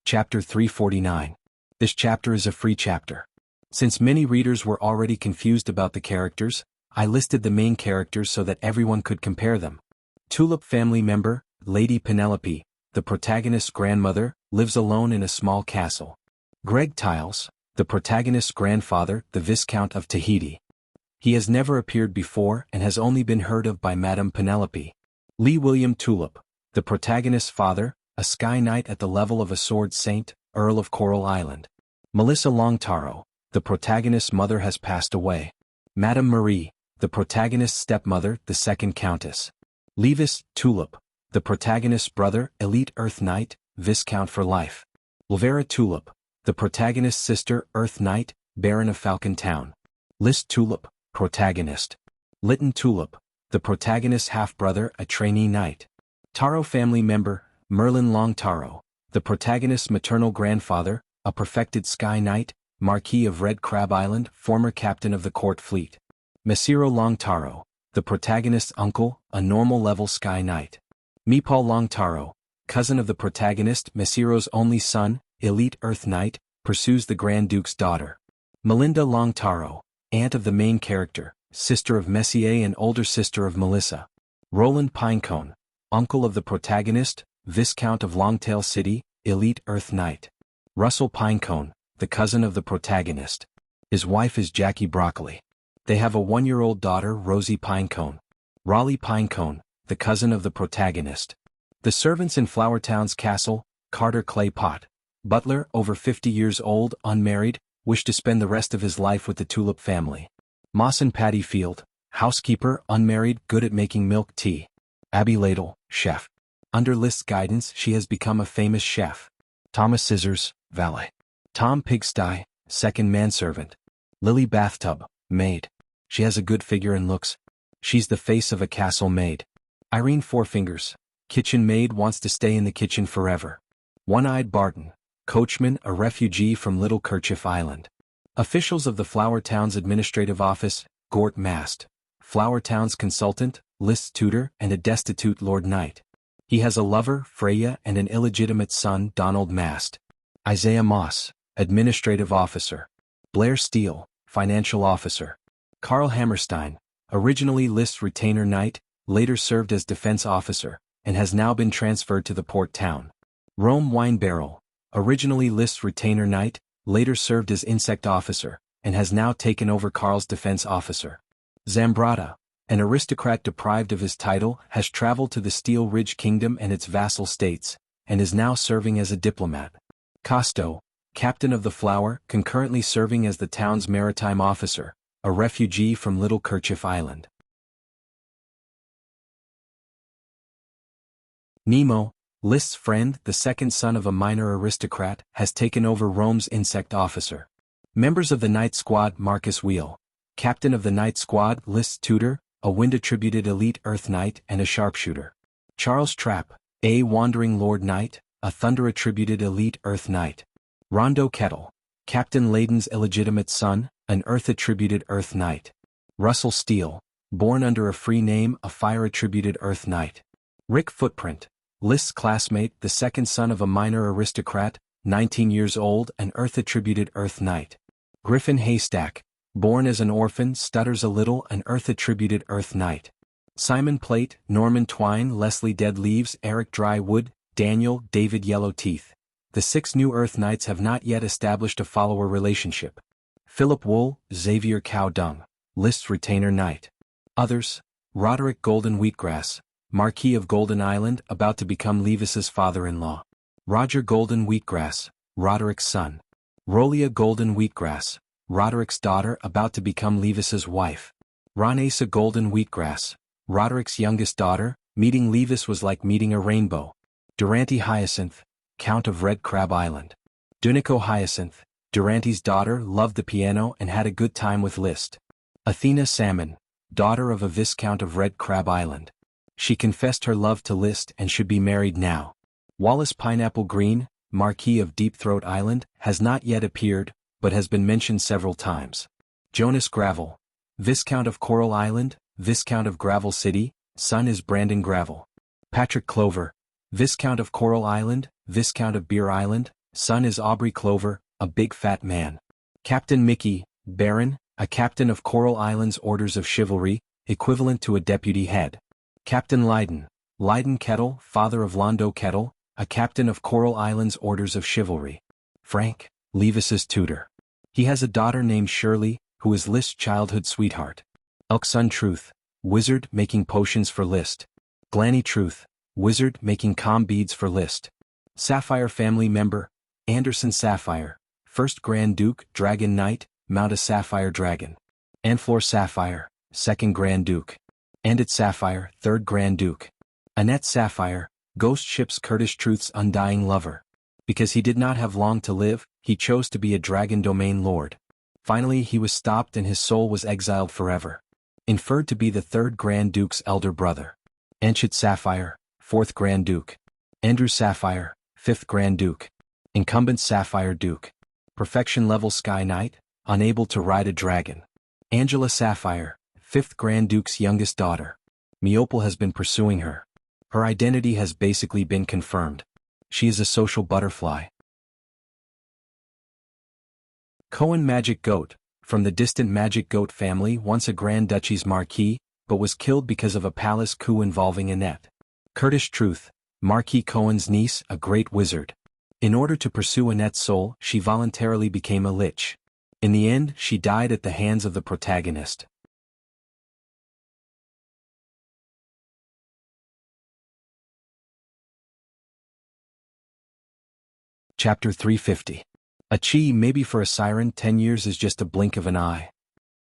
Chapter 349. This chapter is a free chapter. Since many readers were already confused about the characters, I listed the main characters so that everyone could compare them. Tulip family member, Lady Penelope, the protagonist's grandmother, lives alone in a small castle. Greg Tiles, the protagonist's grandfather, the Viscount of Tahiti. He has never appeared before and has only been heard of by Madame Penelope. Lee William Tulip, the protagonist's father, a sky knight at the level of a sword saint, Earl of Coral Island. Melissa Longtaro, the protagonist's mother, has passed away. Madame Marie, the protagonist's stepmother, the second countess. Levis Tulip, the protagonist's brother, elite Earth Knight, Viscount for life. Elvira Tulip, the protagonist's sister, Earth Knight, Baron of Falcon Town. List Tulip, protagonist. Lytton Tulip, the protagonist's half-brother, a trainee knight. Taro family member, Merlin Longtaro, the protagonist's maternal grandfather, a perfected sky knight, Marquis of Red Crab Island, former captain of the court fleet. Mesiro Longtaro, the protagonist's uncle, a normal-level sky knight. Meepal Longtaro, cousin of the protagonist, Mesiro's only son, elite Earth Knight, pursues the Grand Duke's daughter. Melinda Longtaro, aunt of the main character, sister of Messier and older sister of Melissa. Roland Pinecone, uncle of the protagonist, Viscount of Longtail City, elite Earth Knight. Russell Pinecone, the cousin of the protagonist. His wife is Jackie Broccoli. They have a 1-year-old daughter, Rosie Pinecone. Raleigh Pinecone, the cousin of the protagonist. The servants in Flowertown's castle, Carter Clay Pot. Butler, over 50 years old, unmarried, wished to spend the rest of his life with the Tulip family. Mawson Patty Field, housekeeper, unmarried, good at making milk tea. Abby Ladle, chef. Under List's guidance, she has become a famous chef. Thomas Scissors, valet. Tom Pigsty, second manservant. Lily Bathtub, maid. She has a good figure and looks. She's the face of a castle maid. Irene Fourfingers, kitchen maid, wants to stay in the kitchen forever. One-Eyed Barton, coachman, a refugee from Little Kerchief Island. Officials of the Flowertown's administrative office, Gort Mast. Flowertown's consultant, List's tutor, and a destitute Lord Knight. He has a lover, Freya, and an illegitimate son, Donald Mast. Isaiah Moss, administrative officer. Blair Steele, financial officer. Carl Hammerstein, originally List's retainer knight, later served as defense officer, and has now been transferred to the port town. Rome Winebarrel, originally List's retainer knight, later served as insect officer, and has now taken over Carl's defense officer. Zambrata, an aristocrat deprived of his title, has traveled to the Steel Ridge Kingdom and its vassal states, and is now serving as a diplomat. Costo, captain of the Flower, concurrently serving as the town's maritime officer, a refugee from Little Kerchief Island. Nemo, List's friend, the second son of a minor aristocrat, has taken over Rome's insect officer. Members of the Night Squad, Marcus Wheel, captain of the Night Squad, List's tutor, a wind-attributed elite Earth Knight and a sharpshooter. Charles Trapp, a wandering Lord Knight, a thunder-attributed elite Earth Knight. Rondo Kettle, Captain Layden's illegitimate son, an Earth-attributed Earth Knight. Russell Steele, born under a free name, a fire-attributed Earth Knight. Rick Footprint, List's classmate, the second son of a minor aristocrat, 19 years old, an Earth-attributed Earth Knight. Griffin Haystack, born as an orphan, stutters a little, an Earth-attributed Earth Knight. Simon Plate, Norman Twine, Leslie Deadleaves, Eric Drywood, Daniel, David Yellowteeth. The 6 new Earth Knights have not yet established a follower relationship. Philip Wool, Xavier Cow Dung, List's retainer knight. Others, Roderick Golden Wheatgrass, Marquis of Golden Island, about to become Levis's father-in-law. Roger Golden Wheatgrass, Roderick's son. Rolia Golden Wheatgrass, Roderick's daughter, about to become Levis's wife. Ronesa Golden Wheatgrass, Roderick's youngest daughter. Meeting Levis was like meeting a rainbow. Durante Hyacinth, Count of Red Crab Island. Dunico Hyacinth, Durante's daughter, loved the piano and had a good time with Liszt. Athena Salmon, daughter of a Viscount of Red Crab Island. She confessed her love to Liszt and should be married now. Wallace Pineapple Green, Marquis of Deep Throat Island, has not yet appeared, but has been mentioned several times. Jonas Gravel, Viscount of Coral Island, Viscount of Gravel City, son is Brandon Gravel. Patrick Clover, Viscount of Coral Island, Viscount of Beer Island, son is Aubrey Clover, a big fat man. Captain Mickey, Baron, a captain of Coral Island's Orders of Chivalry, equivalent to a deputy head. Captain Leyden, Leyden Kettle, father of Londo Kettle, a captain of Coral Island's Orders of Chivalry. Frank, Levis's tutor. He has a daughter named Shirley, who is List's childhood sweetheart. Elksun Truth, wizard making potions for Liszt. Glanny Truth, wizard making calm beads for Liszt. Sapphire family member, Anderson Sapphire, first Grand Duke, Dragon Knight, mount a Sapphire Dragon. Anflor Sapphire, second Grand Duke. Andit Sapphire, third Grand Duke. Annette Sapphire, Ghost Ship's Curtis Truth's undying lover. Because he did not have long to live, he chose to be a dragon domain lord. Finally he was stopped and his soul was exiled forever. Inferred to be the third Grand Duke's elder brother. Anchit Sapphire, fourth Grand Duke. Andrew Sapphire, fifth Grand Duke. Incumbent Sapphire Duke. Perfection level Sky Knight, unable to ride a dragon. Angela Sapphire, fifth Grand Duke's youngest daughter. Meopel has been pursuing her. Her identity has basically been confirmed. She is a social butterfly. Cohen Magic Goat, from the distant Magic Goat family, once a Grand Duchy's Marquis, but was killed because of a palace coup involving Annette. Curtis Truth, Marquis Cohen's niece, a great wizard. In order to pursue Annette's soul, she voluntarily became a lich. In the end, she died at the hands of the protagonist. Chapter 350. A chi, maybe for a siren 10 years is just a blink of an eye,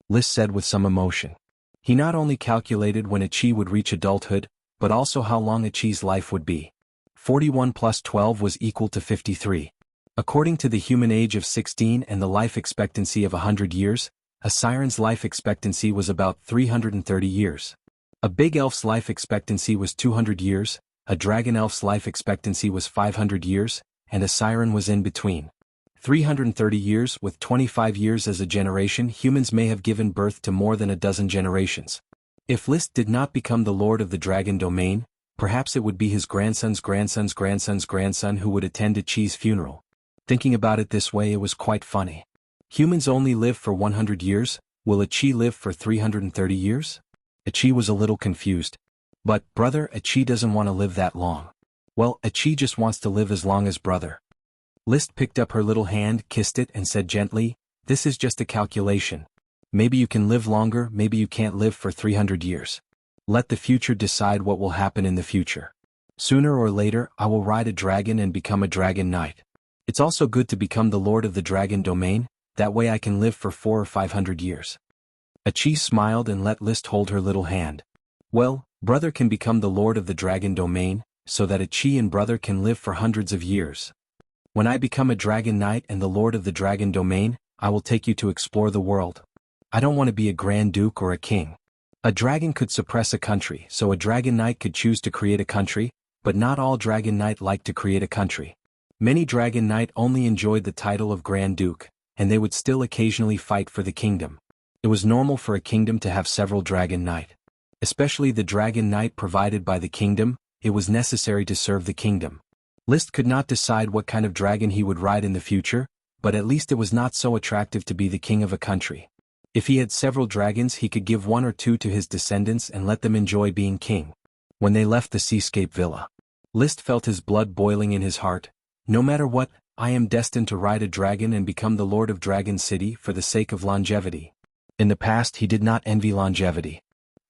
List said with some emotion. He not only calculated when a chi would reach adulthood, but also how long a chi's life would be. 41 plus 12 was equal to 53. According to the human age of 16 and the life expectancy of 100 years, a siren's life expectancy was about 330 years. A big elf's life expectancy was 200 years, a dragon elf's life expectancy was 500 years, and a siren was in between. 330 years with 25 years as a generation. Humans may have given birth to more than a dozen generations. If List did not become the lord of the dragon domain, perhaps it would be his grandson's grandson's grandson's grandson who would attend a chi's funeral. Thinking about it this way, it was quite funny. Humans only live for 100 years, will a chi live for 330 years? A chi was a little confused. But, brother, a chi doesn't want to live that long. Well, a chi just wants to live as long as brother. List picked up her little hand, kissed it, and said gently, "This is just a calculation. Maybe you can live longer, maybe you can't live for 300 years. Let the future decide what will happen in the future. Sooner or later, I will ride a dragon and become a dragon knight. It's also good to become the lord of the dragon domain, that way I can live for 400 or 500 years." A chi smiled and let List hold her little hand. "Well, brother can become the lord of the dragon domain, so that a chi and brother can live for hundreds of years. When I become a dragon knight and the lord of the dragon domain, I will take you to explore the world. I don't want to be a grand duke or a king. A dragon could suppress a country, so a dragon knight could choose to create a country, but not all dragon knight like to create a country. Many dragon knight only enjoyed the title of grand duke, and they would still occasionally fight for the kingdom. It was normal for a kingdom to have several dragon knight. Especially the dragon knight provided by the kingdom, it was necessary to serve the kingdom. List could not decide what kind of dragon he would ride in the future, but at least it was not so attractive to be the king of a country. If he had several dragons, he could give one or two to his descendants and let them enjoy being king. When they left the seascape villa, List felt his blood boiling in his heart. No matter what, I am destined to ride a dragon and become the lord of Dragon City for the sake of longevity. In the past he did not envy longevity.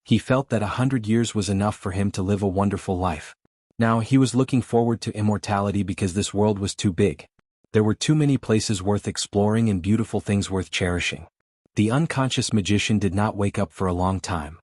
He felt that 100 years was enough for him to live a wonderful life. Now he was looking forward to immortality because this world was too big. There were too many places worth exploring and beautiful things worth cherishing. The unconscious magician did not wake up for a long time.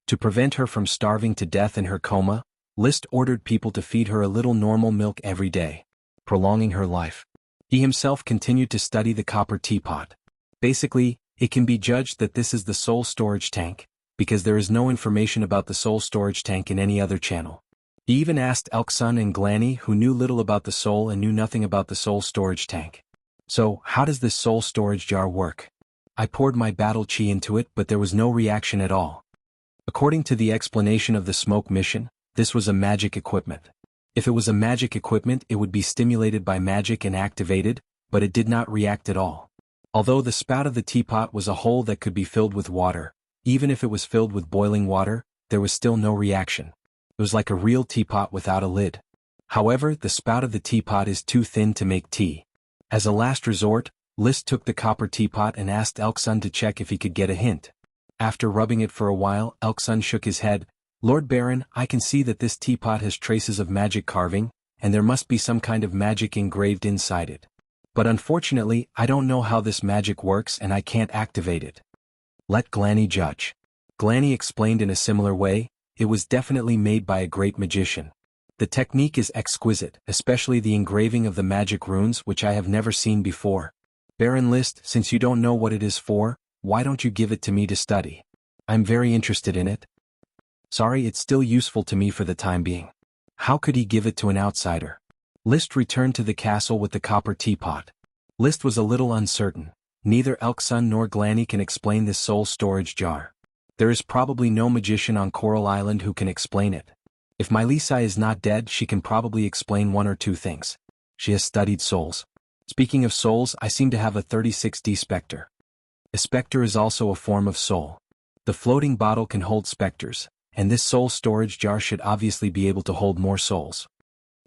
To prevent her from starving to death in her coma, List ordered people to feed her a little normal milk every day, prolonging her life. He himself continued to study the copper teapot. Basically, it can be judged that this is the soul storage tank, because there is no information about the soul storage tank in any other channel. He even asked Elksun and Glanny, who knew little about the soul and knew nothing about the soul storage tank. "So, how does this soul storage jar work?" I poured my battle chi into it, but there was no reaction at all. According to the explanation of the smoke mission, this was a magic equipment. If it was a magic equipment, it would be stimulated by magic and activated, but it did not react at all. Although the spout of the teapot was a hole that could be filled with water, even if it was filled with boiling water, there was still no reaction. It was like a real teapot without a lid. However, the spout of the teapot is too thin to make tea. As a last resort, List took the copper teapot and asked Elksun to check if he could get a hint. After rubbing it for a while, Elksun shook his head. "Lord Baron, I can see that this teapot has traces of magic carving, and there must be some kind of magic engraved inside it. But unfortunately, I don't know how this magic works and I can't activate it. Let Glanny judge." Glanny explained in a similar way, "It was definitely made by a great magician. The technique is exquisite, especially the engraving of the magic runes, which I have never seen before. Baron List, since you don't know what it is for, why don't you give it to me to study? I'm very interested in it." "Sorry, it's still useful to me for the time being." How could he give it to an outsider? List returned to the castle with the copper teapot. List was a little uncertain. Neither Elksun nor Glanny can explain this soul storage jar. There is probably no magician on Coral Island who can explain it. If Mylisai is not dead, she can probably explain one or two things. She has studied souls. Speaking of souls, I seem to have a 36D specter. A specter is also a form of soul. The floating bottle can hold specters, and this soul storage jar should obviously be able to hold more souls.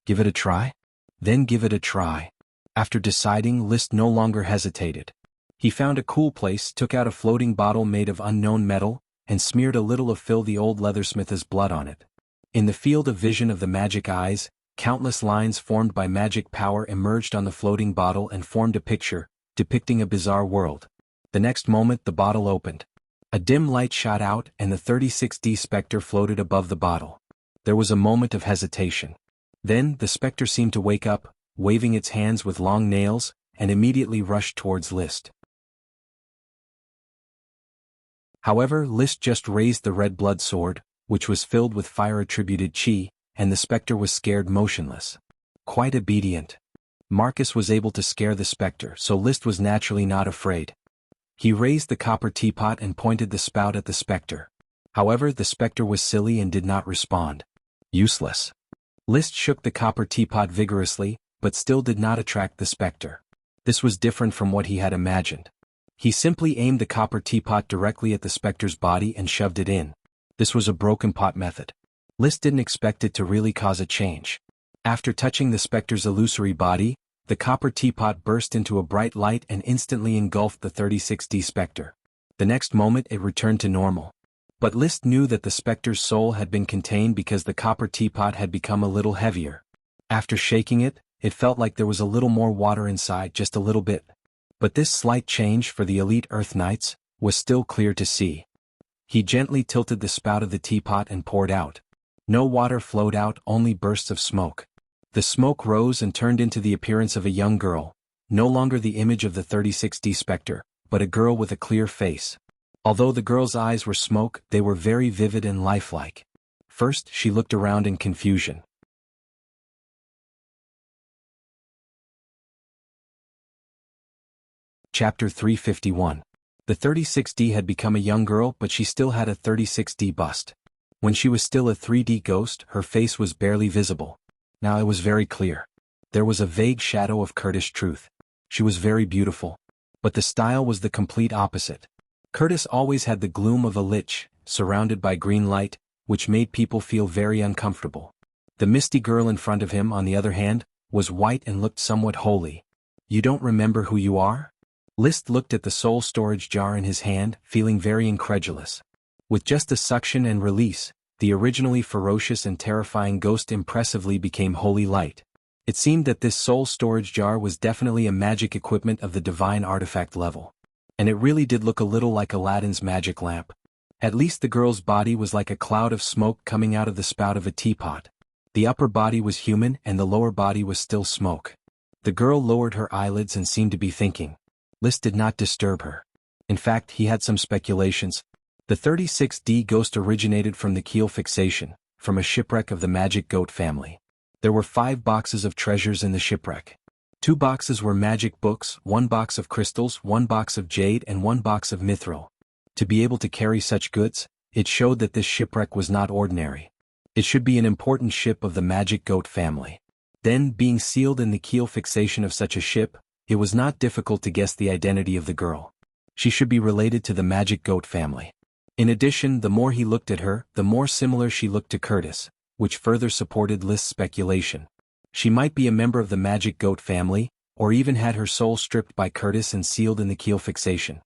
Give it a try? Then give it a try. After deciding, List no longer hesitated. He found a cool place, took out a floating bottle made of unknown metal, and smeared a little of Phil the old leathersmith's blood on it. In the field of vision of the magic eyes, countless lines formed by magic power emerged on the floating bottle and formed a picture, depicting a bizarre world. The next moment the bottle opened. A dim light shot out and the 36D specter floated above the bottle. There was a moment of hesitation. Then the specter seemed to wake up, waving its hands with long nails, and immediately rushed towards List. However, List just raised the red blood sword, which was filled with fire-attributed chi, and the specter was scared motionless. Quite obedient. Marcus was able to scare the specter, so List was naturally not afraid. He raised the copper teapot and pointed the spout at the specter. However, the specter was silly and did not respond. Useless. List shook the copper teapot vigorously, but still did not attract the specter. This was different from what he had imagined. He simply aimed the copper teapot directly at the specter's body and shoved it in. This was a broken pot method. List didn't expect it to really cause a change. After touching the specter's illusory body, the copper teapot burst into a bright light and instantly engulfed the 36D specter. The next moment it returned to normal. But List knew that the specter's soul had been contained because the copper teapot had become a little heavier. After shaking it, it felt like there was a little more water inside, just a little bit. But this slight change for the elite Earth Knights was still clear to see. He gently tilted the spout of the teapot and poured out. No water flowed out, only bursts of smoke. The smoke rose and turned into the appearance of a young girl, no longer the image of the 36D specter, but a girl with a clear face. Although the girl's eyes were smoke, they were very vivid and lifelike. First, she looked around in confusion. Chapter 351. The 36D had become a young girl, but she still had a 36D bust. When she was still a 3D ghost, her face was barely visible. Now it was very clear. There was a vague shadow of Kurdish truth. She was very beautiful. But the style was the complete opposite. Curtis always had the gloom of a lich, surrounded by green light, which made people feel very uncomfortable. The misty girl in front of him, on the other hand, was white and looked somewhat holy. You don't remember who you are? List looked at the soul storage jar in his hand, feeling very incredulous. With just a suction and release, the originally ferocious and terrifying ghost impressively became holy light. It seemed that this soul storage jar was definitely a magic equipment of the divine artifact level. And it really did look a little like Aladdin's magic lamp. At least the girl's body was like a cloud of smoke coming out of the spout of a teapot. The upper body was human and the lower body was still smoke. The girl lowered her eyelids and seemed to be thinking. List did not disturb her. In fact, he had some speculations. The 36D ghost originated from the keel fixation, from a shipwreck of the magic goat family. There were 5 boxes of treasures in the shipwreck. 2 boxes were magic books, 1 box of crystals, 1 box of jade and 1 box of mithril. To be able to carry such goods, it showed that this shipwreck was not ordinary. It should be an important ship of the magic goat family. Then, being sealed in the keel fixation of such a ship, it was not difficult to guess the identity of the girl. She should be related to the magic goat family. In addition, the more he looked at her, the more similar she looked to Curtis, which further supported List's speculation. She might be a member of the magic goat family, or even had her soul stripped by Curtis and sealed in the keel fixation.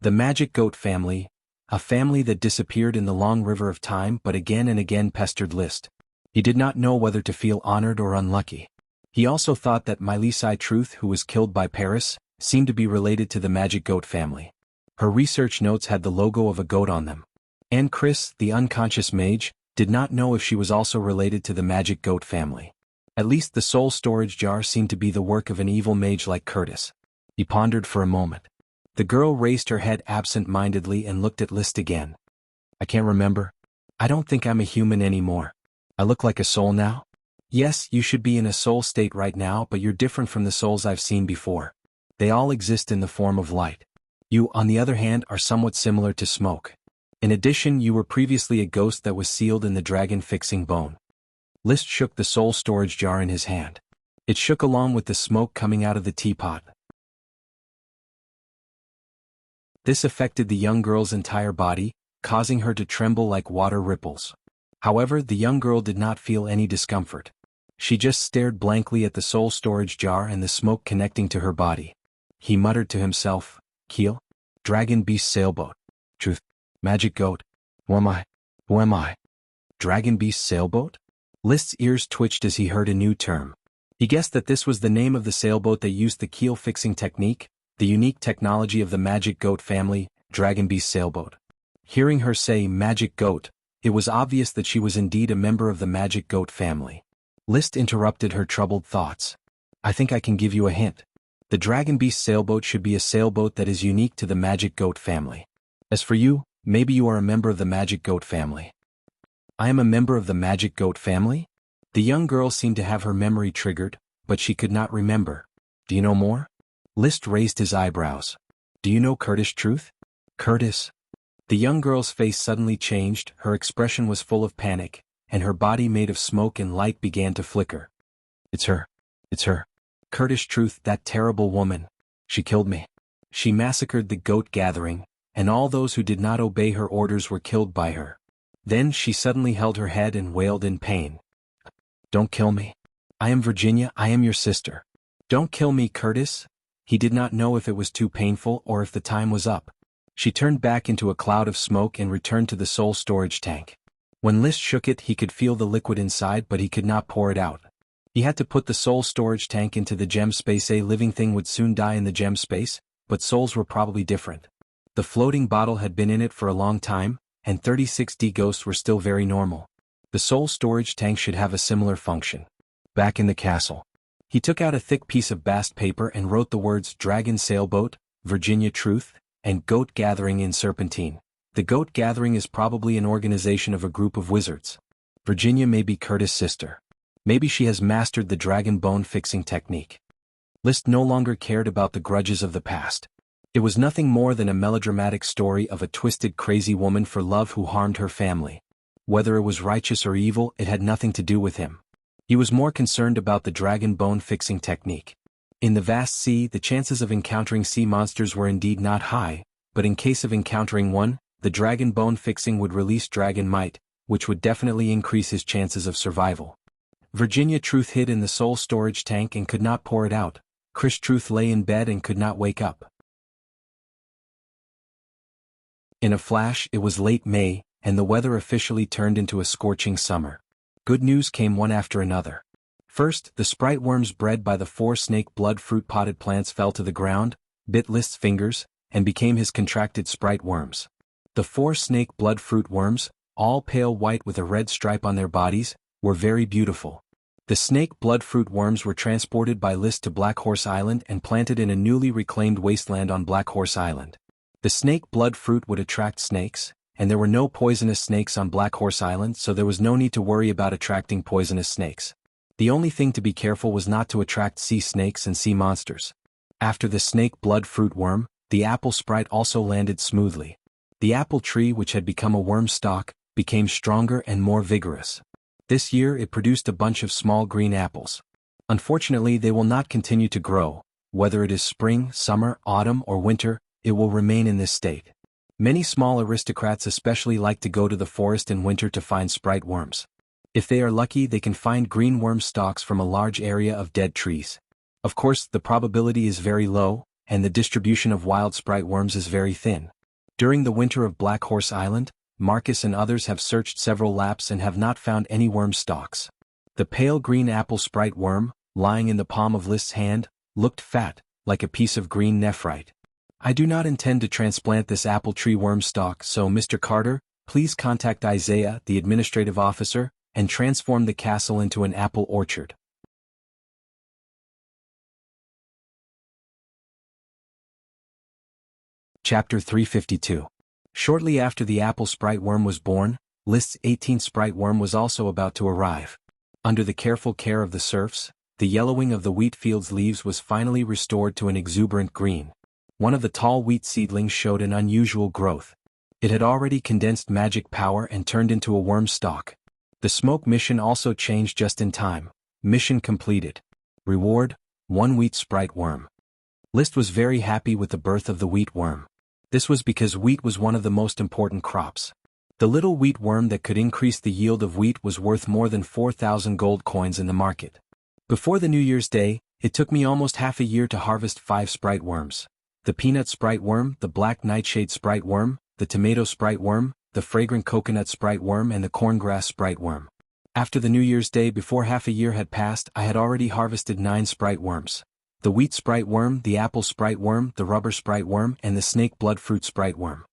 The magic goat family, a family that disappeared in the long river of time but again and again pestered List. He did not know whether to feel honored or unlucky. He also thought that Milesai Truth, who was killed by Paris, seemed to be related to the magic goat family. Her research notes had the logo of a goat on them. And Chris, the unconscious mage, did not know if she was also related to the magic goat family. At least the soul storage jar seemed to be the work of an evil mage like Curtis. He pondered for a moment. The girl raised her head absent-mindedly and looked at List again. I can't remember. I don't think I'm a human anymore. I look like a soul now? Yes, you should be in a soul state right now, but you're different from the souls I've seen before. They all exist in the form of light. You, on the other hand, are somewhat similar to smoke. In addition, you were previously a ghost that was sealed in the dragon-fixing bone. List shook the soul storage jar in his hand. It shook along with the smoke coming out of the teapot. This affected the young girl's entire body, causing her to tremble like water ripples. However, the young girl did not feel any discomfort. She just stared blankly at the soul storage jar and the smoke connecting to her body. He muttered to himself, Keel? Dragon beast sailboat. Truth. Magic goat. Who am I? Who am I? Dragon beast sailboat? List's ears twitched as he heard a new term. He guessed that this was the name of the sailboat that used the keel fixing technique, the unique technology of the magic goat family, dragon beast sailboat. Hearing her say magic goat, it was obvious that she was indeed a member of the magic goat family. List interrupted her troubled thoughts. I think I can give you a hint. The dragon beast sailboat should be a sailboat that is unique to the magic goat family. As for you, maybe you are a member of the magic goat family. I am a member of the magic goat family? The young girl seemed to have her memory triggered, but she could not remember. Do you know more? List raised his eyebrows. Do you know Curtis Truth? Curtis? The young girl's face suddenly changed, her expression was full of panic, and her body made of smoke and light began to flicker. It's her. It's her. Curtis Truth, that terrible woman. She killed me. She massacred the goat gathering, and all those who did not obey her orders were killed by her. Then she suddenly held her head and wailed in pain. Don't kill me. I am Virginia, I am your sister. Don't kill me, Curtis. He did not know if it was too painful or if the time was up. She turned back into a cloud of smoke and returned to the soul storage tank. When List shook it, he could feel the liquid inside, but he could not pour it out. He had to put the soul storage tank into the gem space. A living thing would soon die in the gem space, but souls were probably different. The floating bottle had been in it for a long time, and 36D ghosts were still very normal. The soul storage tank should have a similar function. Back in the castle, he took out a thick piece of bast paper and wrote the words Dragon Sailboat, Virginia Truth, and Goat Gathering in serpentine. The Goat Gathering is probably an organization of a group of wizards. Virginia may be Curtis' sister. Maybe she has mastered the dragon bone fixing technique. List no longer cared about the grudges of the past. It was nothing more than a melodramatic story of a twisted crazy woman for love who harmed her family. Whether it was righteous or evil, it had nothing to do with him. He was more concerned about the dragon bone fixing technique. In the vast sea, the chances of encountering sea monsters were indeed not high, but in case of encountering one, the dragon bone fixing would release dragon might, which would definitely increase his chances of survival. Virginia Truth hid in the soul storage tank and could not pour it out. Chris Truth lay in bed and could not wake up. In a flash, it was late May, and the weather officially turned into a scorching summer. Good news came one after another. First, the sprite worms bred by the 4 snake blood fruit potted plants fell to the ground, bit List's fingers, and became his contracted sprite worms. The 4 snake blood fruit worms, all pale white with a red stripe on their bodies, were very beautiful. The snake blood fruit worms were transported by List to Black Horse Island and planted in a newly reclaimed wasteland on Black Horse Island. The snake blood fruit would attract snakes, and there were no poisonous snakes on Black Horse Island, so there was no need to worry about attracting poisonous snakes. The only thing to be careful was not to attract sea snakes and sea monsters. After the snake blood fruit worm, the apple sprite also landed smoothly. The apple tree, which had become a worm stalk, became stronger and more vigorous. This year it produced a bunch of small green apples. Unfortunately, they will not continue to grow. Whether it is spring, summer, autumn, or winter, it will remain in this state. Many small aristocrats especially like to go to the forest in winter to find sprite worms. If they are lucky, they can find green worm stalks from a large area of dead trees. Of course, the probability is very low, and the distribution of wild sprite worms is very thin. During the winter of Black Horse Island, Marcus and others have searched several laps and have not found any worm stalks. The pale green apple sprite worm, lying in the palm of List's hand, looked fat, like a piece of green nephrite. I do not intend to transplant this apple tree worm stalk, so Mr. Carter, please contact Isaiah, the administrative officer, and transform the castle into an apple orchard. Chapter 352. Shortly after the apple sprite worm was born, List's 18th sprite worm was also about to arrive. Under the careful care of the serfs, the yellowing of the wheat field's leaves was finally restored to an exuberant green. One of the tall wheat seedlings showed an unusual growth. It had already condensed magic power and turned into a worm stalk. The smoke mission also changed just in time. Mission completed. Reward: 1 wheat sprite worm. List was very happy with the birth of the wheat worm. This was because wheat was one of the most important crops. The little wheat worm that could increase the yield of wheat was worth more than 4,000 gold coins in the market. Before the New Year's Day, it took me almost half a year to harvest 5 sprite worms. The peanut sprite worm, the black nightshade sprite worm, the tomato sprite worm, the fragrant coconut sprite worm and the corngrass sprite worm. After the New Year's Day, before half a year had passed, I had already harvested 9 sprite worms. The wheat sprite worm, the apple sprite worm, the rubber sprite worm and the snake blood fruit sprite worm.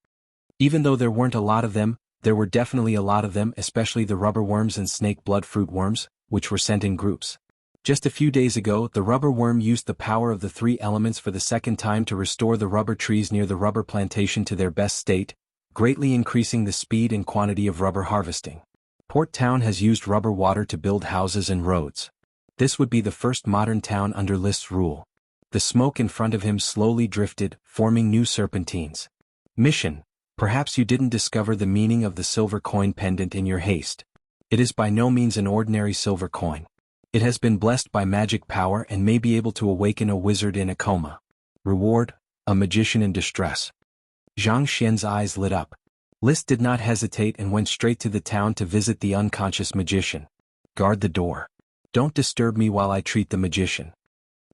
Even though there weren't a lot of them, there were definitely a lot of them, especially the rubber worms and snake blood fruit worms, which were sent in groups. Just a few days ago, the rubber worm used the power of the 3 elements for the second time to restore the rubber trees near the rubber plantation to their best state, greatly increasing the speed and quantity of rubber harvesting. Port Town has used rubber water to build houses and roads. This would be the first modern town under List's rule. The smoke in front of him slowly drifted, forming new serpentines. Mission: perhaps you didn't discover the meaning of the silver coin pendant in your haste. It is by no means an ordinary silver coin. It has been blessed by magic power and may be able to awaken a wizard in a coma. Reward: a magician in distress. Zhang Xian's eyes lit up. List did not hesitate and went straight to the town to visit the unconscious magician. Guard the door. Don't disturb me while I treat the magician.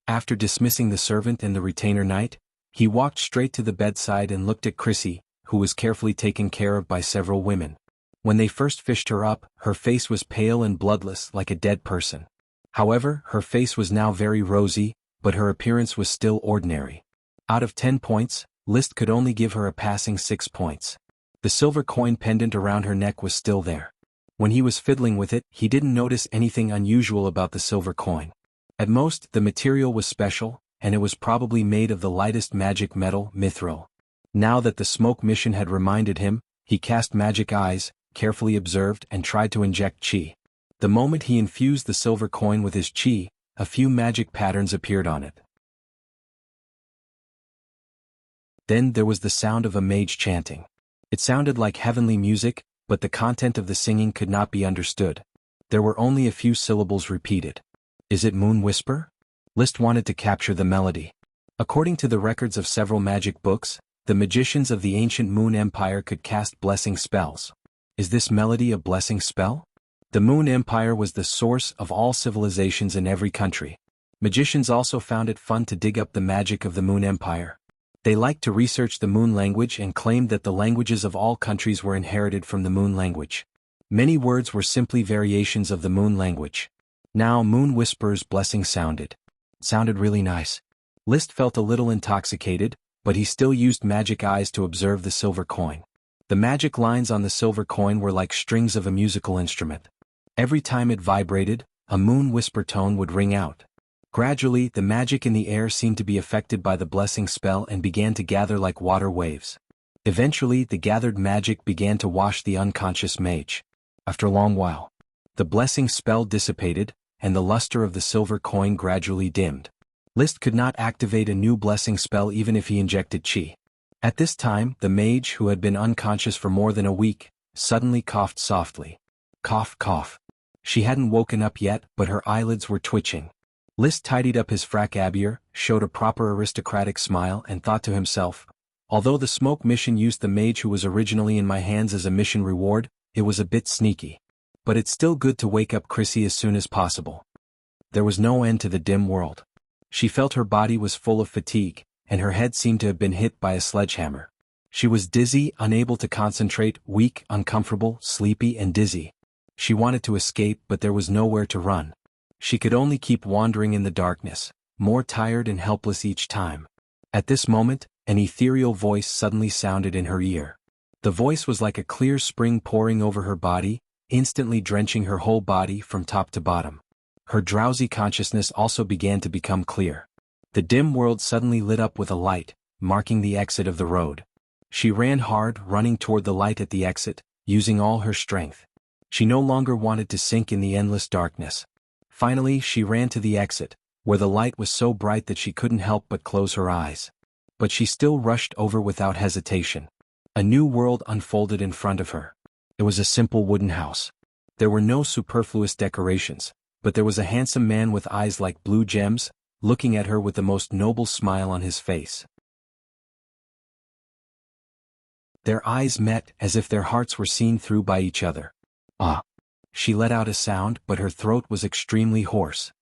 After dismissing the servant and the retainer knight, he walked straight to the bedside and looked at Chrissy, who was carefully taken care of by several women. When they first fished her up, her face was pale and bloodless like a dead person. However, her face was now very rosy, but her appearance was still ordinary. Out of 10 points, List could only give her a passing 6 points. The silver coin pendant around her neck was still there. When he was fiddling with it, he didn't notice anything unusual about the silver coin. At most, the material was special, and it was probably made of the lightest magic metal, mithril. Now that the smoke mission had reminded him, he cast magic eyes, carefully observed and tried to inject chi. The moment he infused the silver coin with his chi, a few magic patterns appeared on it. Then there was the sound of a mage chanting. It sounded like heavenly music, but the content of the singing could not be understood. There were only a few syllables repeated. Is it Moon Whisper? List wanted to capture the melody. According to the records of several magic books, the magicians of the ancient Moon Empire could cast blessing spells. Is this melody a blessing spell? The Moon Empire was the source of all civilizations in every country. Magicians also found it fun to dig up the magic of the Moon Empire. They liked to research the Moon language and claimed that the languages of all countries were inherited from the Moon language. Many words were simply variations of the Moon language. Now Moon Whisper's blessing sounded really nice. List felt a little intoxicated, but he still used magic eyes to observe the silver coin. The magic lines on the silver coin were like strings of a musical instrument. Every time it vibrated, a Moon Whisper tone would ring out. Gradually, the magic in the air seemed to be affected by the blessing spell and began to gather like water waves. Eventually, the gathered magic began to wash the unconscious mage. After a long while, the blessing spell dissipated, and the luster of the silver coin gradually dimmed. List could not activate a new blessing spell even if he injected chi. At this time, the mage, who had been unconscious for more than a week, suddenly coughed softly. Cough, cough. She hadn't woken up yet, but her eyelids were twitching. List tidied up his frac-abier, showed a proper aristocratic smile and thought to himself, although the smoke mission used the mage who was originally in my hands as a mission reward, it was a bit sneaky. But it's still good to wake up Chrissy as soon as possible. There was no end to the dim world. She felt her body was full of fatigue, and her head seemed to have been hit by a sledgehammer. She was dizzy, unable to concentrate, weak, uncomfortable, sleepy and dizzy. She wanted to escape, but there was nowhere to run. She could only keep wandering in the darkness, more tired and helpless each time. At this moment, an ethereal voice suddenly sounded in her ear. The voice was like a clear spring pouring over her body, instantly drenching her whole body from top to bottom. Her drowsy consciousness also began to become clear. The dim world suddenly lit up with a light, marking the exit of the road. She ran hard, running toward the light at the exit, using all her strength. She no longer wanted to sink in the endless darkness. Finally, she ran to the exit, where the light was so bright that she couldn't help but close her eyes. But she still rushed over without hesitation. A new world unfolded in front of her. It was a simple wooden house. There were no superfluous decorations, but there was a handsome man with eyes like blue gems, looking at her with the most noble smile on his face. Their eyes met as if their hearts were seen through by each other. Ah. She let out a sound, but her throat was extremely hoarse.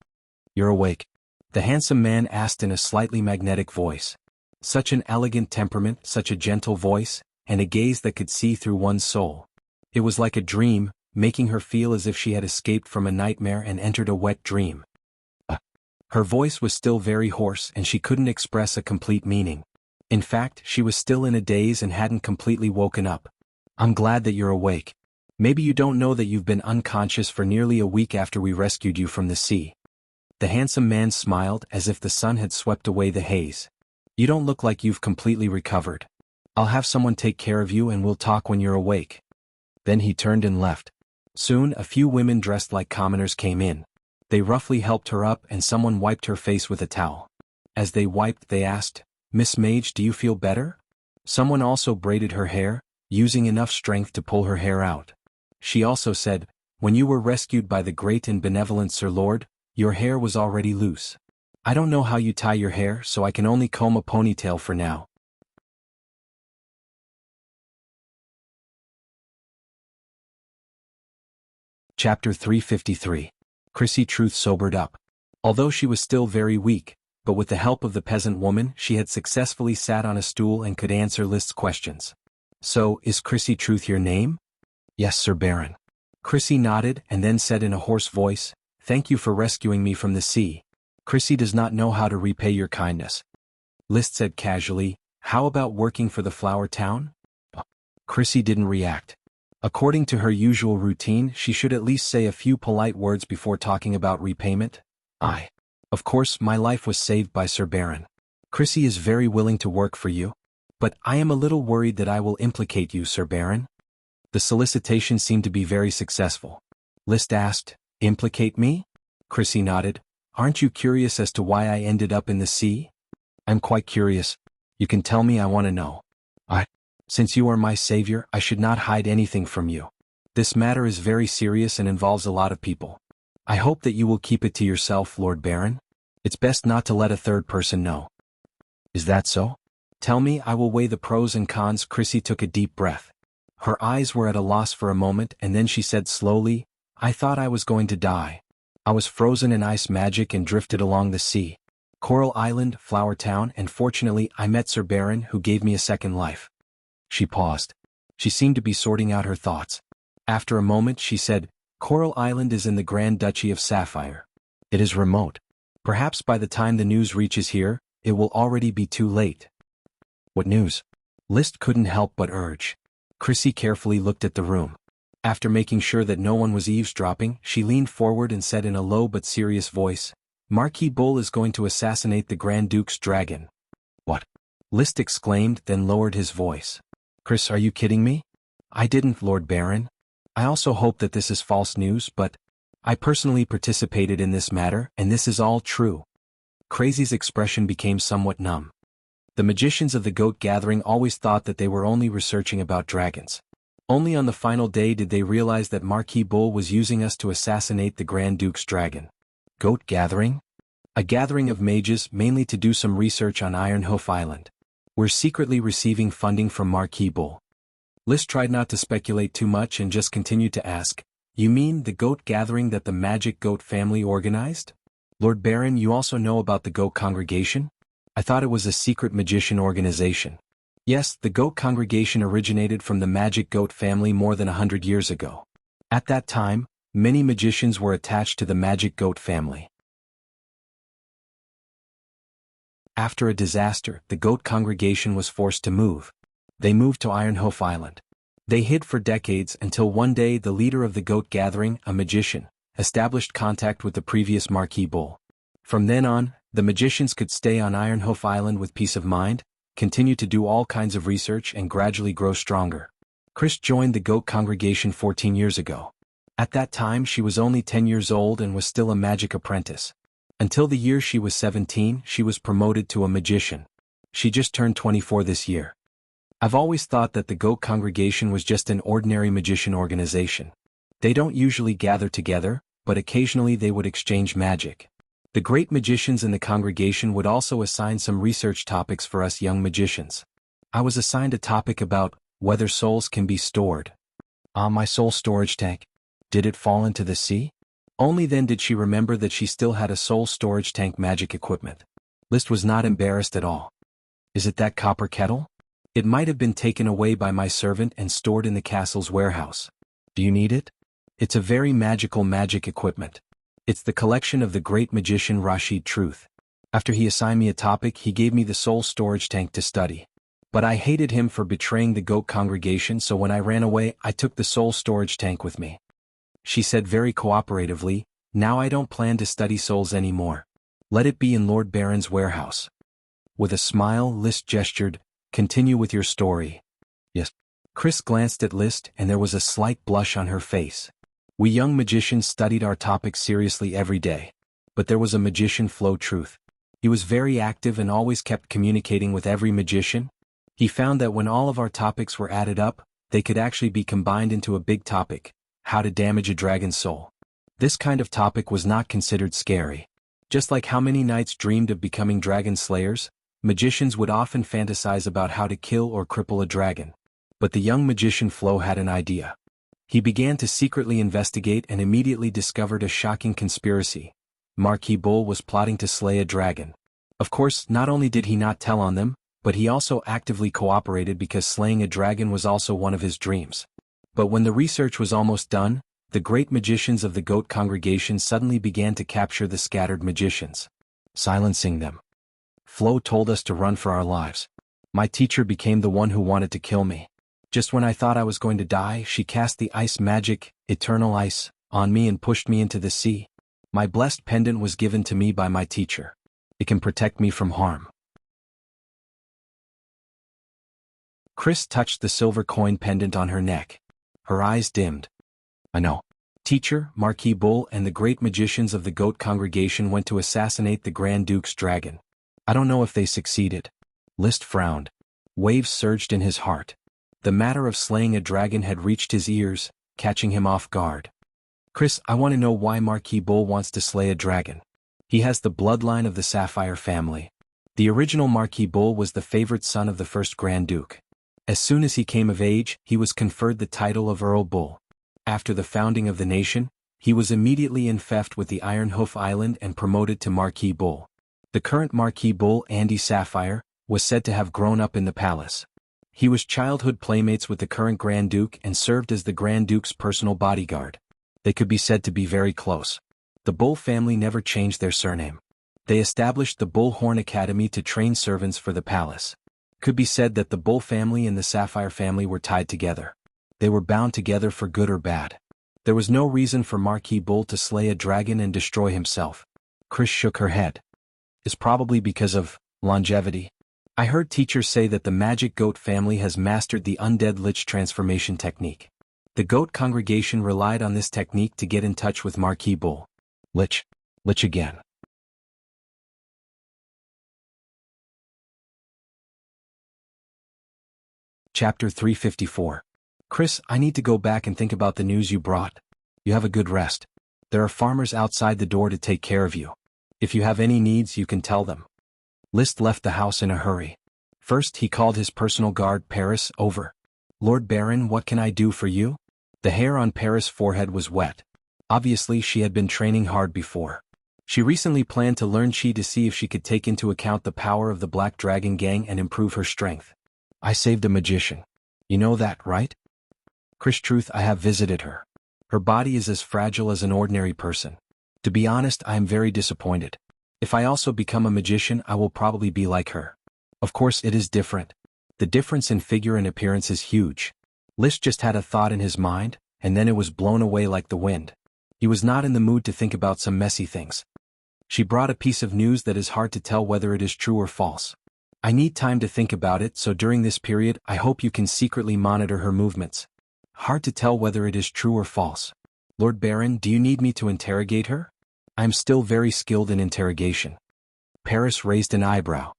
You're awake? The handsome man asked in a slightly magnetic voice. Such an elegant temperament, such a gentle voice, and a gaze that could see through one's soul. It was like a dream, making her feel as if she had escaped from a nightmare and entered a wet dream. Her voice was still very hoarse and she couldn't express a complete meaning. In fact, she was still in a daze and hadn't completely woken up. I'm glad that you're awake. Maybe you don't know that you've been unconscious for nearly a week after we rescued you from the sea. The handsome man smiled as if the sun had swept away the haze. You don't look like you've completely recovered. I'll have someone take care of you and we'll talk when you're awake. Then he turned and left. Soon a few women dressed like commoners came in. They roughly helped her up and someone wiped her face with a towel. As they wiped, they asked, "Miss Mage, do you feel better?" Someone also braided her hair, using enough strength to pull her hair out. She also said, "When you were rescued by the great and benevolent Sir Lord, your hair was already loose. I don't know how you tie your hair, so I can only comb a ponytail for now." Chapter 353. Chrissy Truth sobered up. Although she was still very weak, but with the help of the peasant woman she had successfully sat on a stool and could answer List's questions. "So, is Chrissy Truth your name?" "Yes, Sir Baron." Chrissy nodded and then said in a hoarse voice, "Thank you for rescuing me from the sea. Chrissy does not know how to repay your kindness." List said casually, "How about working for the Flower Town?" Chrissy didn't react. According to her usual routine, she should at least say a few polite words before talking about repayment. Of course, my life was saved by Sir Baron. Chrissy is very willing to work for you. But I am a little worried that I will implicate you, Sir Baron. The solicitation seemed to be very successful. List asked, "Implicate me?" Chrissy nodded. "Aren't you curious as to why I ended up in the sea?" "I'm quite curious. You can tell me, I want to know." Since you are my savior, I should not hide anything from you. This matter is very serious and involves a lot of people. I hope that you will keep it to yourself, Lord Baron. It's best not to let a third person know." "Is that so?" "Tell me, I will weigh the pros and cons." Chrissy took a deep breath. Her eyes were at a loss for a moment and then she said slowly, "I thought I was going to die. I was frozen in ice magic and drifted along the sea. Coral Island, Flower Town, and fortunately I met Sir Baron who gave me a second life." She paused. She seemed to be sorting out her thoughts. After a moment she said, "Coral Island is in the Grand Duchy of Sapphire. It is remote. Perhaps by the time the news reaches here, it will already be too late." "What news?" List couldn't help but urge. Chrissy carefully looked at the room. After making sure that no one was eavesdropping, she leaned forward and said in a low but serious voice, "Marquis Bull is going to assassinate the Grand Duke's dragon." "What?" List exclaimed, then lowered his voice. "Chris, are you kidding me?" "I didn't, Lord Baron. I also hope that this is false news, but I personally participated in this matter, and this is all true." Crazy's expression became somewhat numb. The magicians of the Goat Gathering always thought that they were only researching about dragons. Only on the final day did they realize that Marquis Bull was using us to assassinate the Grand Duke's dragon. Goat Gathering? A gathering of mages mainly to do some research on Ironhoof Island. We're secretly receiving funding from Marquis Bull. List tried not to speculate too much and just continued to ask, "You mean the Goat Gathering that the Magic Goat family organized?" "Lord Baron, you also know about the Goat Congregation? I thought it was a secret magician organization." "Yes, the Goat Congregation originated from the Magic Goat family more than 100 years ago. At that time, many magicians were attached to the Magic Goat family. After a disaster, the Goat Congregation was forced to move. They moved to Ironhoof Island. They hid for decades until one day the leader of the Goat Gathering, a magician, established contact with the previous Marquis Bull. From then on, the magicians could stay on Ironhoof Island with peace of mind, continue to do all kinds of research and gradually grow stronger. Chris joined the Goat Congregation 14 years ago. At that time she was only 10 years old and was still a magic apprentice. Until the year she was 17, she was promoted to a magician. She just turned 24 this year. I've always thought that the Goat Congregation was just an ordinary magician organization. They don't usually gather together, but occasionally they would exchange magic. The great magicians in the congregation would also assign some research topics for us young magicians. I was assigned a topic about Whether souls can be stored. Ah, my soul storage tank. Did it fall into the sea? Only then did she remember that she still had a soul storage tank magic equipment. List was not embarrassed at all. Is it that copper kettle? It might have been taken away by my servant and stored in the castle's warehouse. Do you need it? It's a very magical magic equipment. It's the collection of the great magician Rashid Truth. After he assigned me a topic, he gave me the soul storage tank to study. But I hated him for betraying the goat congregation, so when I ran away, I took the soul storage tank with me. She said very cooperatively, now I don't plan to study souls anymore. Let it be in Lord Baron's warehouse. With a smile, List gestured, continue with your story. Yes. Chris glanced at List and there was a slight blush on her face. We young magicians studied our topics seriously every day. But there was a magician Flow Truth. He was very active and always kept communicating with every magician. He found that when all of our topics were added up, they could actually be combined into a big topic, how to damage a dragon's soul. This kind of topic was not considered scary. Just like how many knights dreamed of becoming dragon slayers, magicians would often fantasize about how to kill or cripple a dragon. But the young magician Flo had an idea. He began to secretly investigate and immediately discovered a shocking conspiracy. Marquis Bull was plotting to slay a dragon. Of course, not only did he not tell on them, but he also actively cooperated because slaying a dragon was also one of his dreams. But when the research was almost done, the great magicians of the goat congregation suddenly began to capture the scattered magicians, silencing them. Flo told us to run for our lives. My teacher became the one who wanted to kill me. Just when I thought I was going to die, she cast the ice magic, eternal ice, on me and pushed me into the sea. My blessed pendant was given to me by my teacher. It can protect me from harm. Chris touched the silver coin pendant on her neck. Her eyes dimmed. I know. Teacher, Marquis Bull and the great magicians of the goat congregation went to assassinate the Grand Duke's dragon. I don't know if they succeeded. List frowned. Waves surged in his heart. The matter of slaying a dragon had reached his ears, catching him off guard. Chris, I want to know why Marquis Bull wants to slay a dragon. He has the bloodline of the Sapphire family. The original Marquis Bull was the favorite son of the first Grand Duke. As soon as he came of age, he was conferred the title of Earl Bull. After the founding of the nation, he was immediately infeft with the Iron Hoof Island and promoted to Marquis Bull. The current Marquis Bull, Andy Sapphire, was said to have grown up in the palace. He was childhood playmates with the current Grand Duke and served as the Grand Duke's personal bodyguard. They could be said to be very close. The Bull family never changed their surname. They established the Bullhorn Academy to train servants for the palace. Could be said that the Bull family and the Sapphire family were tied together. They were bound together for good or bad. There was no reason for Marquis Bull to slay a dragon and destroy himself. Chris shook her head. It's probably because of longevity. I heard teachers say that the magic goat family has mastered the undead lich transformation technique. The goat congregation relied on this technique to get in touch with Marquis Bull. Lich again. Chapter 354. Chris, I need to go back and think about the news you brought. You have a good rest. There are farmers outside the door to take care of you. If you have any needs, you can tell them. List left the house in a hurry. First, he called his personal guard, Paris, over. Lord Baron, what can I do for you? The hair on Paris' forehead was wet. Obviously, she had been training hard before. She recently planned to learn Qi to see if she could take into account the power of the Black Dragon Gang and improve her strength. I saved a magician. You know that, right? Chris, truth, I have visited her. Her body is as fragile as an ordinary person. To be honest, I am very disappointed. If I also become a magician, I will probably be like her. Of course, it is different. The difference in figure and appearance is huge. List just had a thought in his mind, and then it was blown away like the wind. He was not in the mood to think about some messy things. She brought a piece of news that is hard to tell whether it is true or false. I need time to think about it, so during this period, I hope you can secretly monitor her movements. Hard to tell whether it is true or false. Lord Baron, do you need me to interrogate her? I am still very skilled in interrogation. Paris raised an eyebrow.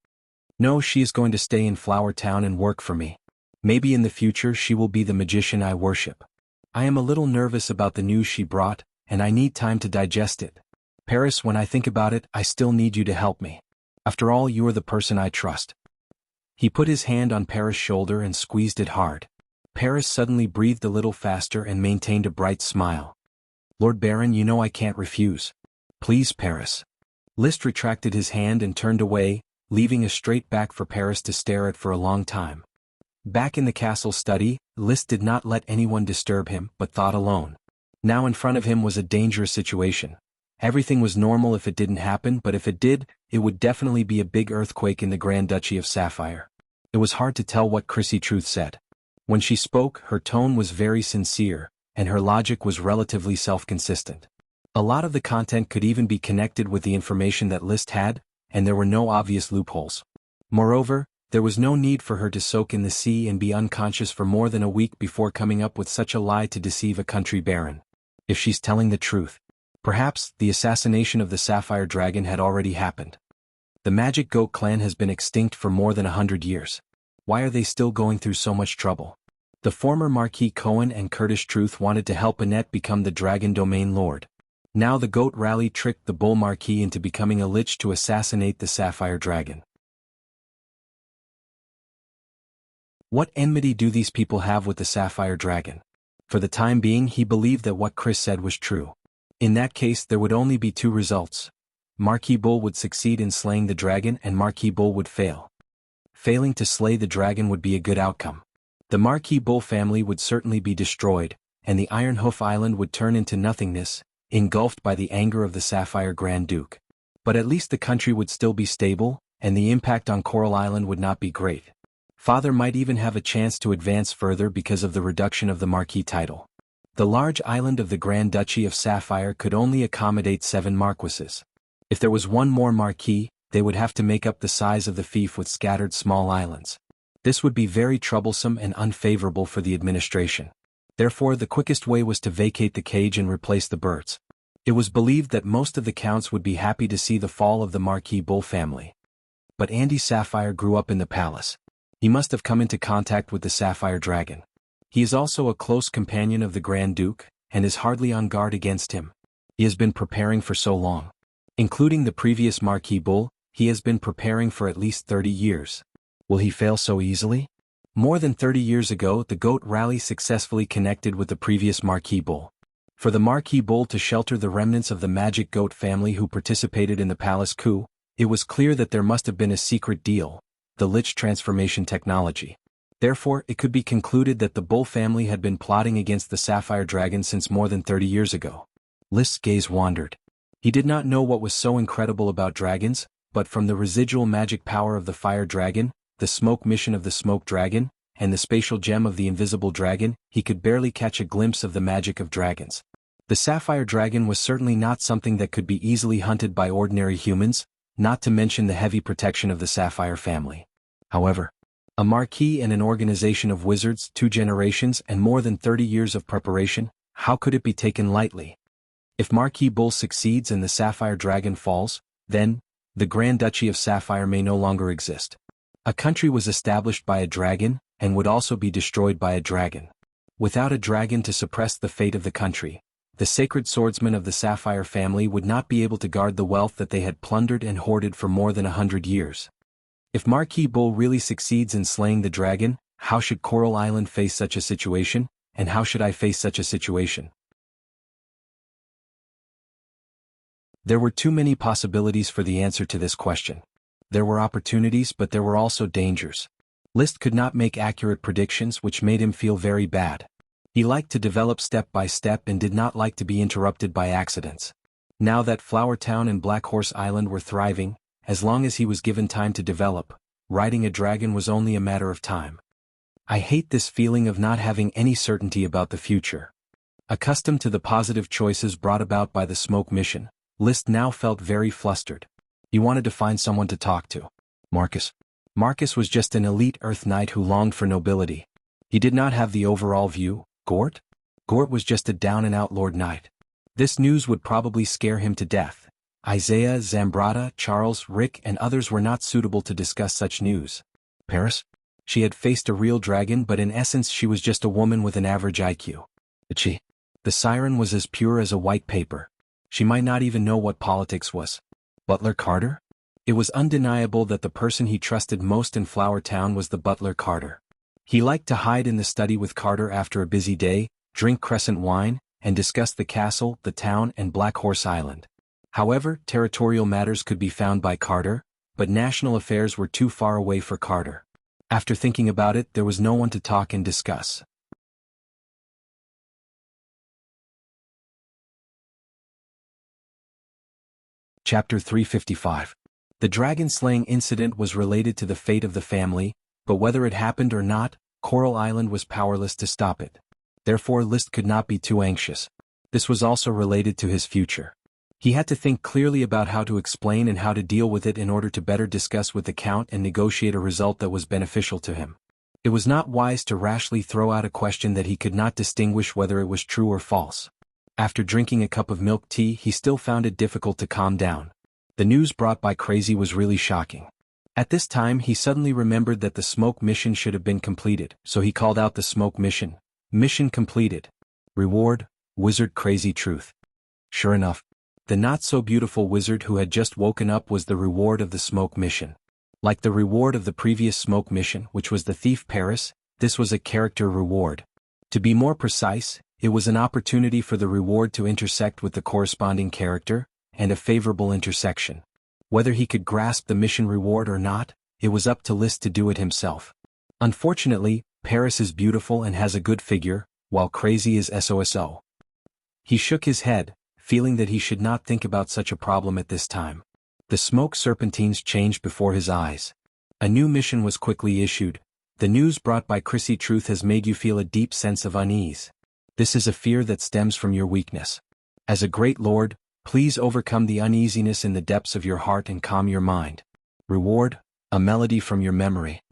No, she is going to stay in Flower Town and work for me. Maybe in the future she will be the magician I worship. I am a little nervous about the news she brought, and I need time to digest it. Paris, when I think about it, I still need you to help me. After all, you are the person I trust. He put his hand on Paris' shoulder and squeezed it hard. Paris suddenly breathed a little faster and maintained a bright smile. Lord Baron, you know I can't refuse. Please, Paris. Liszt retracted his hand and turned away, leaving a straight back for Paris to stare at for a long time. Back in the castle study, Liszt did not let anyone disturb him, but thought alone. Now in front of him was a dangerous situation. Everything was normal if it didn't happen, but if it did, it would definitely be a big earthquake in the Grand Duchy of Sapphire. It was hard to tell what Chrissy Truth said. When she spoke, her tone was very sincere, and her logic was relatively self-consistent. A lot of the content could even be connected with the information that Liszt had, and there were no obvious loopholes. Moreover, there was no need for her to soak in the sea and be unconscious for more than a week before coming up with such a lie to deceive a country baron. If she's telling the truth, perhaps the assassination of the Sapphire Dragon had already happened. The Magic Goat clan has been extinct for more than 100 years. Why are they still going through so much trouble? The former Marquis Cohen and Curtis Truth wanted to help Annette become the Dragon Domain Lord. Now the Goat Rally tricked the Bull Marquis into becoming a lich to assassinate the Sapphire Dragon. What enmity do these people have with the Sapphire Dragon? For the time being, he believed that what Chris said was true. In that case, there would only be two results. Marquis Bull would succeed in slaying the dragon and Marquis Bull would fail. Failing to slay the dragon would be a good outcome. The Marquis Bull family would certainly be destroyed, and the Iron Hoof Island would turn into nothingness, engulfed by the anger of the Sapphire Grand Duke. But at least the country would still be stable, and the impact on Coral Island would not be great. Father might even have a chance to advance further because of the reduction of the Marquis title. The large island of the Grand Duchy of Sapphire could only accommodate 7 marquises. If there was one more Marquis, they would have to make up the size of the fief with scattered small islands. This would be very troublesome and unfavorable for the administration. Therefore, the quickest way was to vacate the cage and replace the birds. It was believed that most of the counts would be happy to see the fall of the Marquis Bull family. But Andy Sapphire grew up in the palace. He must have come into contact with the Sapphire Dragon. He is also a close companion of the Grand Duke, and is hardly on guard against him. He has been preparing for so long. Including the previous Marquis Bull, he has been preparing for at least 30 years. Will he fail so easily? More than 30 years ago, the Goat Rally successfully connected with the previous Marquis Bull. For the Marquis Bull to shelter the remnants of the Magic Goat family who participated in the palace coup, it was clear that there must have been a secret deal, the Lich transformation technology. Therefore, it could be concluded that the Bull family had been plotting against the Sapphire Dragon since more than 30 years ago. Liszt's gaze wandered. He did not know what was so incredible about dragons, but from the residual magic power of the Fire Dragon, the smoke mission of the Smoke Dragon, and the spatial gem of the Invisible Dragon, he could barely catch a glimpse of the magic of dragons. The Sapphire Dragon was certainly not something that could be easily hunted by ordinary humans, not to mention the heavy protection of the Sapphire family. However, a marquis and an organization of wizards, 2 generations and more than 30 years of preparation, how could it be taken lightly? If Marquis Bull succeeds and the Sapphire Dragon falls, then, the Grand Duchy of Sapphire may no longer exist. A country was established by a dragon, and would also be destroyed by a dragon. Without a dragon to suppress the fate of the country, the sacred swordsmen of the Sapphire family would not be able to guard the wealth that they had plundered and hoarded for more than 100 years. If Marquis Bull really succeeds in slaying the dragon, how should Coral Island face such a situation, and how should I face such a situation? There were too many possibilities for the answer to this question. There were opportunities, but there were also dangers. Liszt could not make accurate predictions, which made him feel very bad. He liked to develop step by step and did not like to be interrupted by accidents. Now that Flower Town and Black Horse Island were thriving, as long as he was given time to develop, riding a dragon was only a matter of time. I hate this feeling of not having any certainty about the future. Accustomed to the positive choices brought about by the smoke mission, Liszt now felt very flustered. He wanted to find someone to talk to. Marcus. Marcus was just an elite Earth Knight who longed for nobility. He did not have the overall view. Gort? Gort was just a down-and-out Lord Knight. This news would probably scare him to death. Isaiah, Zambrata, Charles, Rick and others were not suitable to discuss such news. Paris? She had faced a real dragon, but in essence she was just a woman with an average IQ. She. The siren was as pure as a white paper. She might not even know what politics was. Butler Carter? It was undeniable that the person he trusted most in Flower Town was the butler Carter. He liked to hide in the study with Carter after a busy day, drink crescent wine, and discuss the castle, the town, and Black Horse Island. However, territorial matters could be found by Carter, but national affairs were too far away for Carter. After thinking about it, there was no one to talk and discuss. Chapter 355. The dragon-slaying incident was related to the fate of the family, but whether it happened or not, Coral Island was powerless to stop it. Therefore List could not be too anxious. This was also related to his future. He had to think clearly about how to explain and how to deal with it in order to better discuss with the Count and negotiate a result that was beneficial to him. It was not wise to rashly throw out a question that he could not distinguish whether it was true or false. After drinking a cup of milk tea, he still found it difficult to calm down. The news brought by Crazy was really shocking. At this time he suddenly remembered that the smoke mission should have been completed, so he called out the smoke mission. Mission completed. Reward, Wizard Crazy Truth. Sure enough, the not-so-beautiful wizard who had just woken up was the reward of the smoke mission. Like the reward of the previous smoke mission, which was the thief Paris, this was a character reward. To be more precise, it was an opportunity for the reward to intersect with the corresponding character, and a favorable intersection. Whether he could grasp the mission reward or not, it was up to List to do it himself. Unfortunately, Paris is beautiful and has a good figure, while Crazy is SOSO. He shook his head, feeling that he should not think about such a problem at this time. The smoke serpentines changed before his eyes. A new mission was quickly issued. The news brought by Crazy Truth has made you feel a deep sense of unease. This is a fear that stems from your weakness. As a great lord, please overcome the uneasiness in the depths of your heart and calm your mind. Reward, a melody from your memory.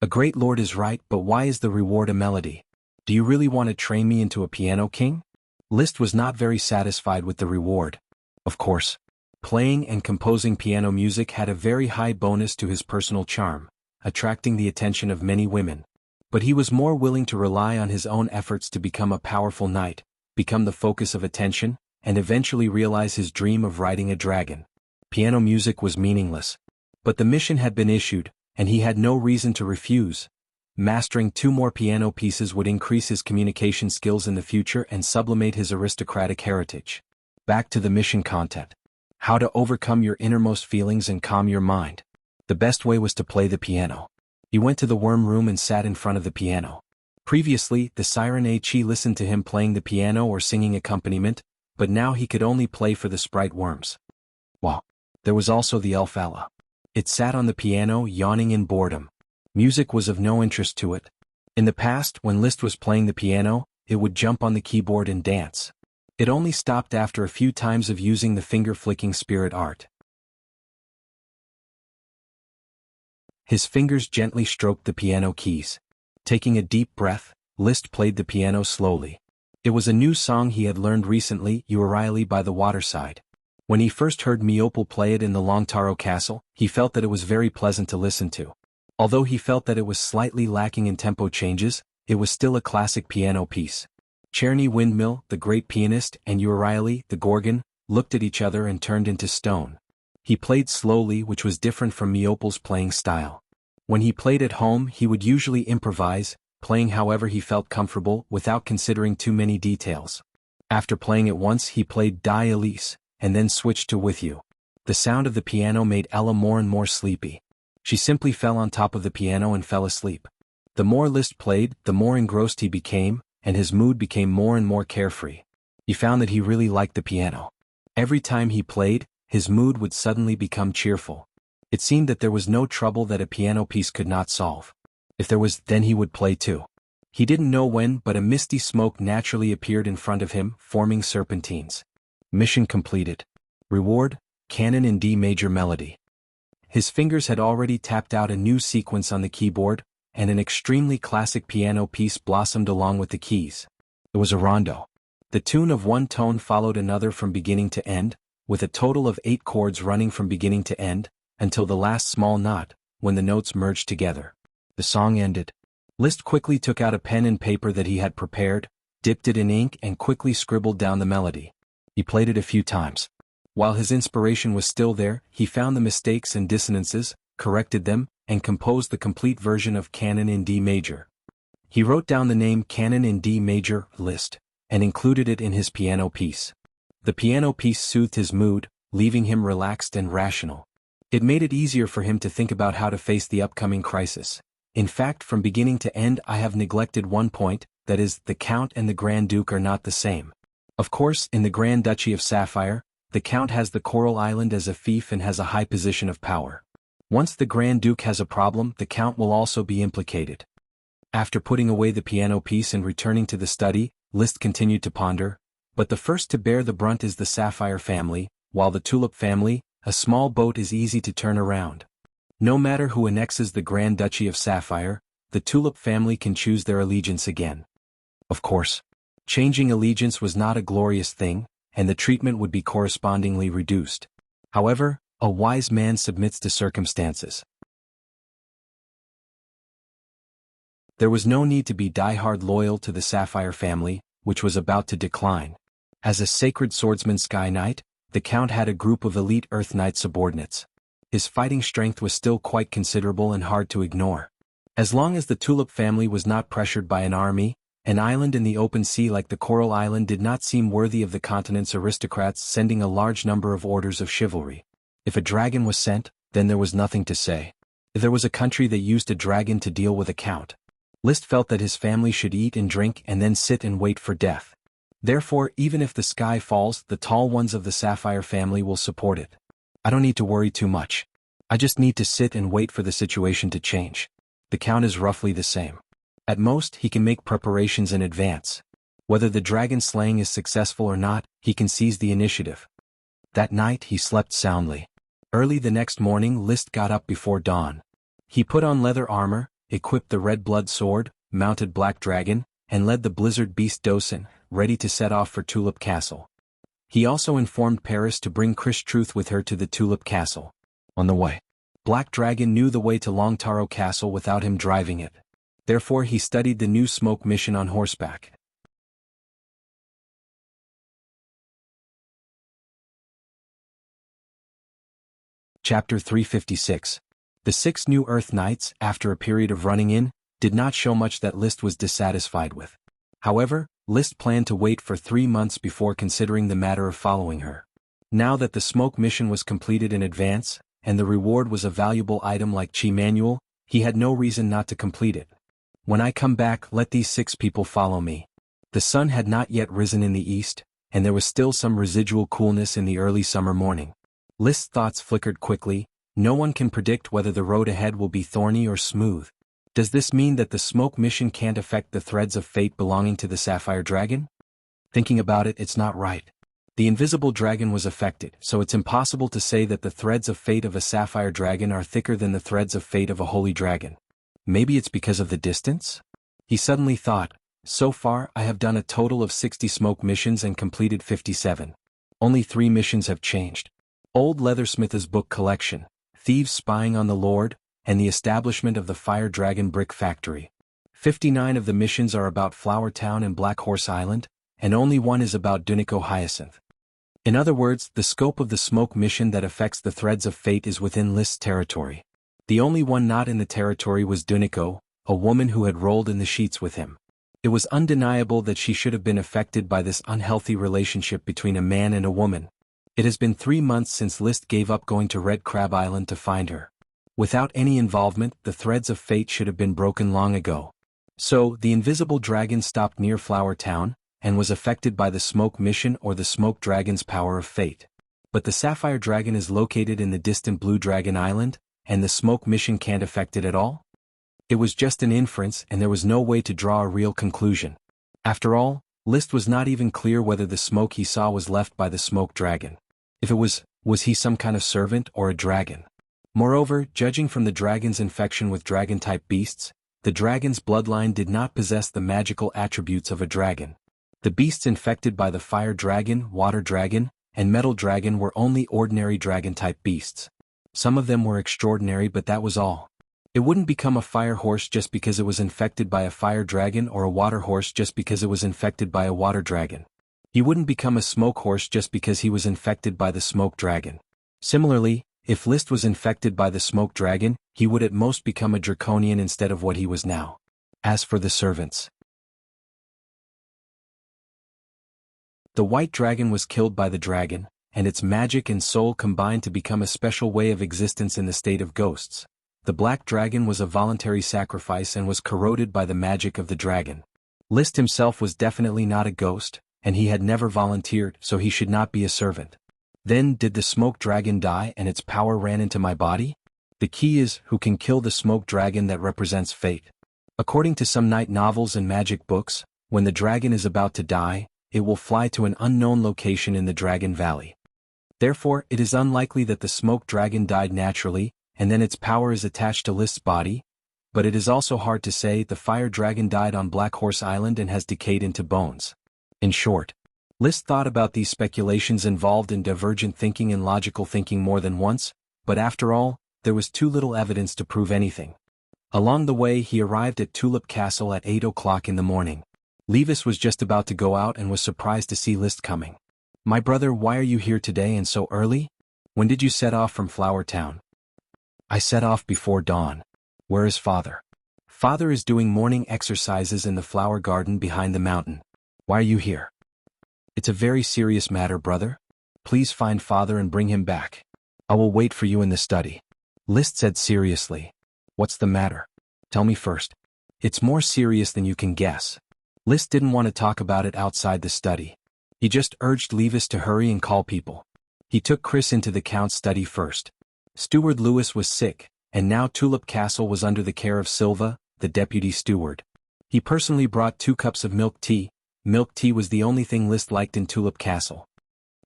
A great lord is right, but why is the reward a melody? Do you really want to train me into a piano king? List was not very satisfied with the reward. Of course, playing and composing piano music had a very high bonus to his personal charm, attracting the attention of many women. But he was more willing to rely on his own efforts to become a powerful knight, become the focus of attention, and eventually realize his dream of riding a dragon. Piano music was meaningless. But the mission had been issued, and he had no reason to refuse. Mastering 2 more piano pieces would increase his communication skills in the future and sublimate his aristocratic heritage. Back to the mission content. How to overcome your innermost feelings and calm your mind. The best way was to play the piano. He went to the worm room and sat in front of the piano. Previously, the siren Chi listened to him playing the piano or singing accompaniment, but now he could only play for the sprite worms. Wow. There was also the elf Ella. It sat on the piano, yawning in boredom. Music was of no interest to it. In the past, when List was playing the piano, it would jump on the keyboard and dance. It only stopped after a few times of using the finger-flicking spirit art. His fingers gently stroked the piano keys. Taking a deep breath, List played the piano slowly. It was a new song he had learned recently, Uriley by the Waterside. When he first heard Miopal play it in the Longtaro Castle, he felt that it was very pleasant to listen to. Although he felt that it was slightly lacking in tempo changes, it was still a classic piano piece. Cherny Windmill, the great pianist, and Uriley, the Gorgon, looked at each other and turned into stone. He played slowly, which was different from Miopal's playing style. When he played at home, he would usually improvise, playing however he felt comfortable without considering too many details. After playing it once, he played Die Elise, and then switched to With You. The sound of the piano made Ella more and more sleepy. She simply fell on top of the piano and fell asleep. The more List played, the more engrossed he became, and his mood became more and more carefree. He found that he really liked the piano. Every time he played, his mood would suddenly become cheerful. It seemed that there was no trouble that a piano piece could not solve. If there was, then he would play too. He didn't know when, but a misty smoke naturally appeared in front of him, forming serpentines. Mission completed. Reward, Canon in D major melody. His fingers had already tapped out a new sequence on the keyboard, and an extremely classic piano piece blossomed along with the keys. It was a rondo. The tune of one tone followed another from beginning to end, with a total of 8 chords running from beginning to end, until the last small knot, when the notes merged together. The song ended. List quickly took out a pen and paper that he had prepared, dipped it in ink and quickly scribbled down the melody. He played it a few times. While his inspiration was still there, he found the mistakes and dissonances, corrected them, and composed the complete version of Canon in D major, He wrote down the name Canon in D major, Liszt, and included it in his piano piece. The piano piece soothed his mood, leaving him relaxed and rational. It made it easier for him to think about how to face the upcoming crisis. In fact, from beginning to end I have neglected one point, that is, the Count and the Grand Duke are not the same. Of course, in the Grand Duchy of Sapphire, the Count has the Coral Island as a fief and has a high position of power. Once the Grand Duke has a problem, the Count will also be implicated. After putting away the piano piece and returning to the study, Liszt continued to ponder, but the first to bear the brunt is the Sapphire family, while the Tulip family, a small boat is easy to turn around. No matter who annexes the Grand Duchy of Sapphire, the Tulip family can choose their allegiance again. Of course, changing allegiance was not a glorious thing, and the treatment would be correspondingly reduced. However, a wise man submits to circumstances. There was no need to be die-hard loyal to the Sapphire family, which was about to decline. As a sacred swordsman Sky Knight, the Count had a group of elite Earth Knight subordinates. His fighting strength was still quite considerable and hard to ignore. As long as the Tulip family was not pressured by an army, an island in the open sea like the Coral Island did not seem worthy of the continent's aristocrats sending a large number of orders of chivalry. If a dragon was sent, then there was nothing to say. If there was a country that used a dragon to deal with a count, Liszt felt that his family should eat and drink and then sit and wait for death. Therefore, even if the sky falls, the tall ones of the Sapphire family will support it. I don't need to worry too much. I just need to sit and wait for the situation to change. The Count is roughly the same. At most, he can make preparations in advance. Whether the dragon slaying is successful or not, he can seize the initiative. That night he slept soundly. Early the next morning Liszt got up before dawn. He put on leather armor, equipped the red blood sword, mounted Black Dragon, and led the blizzard beast Dosen, ready to set off for Tulip Castle. He also informed Paris to bring Chris Truth with her to the Tulip Castle. On the way, Black Dragon knew the way to Longtaro Castle without him driving it. Therefore he studied the new smoke mission on horseback. Chapter 356. The 6 new Earth Knights, after a period of running in, did not show much that Liszt was dissatisfied with. However, Liszt planned to wait for 3 months before considering the matter of following her. Now that the smoke mission was completed in advance, and the reward was a valuable item like Chi Manual, he had no reason not to complete it. When I come back, let these 6 people follow me. The sun had not yet risen in the east, and there was still some residual coolness in the early summer morning. Liszt's thoughts flickered quickly. No one can predict whether the road ahead will be thorny or smooth. Does this mean that the smoke mission can't affect the threads of fate belonging to the Sapphire Dragon? Thinking about it, it's not right. The invisible dragon was affected, so it's impossible to say that the threads of fate of a Sapphire Dragon are thicker than the threads of fate of a Holy Dragon. Maybe it's because of the distance? He suddenly thought, so far I have done a total of 60 smoke missions and completed 57. Only 3 missions have changed. Old Leathersmith's book collection, Thieves Spying on the Lord, and the establishment of the Fire Dragon Brick Factory. 59 of the missions are about Flower Town and Black Horse Island, and only 1 is about Dunico Hyacinth. In other words, the scope of the smoke mission that affects the threads of fate is within Liszt's territory. The only one not in the territory was Dunico, a woman who had rolled in the sheets with him. It was undeniable that she should have been affected by this unhealthy relationship between a man and a woman. It has been 3 months since Liszt gave up going to Red Crab Island to find her. Without any involvement, the threads of fate should have been broken long ago. So, the invisible dragon stopped near Flower Town, and was affected by the smoke mission or the smoke dragon's power of fate. But the Sapphire Dragon is located in the distant Blue Dragon Island, and the smoke mission can't affect it at all? It was just an inference and there was no way to draw a real conclusion. After all, Liszt was not even clear whether the smoke he saw was left by the smoke dragon. If it was he some kind of servant or a dragon? Moreover, judging from the dragon's infection with dragon-type beasts, the dragon's bloodline did not possess the magical attributes of a dragon. The beasts infected by the fire dragon, water dragon, and metal dragon were only ordinary dragon-type beasts. Some of them were extraordinary, but that was all. It wouldn't become a fire horse just because it was infected by a fire dragon or a water horse just because it was infected by a water dragon. He wouldn't become a smoke horse just because he was infected by the smoke dragon. Similarly, if Liszt was infected by the smoke dragon, he would at most become a draconian instead of what he was now. As for the servants, the white dragon was killed by the dragon, and its magic and soul combined to become a special way of existence in the state of ghosts. The black dragon was a voluntary sacrifice and was corroded by the magic of the dragon. List himself was definitely not a ghost, and he had never volunteered, so he should not be a servant. Then did the smoke dragon die and its power ran into my body? The key is, who can kill the smoke dragon that represents fate? According to some night novels and magic books, when the dragon is about to die, it will fly to an unknown location in the Dragon Valley. Therefore, it is unlikely that the smoke dragon died naturally, and then its power is attached to List's body, but it is also hard to say the fire dragon died on Black Horse Island and has decayed into bones. In short, List thought about these speculations involved in divergent thinking and logical thinking more than once, but after all, there was too little evidence to prove anything. Along the way he arrived at Tulip Castle at 8 o'clock in the morning. Levis was just about to go out and was surprised to see List coming. "My brother, why are you here today and so early? When did you set off from Flower Town?" "I set off before dawn." "Where is father?" "Father is doing morning exercises in the flower garden behind the mountain." "Why are you here?" "It's a very serious matter, brother. Please find father and bring him back. I will wait for you in the study." List said seriously. "What's the matter? Tell me first." "It's more serious than you can guess." List didn't want to talk about it outside the study. He just urged Levis to hurry and call people. He took Chris into the Count's study first. Steward Lewis was sick, and now Tulip Castle was under the care of Silva, the deputy steward. He personally brought 2 cups of milk tea. Milk tea was the only thing List liked in Tulip Castle.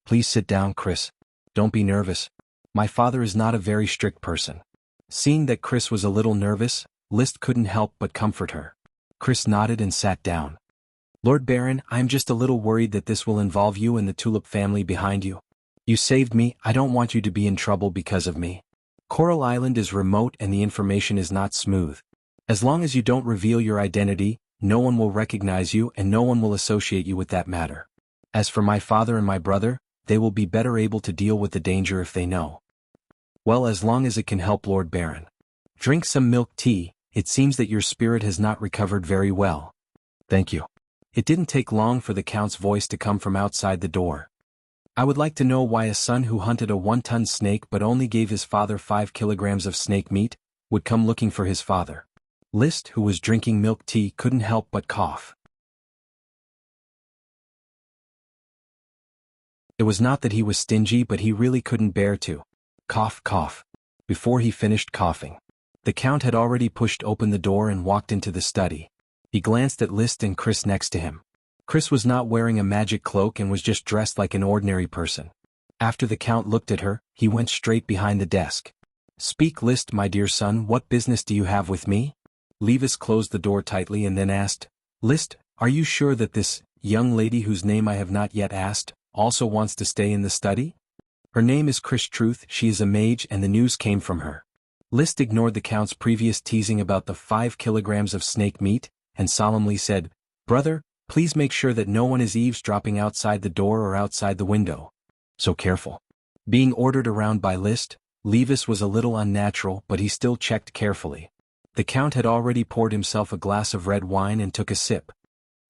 "Please sit down, Chris. Don't be nervous. My father is not a very strict person." Seeing that Chris was a little nervous, List couldn't help but comfort her. Chris nodded and sat down. "Lord Baron, I am just a little worried that this will involve you and the Tulip family behind you. You saved me, I don't want you to be in trouble because of me. Coral Island is remote and the information is not smooth. As long as you don't reveal your identity, no one will recognize you and no one will associate you with that matter. As for my father and my brother, they will be better able to deal with the danger if they know." "Well, as long as it can help, Lord Baron. Drink some milk tea, it seems that your spirit has not recovered very well." "Thank you." It didn't take long for the Count's voice to come from outside the door. "I would like to know why a son who hunted a 1-ton snake but only gave his father 5 kilograms of snake meat, would come looking for his father." List, who was drinking milk tea, couldn't help but cough. It was not that he was stingy, but he really couldn't bear to cough. Before he finished coughing, the Count had already pushed open the door and walked into the study. He glanced at List and Chris next to him. Chris was not wearing a magic cloak and was just dressed like an ordinary person. After the Count looked at her, he went straight behind the desk. "Speak, List, my dear son, what business do you have with me?" Levis closed the door tightly and then asked, "List, are you sure that this young lady whose name I have not yet asked, also wants to stay in the study? Her name is Chris Truth, she is a mage and the news came from her." List ignored the Count's previous teasing about the 5 kilograms of snake meat, and solemnly said, "Brother, please make sure that no one is eavesdropping outside the door or outside the window. So careful." Being ordered around by List, Levis was a little unnatural, but he still checked carefully. The Count had already poured himself a glass of red wine and took a sip.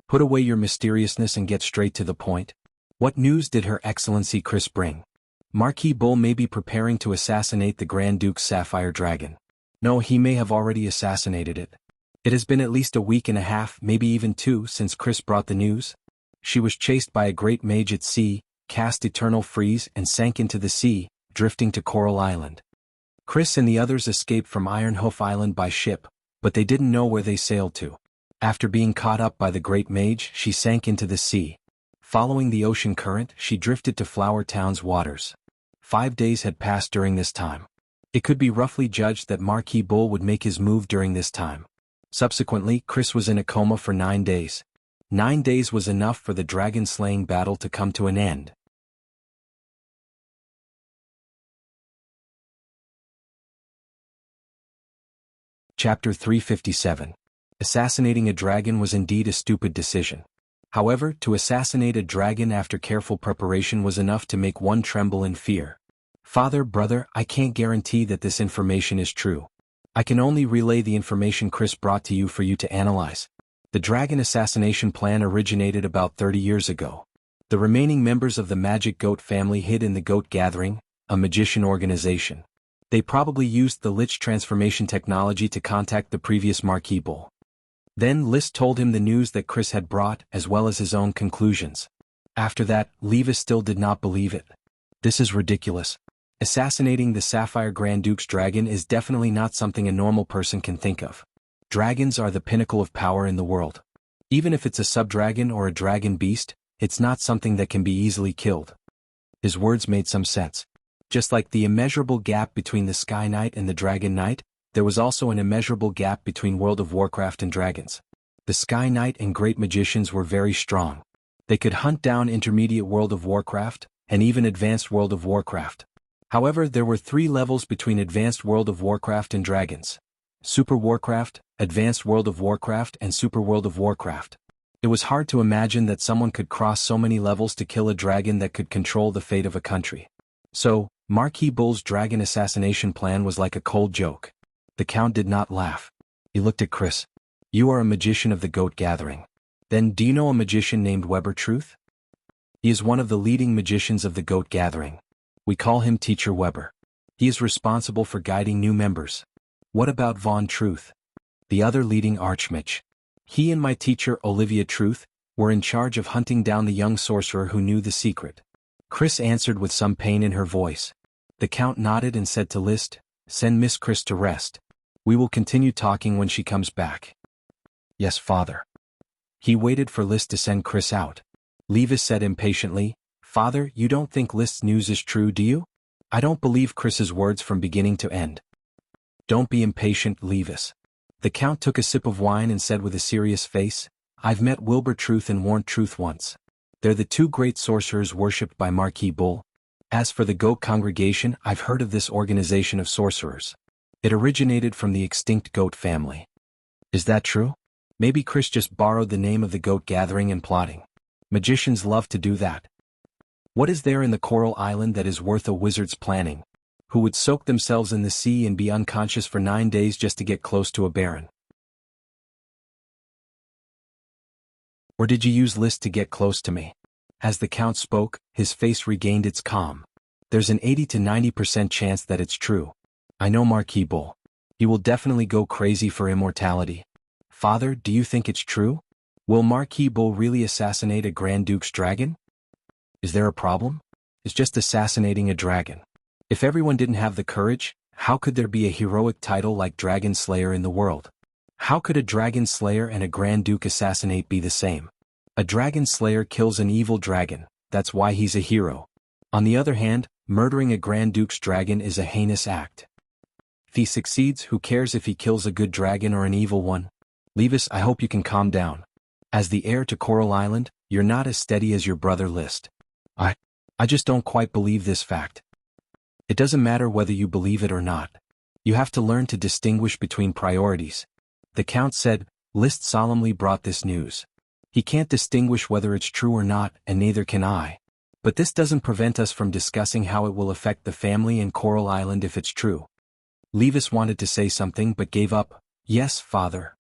"Put away your mysteriousness and get straight to the point. What news did Her Excellency Chris bring?" "Marquis Bull may be preparing to assassinate the Grand Duke's sapphire dragon." "No, he may have already assassinated it. It has been at least a week and a half, maybe even 2, since Chris brought the news. She was chased by a great mage at sea, cast eternal freeze and sank into the sea, drifting to Coral Island. Chris and the others escaped from Iron Hoof Island by ship, but they didn't know where they sailed to. After being caught up by the great mage, she sank into the sea. Following the ocean current, she drifted to Flower Town's waters. 5 days had passed during this time. It could be roughly judged that Marquis Bull would make his move during this time. Subsequently, Chris was in a coma for 9 days. 9 days was enough for the dragon-slaying battle to come to an end. Chapter 357. Assassinating a dragon was indeed a stupid decision. However, to assassinate a dragon after careful preparation was enough to make one tremble in fear. "Father, brother, I can't guarantee that this information is true. I can only relay the information Chris brought to you for you to analyze. The dragon assassination plan originated about 30 years ago. The remaining members of the Magic Goat family hid in the Goat Gathering, a magician organization. They probably used the Lich transformation technology to contact the previous Marquis Bull. Then List told him the news that Chris had brought, as well as his own conclusions. After that, Levis still did not believe it. This is ridiculous. Assassinating the Sapphire Grand Duke's dragon is definitely not something a normal person can think of. Dragons are the pinnacle of power in the world. Even if it's a sub-dragon or a dragon beast, it's not something that can be easily killed. His words made some sense. Just like the immeasurable gap between the Sky Knight and the Dragon Knight, there was also an immeasurable gap between World of Warcraft and dragons. The Sky Knight and Great Magicians were very strong. They could hunt down intermediate World of Warcraft, and even advanced World of Warcraft. However, there were 3 levels between advanced World of Warcraft and dragons: Super Warcraft, Advanced World of Warcraft, and Super World of Warcraft. It was hard to imagine that someone could cross so many levels to kill a dragon that could control the fate of a country. So, Marquis Bull's dragon assassination plan was like a cold joke. The Count did not laugh. He looked at Chris. You are a magician of the Goat Gathering. Then do you know a magician named Weber Truth? He is one of the leading magicians of the Goat Gathering. We call him Teacher Weber. He is responsible for guiding new members. What about Von Truth, the other leading archmage? He and my teacher Olivia Truth were in charge of hunting down the young sorcerer who knew the secret. Chris answered with some pain in her voice. The Count nodded and said to List, "Send Miss Chris to rest. We will continue talking when she comes back." "Yes, father." He waited for List to send Chris out. Levis said impatiently, "Father, you don't think List's news is true, do you?" "I don't believe Chris's words from beginning to end." "Don't be impatient, Levis." The Count took a sip of wine and said with a serious face, "I've met Wilbur Truth and Warrant Truth once. They're the 2 great sorcerers worshipped by Marquis Bull. As for the Goat Congregation, I've heard of this organization of sorcerers. It originated from the extinct Goat family." "Is that true?" "Maybe Chris just borrowed the name of the Goat Gathering and plotting. Magicians love to do that. What is there in the Coral Island that is worth a wizard's planning, who would soak themselves in the sea and be unconscious for 9 days just to get close to a baron? Or did you use List to get close to me?" As the Count spoke, his face regained its calm. "There's an 80 to 90% chance that it's true. I know Marquis Bull. He will definitely go crazy for immortality. Father, do you think it's true? Will Marquis Bull really assassinate a Grand Duke's dragon? Is there a problem? It's just assassinating a dragon. If everyone didn't have the courage, how could there be a heroic title like Dragon Slayer in the world? How could a Dragon Slayer and a Grand Duke assassinate be the same? A Dragon Slayer kills an evil dragon, that's why he's a hero. On the other hand, murdering a Grand Duke's dragon is a heinous act. If he succeeds, who cares if he kills a good dragon or an evil one? Levis, I hope you can calm down. As the heir to Coral Island, you're not as steady as your brother List. I just don't quite believe this fact." "It doesn't matter whether you believe it or not. You have to learn to distinguish between priorities." The Count said. List solemnly brought this news. "He can't distinguish whether it's true or not, and neither can I. But this doesn't prevent us from discussing how it will affect the family and Coral Island if it's true." Levis wanted to say something but gave up. "Yes, father.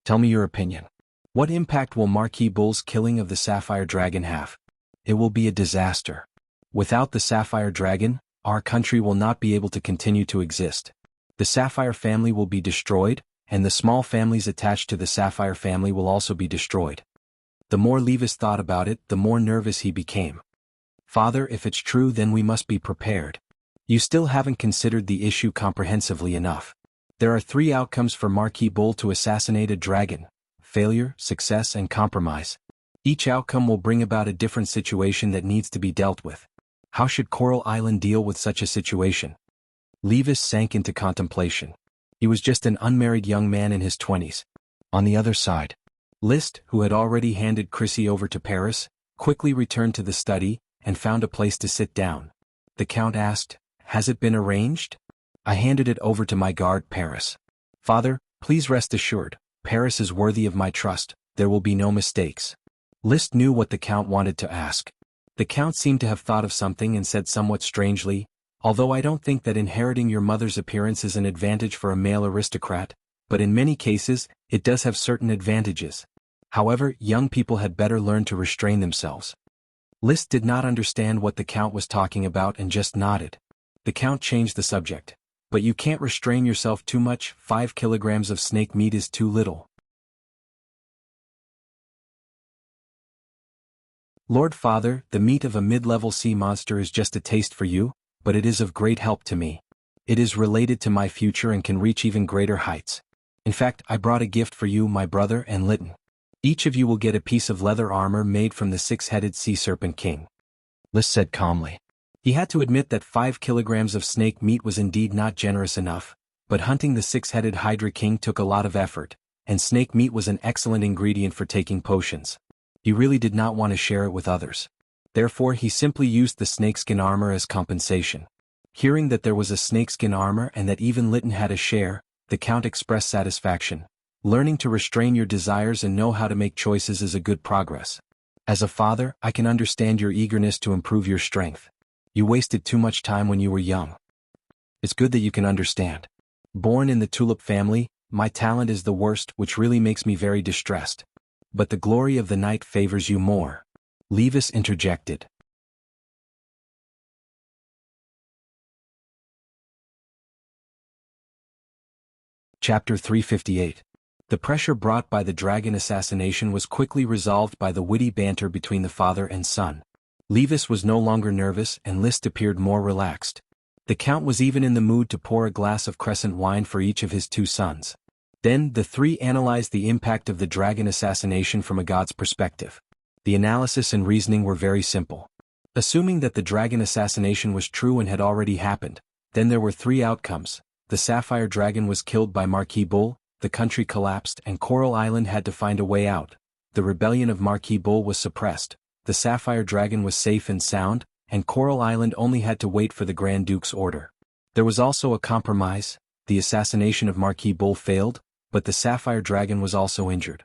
Tell me your opinion. What impact will Marquis Bull's killing of the Sapphire Dragon have?" "It will be a disaster. Without the Sapphire Dragon, our country will not be able to continue to exist. The Sapphire family will be destroyed, and the small families attached to the Sapphire family will also be destroyed." The more Levis thought about it, the more nervous he became. "Father, if it's true, then we must be prepared. You still haven't considered the issue comprehensively enough. There are 3 outcomes for Marquis Bull to assassinate a dragon: failure, success, and compromise. Each outcome will bring about a different situation that needs to be dealt with. How should Coral Island deal with such a situation?" Levis sank into contemplation. He was just an unmarried young man in his 20s. On the other side, List, who had already handed Chrissy over to Paris, quickly returned to the study and found a place to sit down. The Count asked, "Has it been arranged?" "I handed it over to my guard, Paris." "Father, please rest assured, Paris is worthy of my trust. There will be no mistakes." List knew what the Count wanted to ask. The Count seemed to have thought of something and said somewhat strangely, Although I don't think that inheriting your mother's appearance is an advantage for a male aristocrat, but in many cases, it does have certain advantages. However, young people had better learn to restrain themselves. Liszt did not understand what the Count was talking about and just nodded. The Count changed the subject. But you can't restrain yourself too much, 5 kilograms of snake meat is too little. Lord Father, the meat of a mid-level sea monster is just a taste for you, but it is of great help to me. It is related to my future and can reach even greater heights. In fact, I brought a gift for you, my brother and Lytton. Each of you will get a piece of leather armor made from the 6-headed sea serpent king. Liszt said calmly. He had to admit that 5 kilograms of snake meat was indeed not generous enough, but hunting the 6-headed Hydra king took a lot of effort, and snake meat was an excellent ingredient for taking potions. He really did not want to share it with others. Therefore he simply used the snakeskin armor as compensation. Hearing that there was a snakeskin armor and that even Lytton had a share, the Count expressed satisfaction. Learning to restrain your desires and know how to make choices is a good progress. As a father, I can understand your eagerness to improve your strength. You wasted too much time when you were young. It's good that you can understand. Born in the tulip family, my talent is the worst, which really makes me very distressed. But the glory of the night favors you more. Levis interjected. Chapter 358. The pressure brought by the dragon assassination was quickly resolved by the witty banter between the father and son. Levis was no longer nervous and Liszt appeared more relaxed. The Count was even in the mood to pour a glass of crescent wine for each of his 2 sons. Then the 3 analyzed the impact of the dragon assassination from a god's perspective. The analysis and reasoning were very simple. Assuming that the dragon assassination was true and had already happened, then there were 3 outcomes. The sapphire dragon was killed by Marquis Bull, the country collapsed and Coral Island had to find a way out. The rebellion of Marquis Bull was suppressed, the sapphire dragon was safe and sound, and Coral Island only had to wait for the Grand Duke's order. There was also a compromise. The assassination of Marquis Bull failed, but the sapphire dragon was also injured.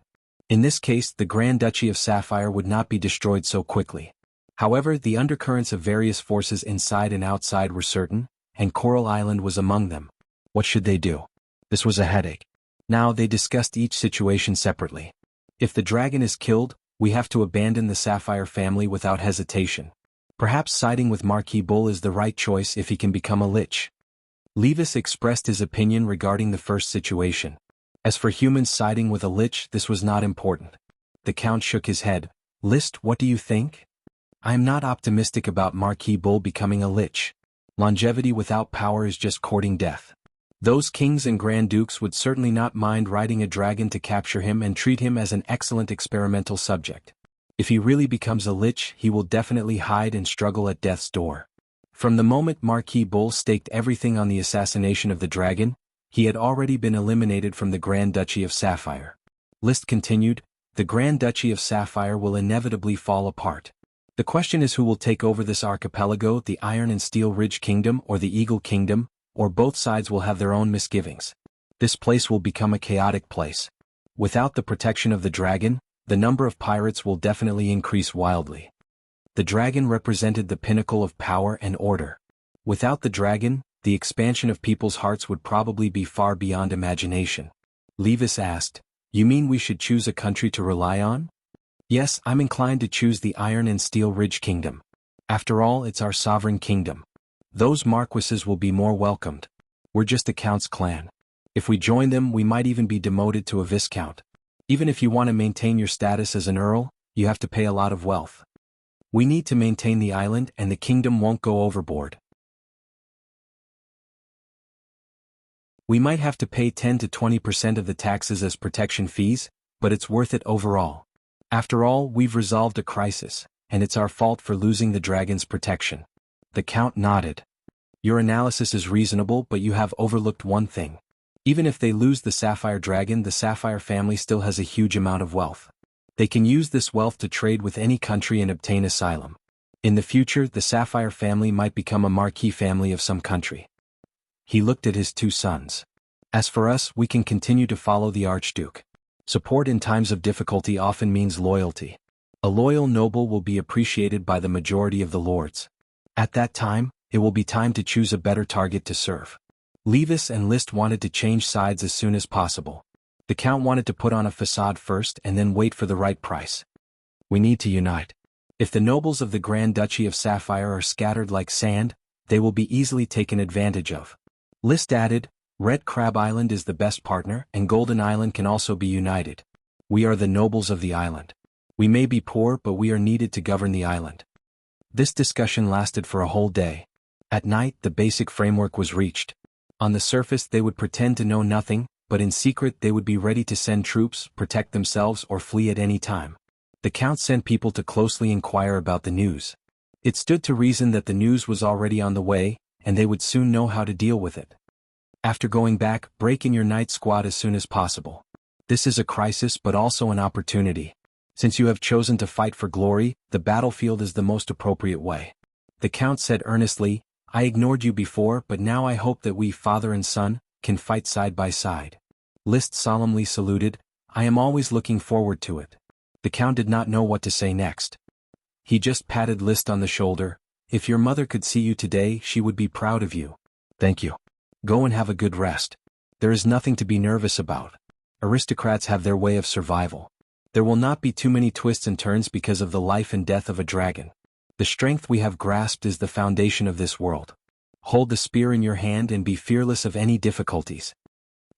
In this case, the Grand Duchy of Sapphire would not be destroyed so quickly. However, the undercurrents of various forces inside and outside were certain, and Coral Island was among them. What should they do? This was a headache. Now they discussed each situation separately. If the dragon is killed, we have to abandon the Sapphire family without hesitation. Perhaps siding with Marquis Bull is the right choice if he can become a lich. Levis expressed his opinion regarding the first situation. As for humans siding with a lich, this was not important. The Count shook his head. Liszt, what do you think? I am not optimistic about Marquis Bull becoming a lich. Longevity without power is just courting death. Those kings and grand dukes would certainly not mind riding a dragon to capture him and treat him as an excellent experimental subject. If he really becomes a lich, he will definitely hide and struggle at death's door. From the moment Marquis Bull staked everything on the assassination of the dragon, he had already been eliminated from the Grand Duchy of Sapphire. Liszt continued, the Grand Duchy of Sapphire will inevitably fall apart. The question is who will take over this archipelago, the Iron and Steel Ridge Kingdom or the Eagle Kingdom, or both sides will have their own misgivings. This place will become a chaotic place. Without the protection of the dragon, the number of pirates will definitely increase wildly. The dragon represented the pinnacle of power and order. Without the dragon, the expansion of people's hearts would probably be far beyond imagination. Levis asked, you mean we should choose a country to rely on? Yes, I'm inclined to choose the Iron and Steel Ridge Kingdom. After all, it's our sovereign kingdom. Those marquises will be more welcomed. We're just a count's clan. If we join them, we might even be demoted to a viscount. Even if you want to maintain your status as an earl, you have to pay a lot of wealth. We need to maintain the island and the kingdom won't go overboard. We might have to pay 10 to 20% of the taxes as protection fees, but it's worth it overall. After all, we've resolved a crisis, and it's our fault for losing the dragon's protection. The Count nodded. Your analysis is reasonable, but you have overlooked one thing. Even if they lose the Sapphire Dragon, the Sapphire family still has a huge amount of wealth. They can use this wealth to trade with any country and obtain asylum. In the future, the Sapphire family might become a marquis family of some country. He looked at his 2 sons. As for us, we can continue to follow the Archduke. Support in times of difficulty often means loyalty. A loyal noble will be appreciated by the majority of the lords. At that time, It will be time to choose a better target to serve. Levis and List wanted to change sides as soon as possible. The Count wanted to put on a facade first and then wait for the right price. We need to unite. If the nobles of the Grand Duchy of Sapphire are scattered like sand, they will be easily taken advantage of. List added, Red Crab Island is the best partner, and Golden Island can also be united. We are the nobles of the island. We may be poor, but we are needed to govern the island. This discussion lasted for a whole day. At night, the basic framework was reached. On the surface, they would pretend to know nothing, but in secret they would be ready to send troops, protect themselves, or flee at any time. The Count sent people to closely inquire about the news. It stood to reason that the news was already on the way, and they would soon know how to deal with it. After going back, break in your night squad as soon as possible. This is a crisis but also an opportunity. Since you have chosen to fight for glory, the battlefield is the most appropriate way. The Count said earnestly, I ignored you before, but now I hope that we, father and son, can fight side by side. List solemnly saluted, I am always looking forward to it. The Count did not know what to say next. He just patted List on the shoulder. If your mother could see you today, she would be proud of you. Thank you. Go and have a good rest. There is nothing to be nervous about. Aristocrats have their way of survival. There will not be too many twists and turns because of the life and death of a dragon. The strength we have grasped is the foundation of this world. Hold the spear in your hand and be fearless of any difficulties.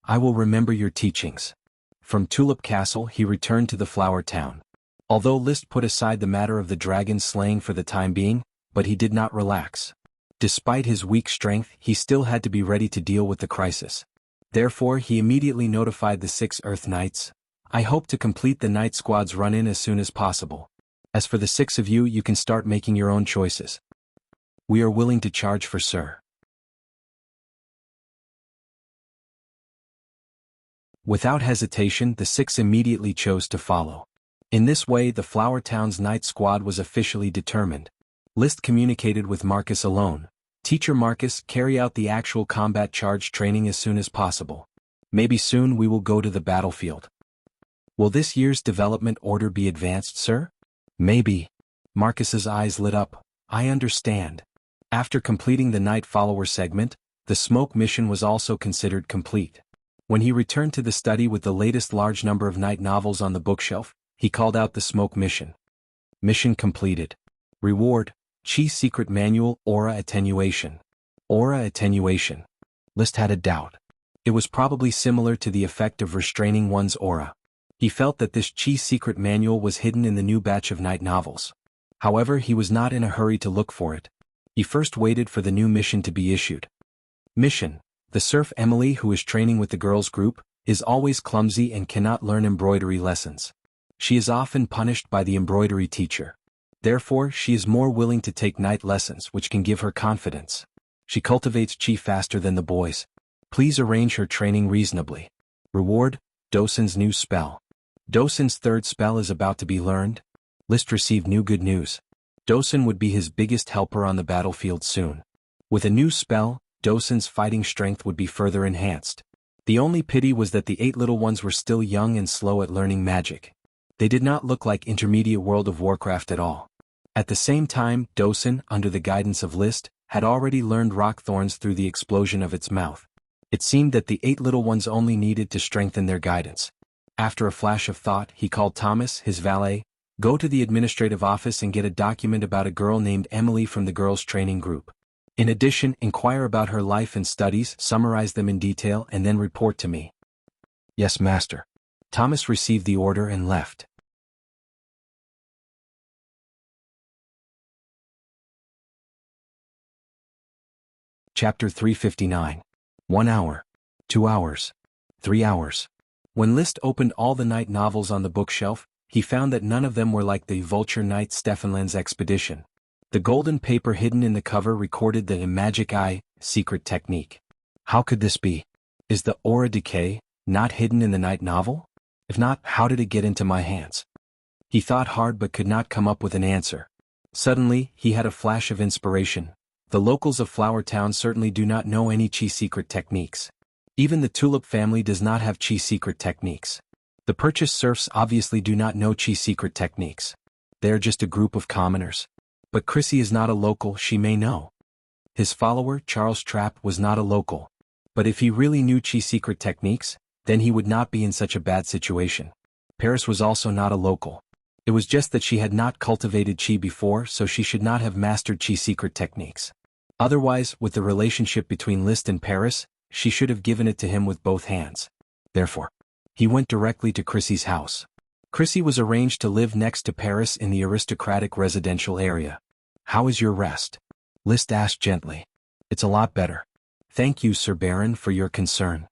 I will remember your teachings. From Tulip Castle he returned to the Flower Town. Although List put aside the matter of the dragon slaying for the time being, but he did not relax. Despite his weak strength, he still had to be ready to deal with the crisis. Therefore he immediately notified the 6 Earth Knights. I hope to complete the night squad's run-in as soon as possible. As for the 6 of you, you can start making your own choices. We are willing to charge for Sir. Without hesitation, the 6 immediately chose to follow. In this way, the Flower Town's night squad was officially determined. List communicated with Marcus alone. Teacher Marcus, carry out the actual combat charge training as soon as possible. Maybe soon we will go to the battlefield. Will this year's development order be advanced, sir? Maybe. Marcus's eyes lit up. I understand. After completing the Night Follower segment, the Smoke mission was also considered complete. When he returned to the study with the latest large number of night novels on the bookshelf, he called out the Smoke mission. Mission completed. Reward, Chi Secret Manual, Aura Attenuation. Aura Attenuation. List had a doubt. It was probably similar to the effect of restraining one's aura. He felt that this Chi Secret Manual was hidden in the new batch of night novels. However, he was not in a hurry to look for it. He first waited for the new mission to be issued. Mission. The serf Emily, who is training with the girls' group, is always clumsy and cannot learn embroidery lessons. She is often punished by the embroidery teacher. Therefore, she is more willing to take night lessons, which can give her confidence. She cultivates chi faster than the boys. Please arrange her training reasonably. Reward, Dosun's new spell. Dosun's third spell is about to be learned. List received new good news. Dosun would be his biggest helper on the battlefield soon. With a new spell, Dosun's fighting strength would be further enhanced. The only pity was that the 8 little ones were still young and slow at learning magic. They did not look like intermediate World of Warcraft at all. At the same time, Dosun, under the guidance of List, had already learned rock thorns through the explosion of its mouth. It seemed that the 8 little ones only needed to strengthen their guidance. After a flash of thought, he called Thomas, his valet. Go to the administrative office and get a document about a girl named Emily from the girls' training group. In addition, inquire about her life and studies, summarize them in detail, and then report to me. Yes, master. Thomas received the order and left. Chapter 359. 1 hour. 2 hours. 3 hours. When List opened all the night novels on the bookshelf, he found that none of them were like the Vulture Knight Stefanland's expedition. The golden paper hidden in the cover recorded the Magic Eye secret technique. How could this be? Is the aura decay not hidden in the night novel? If not, how did it get into my hands? He thought hard but could not come up with an answer. Suddenly, he had a flash of inspiration. The locals of Flower Town certainly do not know any Chi secret techniques. Even the Tulip family does not have Chi secret techniques. The purchased serfs obviously do not know Chi secret techniques. They are just a group of commoners. But Chrissy is not a local, she may know. His follower, Charles Trapp, was not a local. But if he really knew Chi's secret techniques, then he would not be in such a bad situation. Paris was also not a local. It was just that she had not cultivated Chi before, so she should not have mastered Chi's secret techniques. Otherwise, with the relationship between Liszt and Paris, she should have given it to him with both hands. Therefore, he went directly to Chrissy's house. Chrissy was arranged to live next to Paris in the aristocratic residential area. "How is your rest?" Liszt asked gently. "It's a lot better. Thank you, Sir Baron, for your concern."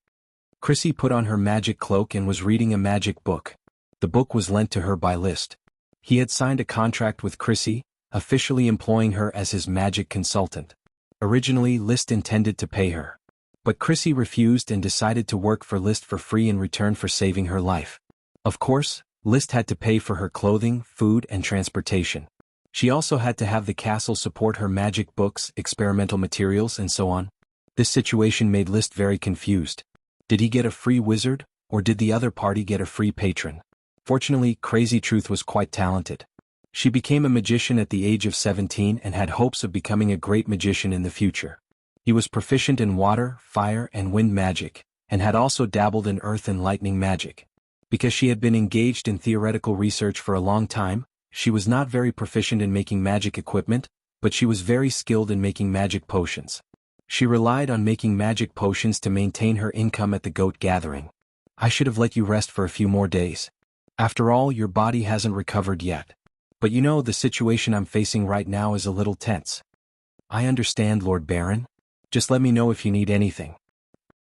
Chrissy put on her magic cloak and was reading a magic book. The book was lent to her by Liszt. He had signed a contract with Chrissy, officially employing her as his magic consultant. Originally, Liszt intended to pay her. But Chrissy refused and decided to work for Liszt for free in return for saving her life. Of course, Liszt had to pay for her clothing, food, and transportation. She also had to have the castle support her magic books, experimental materials, and so on. This situation made Liszt very confused. Did he get a free wizard, or did the other party get a free patron? Fortunately, Crazy Truth was quite talented. She became a magician at the age of 17 and had hopes of becoming a great magician in the future. He was proficient in water, fire, and wind magic, and had also dabbled in earth and lightning magic. Because she had been engaged in theoretical research for a long time, she was not very proficient in making magic equipment, but she was very skilled in making magic potions. She relied on making magic potions to maintain her income at the goat gathering. "I should have let you rest for a few more days. After all, your body hasn't recovered yet. But you know, the situation I'm facing right now is a little tense." "I understand, Lord Baron. Just let me know if you need anything."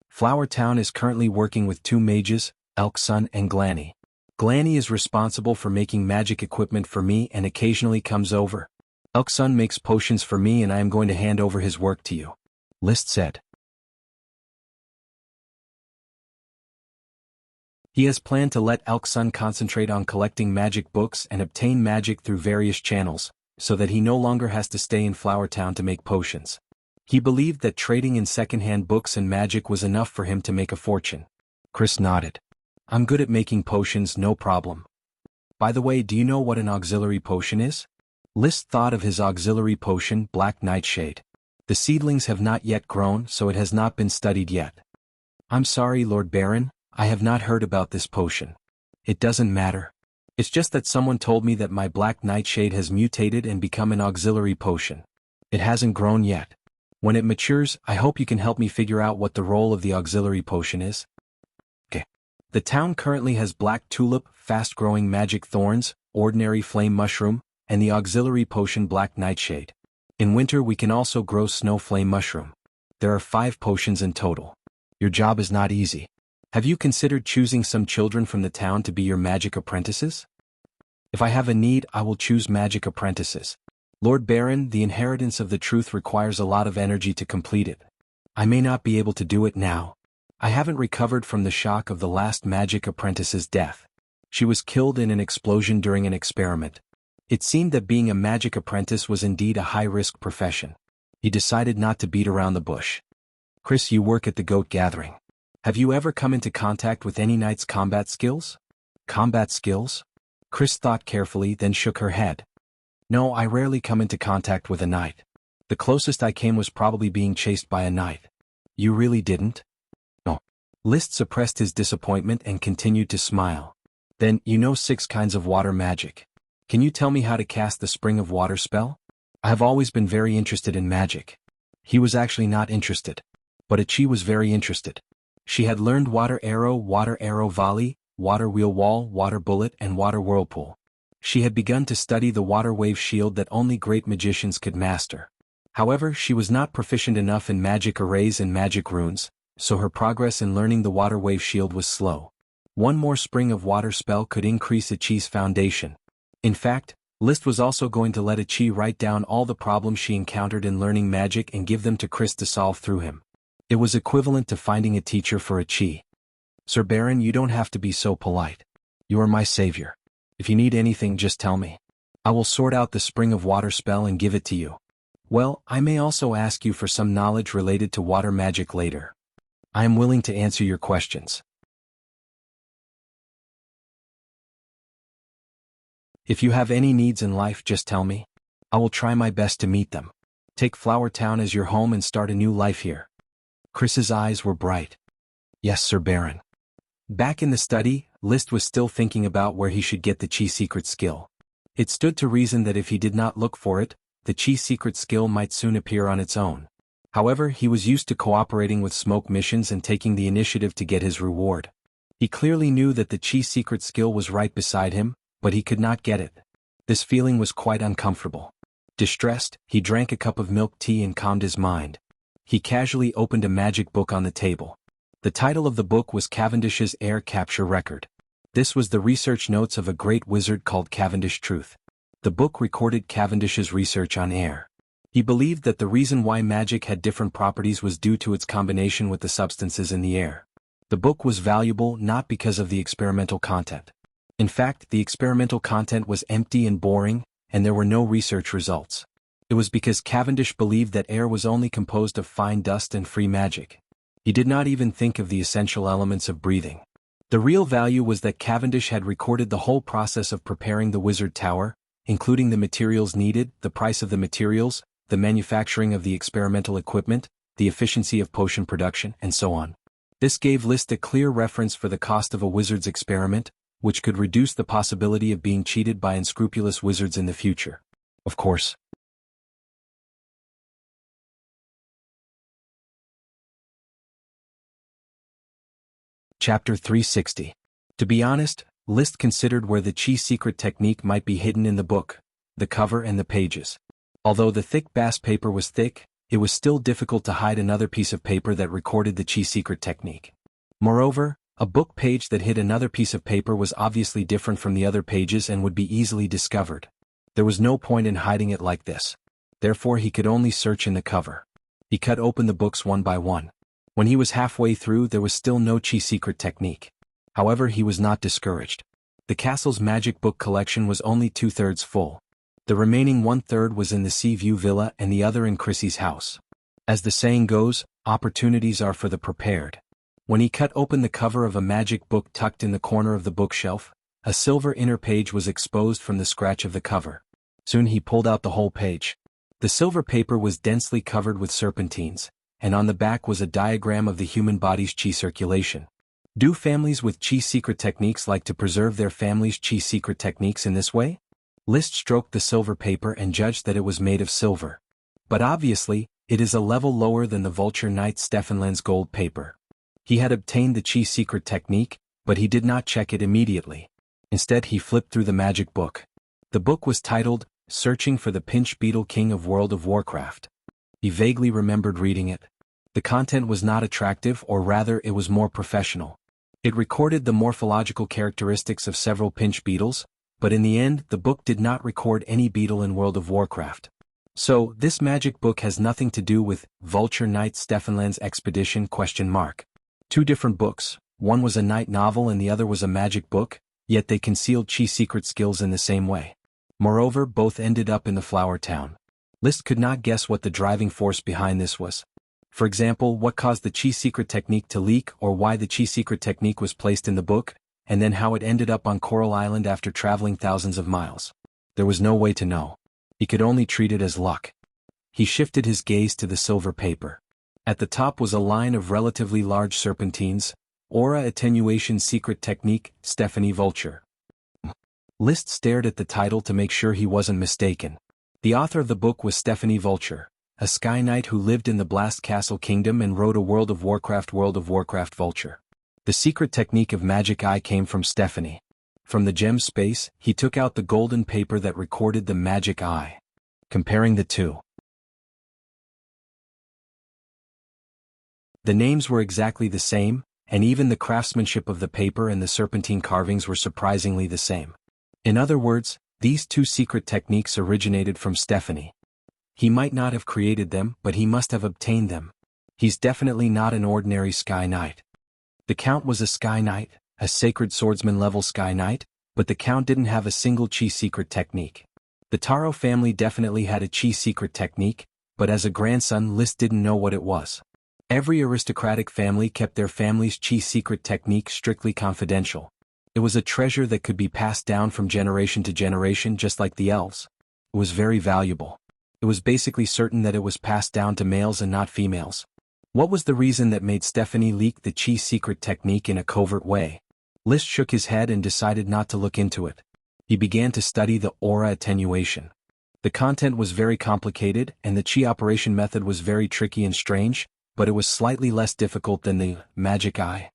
Flower Town is currently working with 2 mages, Elk Sun and Glanny. Glanny is responsible for making magic equipment for me and occasionally comes over. Elk Sun makes potions for me and I am going to hand over his work to you," Liszt said. He has planned to let Elk Sun concentrate on collecting magic books and obtain magic through various channels, so that he no longer has to stay in Flower Town to make potions. He believed that trading in second-hand books and magic was enough for him to make a fortune. Chris nodded. "I'm good at making potions, no problem. By the way, do you know what an auxiliary potion is?" Liszt thought of his auxiliary potion, Black Nightshade. "The seedlings have not yet grown, so it has not been studied yet." "I'm sorry, Lord Baron, I have not heard about this potion." "It doesn't matter. It's just that someone told me that my Black Nightshade has mutated and become an auxiliary potion. It hasn't grown yet. When it matures, I hope you can help me figure out what the role of the auxiliary potion is." Okay. The town currently has Black Tulip, fast-growing magic thorns, ordinary flame mushroom, and the auxiliary potion Black Nightshade. In winter we can also grow snow flame mushroom. There are 5 potions in total. Your job is not easy. Have you considered choosing some children from the town to be your magic apprentices? If I have a need, I will choose magic apprentices. Lord Baron, the inheritance of the truth requires a lot of energy to complete it. I may not be able to do it now. I haven't recovered from the shock of the last magic apprentice's death. She was killed in an explosion during an experiment. It seemed that being a magic apprentice was indeed a high-risk profession. He decided not to beat around the bush. "Chris, you work at the goat gathering. Have you ever come into contact with any knight's combat skills?" "Combat skills?" Chris thought carefully, then shook her head. "No, I rarely come into contact with a knight. The closest I came was probably being chased by a knight." "You really didn't?" "No." Liszt suppressed his disappointment and continued to smile. "Then, you know 6 kinds of water magic. Can you tell me how to cast the Spring of Water spell? I have always been very interested in magic." He was actually not interested. But Chi was very interested. She had learned water arrow volley, water wheel wall, water bullet, and water whirlpool. She had begun to study the water wave shield that only great magicians could master. However, she was not proficient enough in magic arrays and magic runes, so her progress in learning the water wave shield was slow. One more Spring of Water spell could increase Chi's foundation. In fact, Liszt was also going to let Chi write down all the problems she encountered in learning magic and give them to Chris to solve through him. It was equivalent to finding a teacher for Chi. "Sir Baron, you don't have to be so polite. You are my savior. If you need anything, just tell me. I will sort out the Spring of Water spell and give it to you. Well, I may also ask you for some knowledge related to water magic later. I am willing to answer your questions. If you have any needs in life, just tell me. I will try my best to meet them." Take Flower Town as your home and start a new life here. Chris's eyes were bright. Yes, Sir Baron. Back in the study, List was still thinking about where he should get the chi secret skill. It stood to reason that if he did not look for it, the chi secret skill might soon appear on its own. However, he was used to cooperating with smoke missions and taking the initiative to get his reward. He clearly knew that the chi secret skill was right beside him, but he could not get it. This feeling was quite uncomfortable. Distressed, he drank a cup of milk tea and calmed his mind. He casually opened a magic book on the table. The title of the book was Cavendish's Air Capture Record. This was the research notes of a great wizard called Cavendish Truth. The book recorded Cavendish's research on air. He believed that the reason why magic had different properties was due to its combination with the substances in the air. The book was valuable not because of the experimental content. In fact, the experimental content was empty and boring, and there were no research results. It was because Cavendish believed that air was only composed of fine dust and free magic. He did not even think of the essential elements of breathing. The real value was that Cavendish had recorded the whole process of preparing the wizard tower, including the materials needed, the price of the materials, the manufacturing of the experimental equipment, the efficiency of potion production, and so on. This gave List a clear reference for the cost of a wizard's experiment, which could reduce the possibility of being cheated by unscrupulous wizards in the future. Of course. Chapter 360. To be honest, List considered where the chi secret technique might be hidden in the book, the cover and the pages. Although the thick bass paper was thick, it was still difficult to hide another piece of paper that recorded the chi secret technique. Moreover, a book page that hid another piece of paper was obviously different from the other pages and would be easily discovered. There was no point in hiding it like this. Therefore he could only search in the cover. He cut open the books one by one. When he was halfway through, there was still no chi secret technique. However, he was not discouraged. The castle's magic book collection was only 2/3 full. The remaining 1/3 was in the Sea View Villa and the other in Chrissy's house. As the saying goes, opportunities are for the prepared. When he cut open the cover of a magic book tucked in the corner of the bookshelf, a silver inner page was exposed from the scratch of the cover. Soon he pulled out the whole page. The silver paper was densely covered with serpentines, and on the back was a diagram of the human body's chi circulation. Do families with chi secret techniques like to preserve their family's chi secret techniques in this way? List stroked the silver paper and judged that it was made of silver. But obviously, it is a level lower than the Vulture Knight Stefanlen's gold paper. He had obtained the chi secret technique, but he did not check it immediately. Instead he flipped through the magic book. The book was titled, Searching for the Pinch Beetle King of World of Warcraft. He vaguely remembered reading it. The content was not attractive, or rather it was more professional. It recorded the morphological characteristics of several pinch beetles, but in the end the book did not record any beetle in World of Warcraft. So, this magic book has nothing to do with Vulture Knight Stefanlen's expedition ? Two different books, one was a knight novel and the other was a magic book, yet they concealed chi secret skills in the same way. Moreover, both ended up in the Flower Town. List could not guess what the driving force behind this was. For example, what caused the chi secret technique to leak, or why the chi secret technique was placed in the book, and then how it ended up on Coral Island after traveling thousands of miles. There was no way to know. He could only treat it as luck. He shifted his gaze to the silver paper. At the top was a line of relatively large serpentines, Aura Attenuation Secret Technique, Stephanie Vulture. List stared at the title to make sure he wasn't mistaken. The author of the book was Stephanie Vulture, a Sky Knight who lived in the Blast Castle Kingdom and wrote a World of Warcraft Vulture. The secret technique of magic eye came from Stephanie. From the gem space, he took out the golden paper that recorded the magic eye. Comparing the two. The names were exactly the same, and even the craftsmanship of the paper and the serpentine carvings were surprisingly the same. In other words, these two secret techniques originated from Stephanie. He might not have created them, but he must have obtained them. He's definitely not an ordinary Sky Knight. The Count was a Sky Knight, a sacred swordsman-level Sky Knight, but the Count didn't have a single chi secret technique. The Taro family definitely had a chi secret technique, but as a grandson List didn't know what it was. Every aristocratic family kept their family's chi secret technique strictly confidential. It was a treasure that could be passed down from generation to generation just like the elves. It was very valuable. It was basically certain that it was passed down to males and not females. What was the reason that made Stephanie leak the Qi secret technique in a covert way? List shook his head and decided not to look into it. He began to study the aura attenuation. The content was very complicated and the Qi operation method was very tricky and strange, but it was slightly less difficult than the magic eye.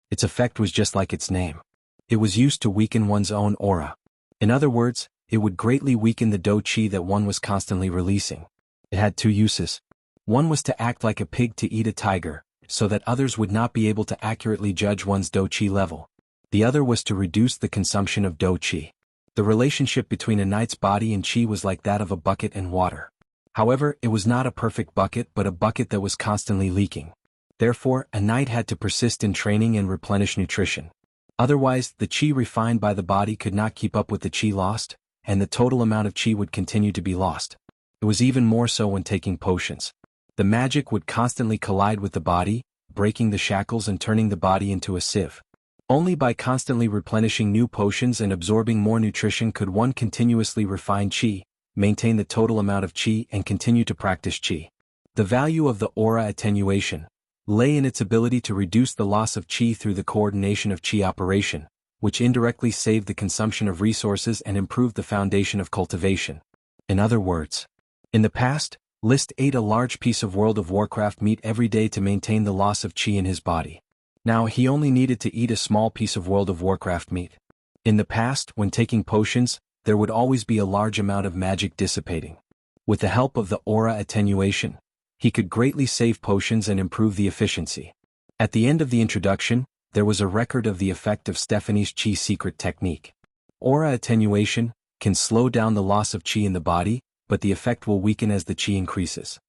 Its effect was just like its name. It was used to weaken one's own aura. In other words, it would greatly weaken the dou qi that one was constantly releasing. It had two uses. One was to act like a pig to eat a tiger, so that others would not be able to accurately judge one's dou qi level. The other was to reduce the consumption of dou qi. The relationship between a knight's body and qi was like that of a bucket and water. However, it was not a perfect bucket but a bucket that was constantly leaking. Therefore, a knight had to persist in training and replenish nutrition. Otherwise, the qi refined by the body could not keep up with the qi lost, and the total amount of qi would continue to be lost. It was even more so when taking potions. The magic would constantly collide with the body, breaking the shackles and turning the body into a sieve. Only by constantly replenishing new potions and absorbing more nutrition could one continuously refine qi, maintain the total amount of qi and continue to practice qi. The value of the aura attenuation lay in its ability to reduce the loss of qi through the coordination of qi operation, which indirectly saved the consumption of resources and improved the foundation of cultivation. In other words, in the past, List ate a large piece of World of Warcraft meat every day to maintain the loss of qi in his body. Now he only needed to eat a small piece of World of Warcraft meat. In the past, when taking potions, there would always be a large amount of magic dissipating. With the help of the aura attenuation, he could greatly save potions and improve the efficiency. At the end of the introduction, there was a record of the effect of Stephanie's qi secret technique. Aura attenuation can slow down the loss of qi in the body, but the effect will weaken as the qi increases.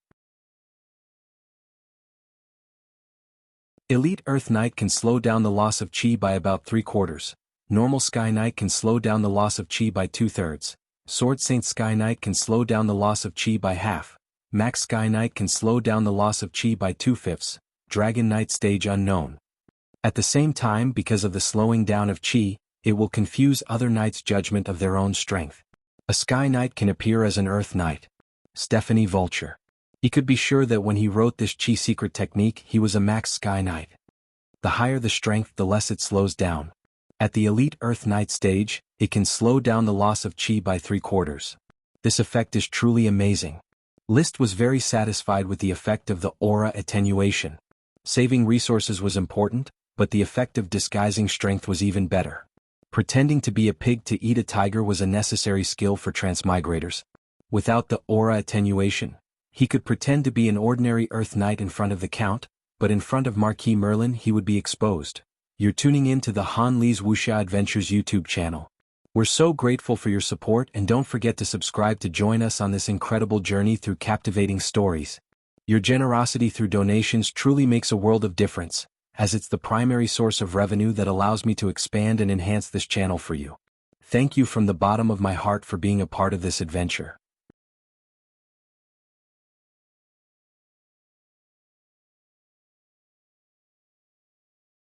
Elite Earth Knight can slow down the loss of qi by about 3/4. Normal Sky Knight can slow down the loss of qi by 2/3. Sword Saint Sky Knight can slow down the loss of qi by half. Max Sky Knight can slow down the loss of qi by 2/5. Dragon Knight stage unknown. At the same time, because of the slowing down of qi, it will confuse other knights' judgment of their own strength. A Sky Knight can appear as an Earth Knight. Stephanie Vulture. He could be sure that when he wrote this qi secret technique he was a Max Sky Knight. The higher the strength the less it slows down. At the Elite Earth Knight stage, it can slow down the loss of qi by 3/4. This effect is truly amazing. List was very satisfied with the effect of the aura attenuation. Saving resources was important, but the effect of disguising strength was even better. Pretending to be a pig to eat a tiger was a necessary skill for transmigrators. Without the aura attenuation, he could pretend to be an ordinary Earth Knight in front of the Count, but in front of Marquis Merlin he would be exposed. You're tuning in to the Han Li's Wuxia Adventures YouTube channel. We're so grateful for your support and don't forget to subscribe to join us on this incredible journey through captivating stories. Your generosity through donations truly makes a world of difference, as it's the primary source of revenue that allows me to expand and enhance this channel for you. Thank you from the bottom of my heart for being a part of this adventure.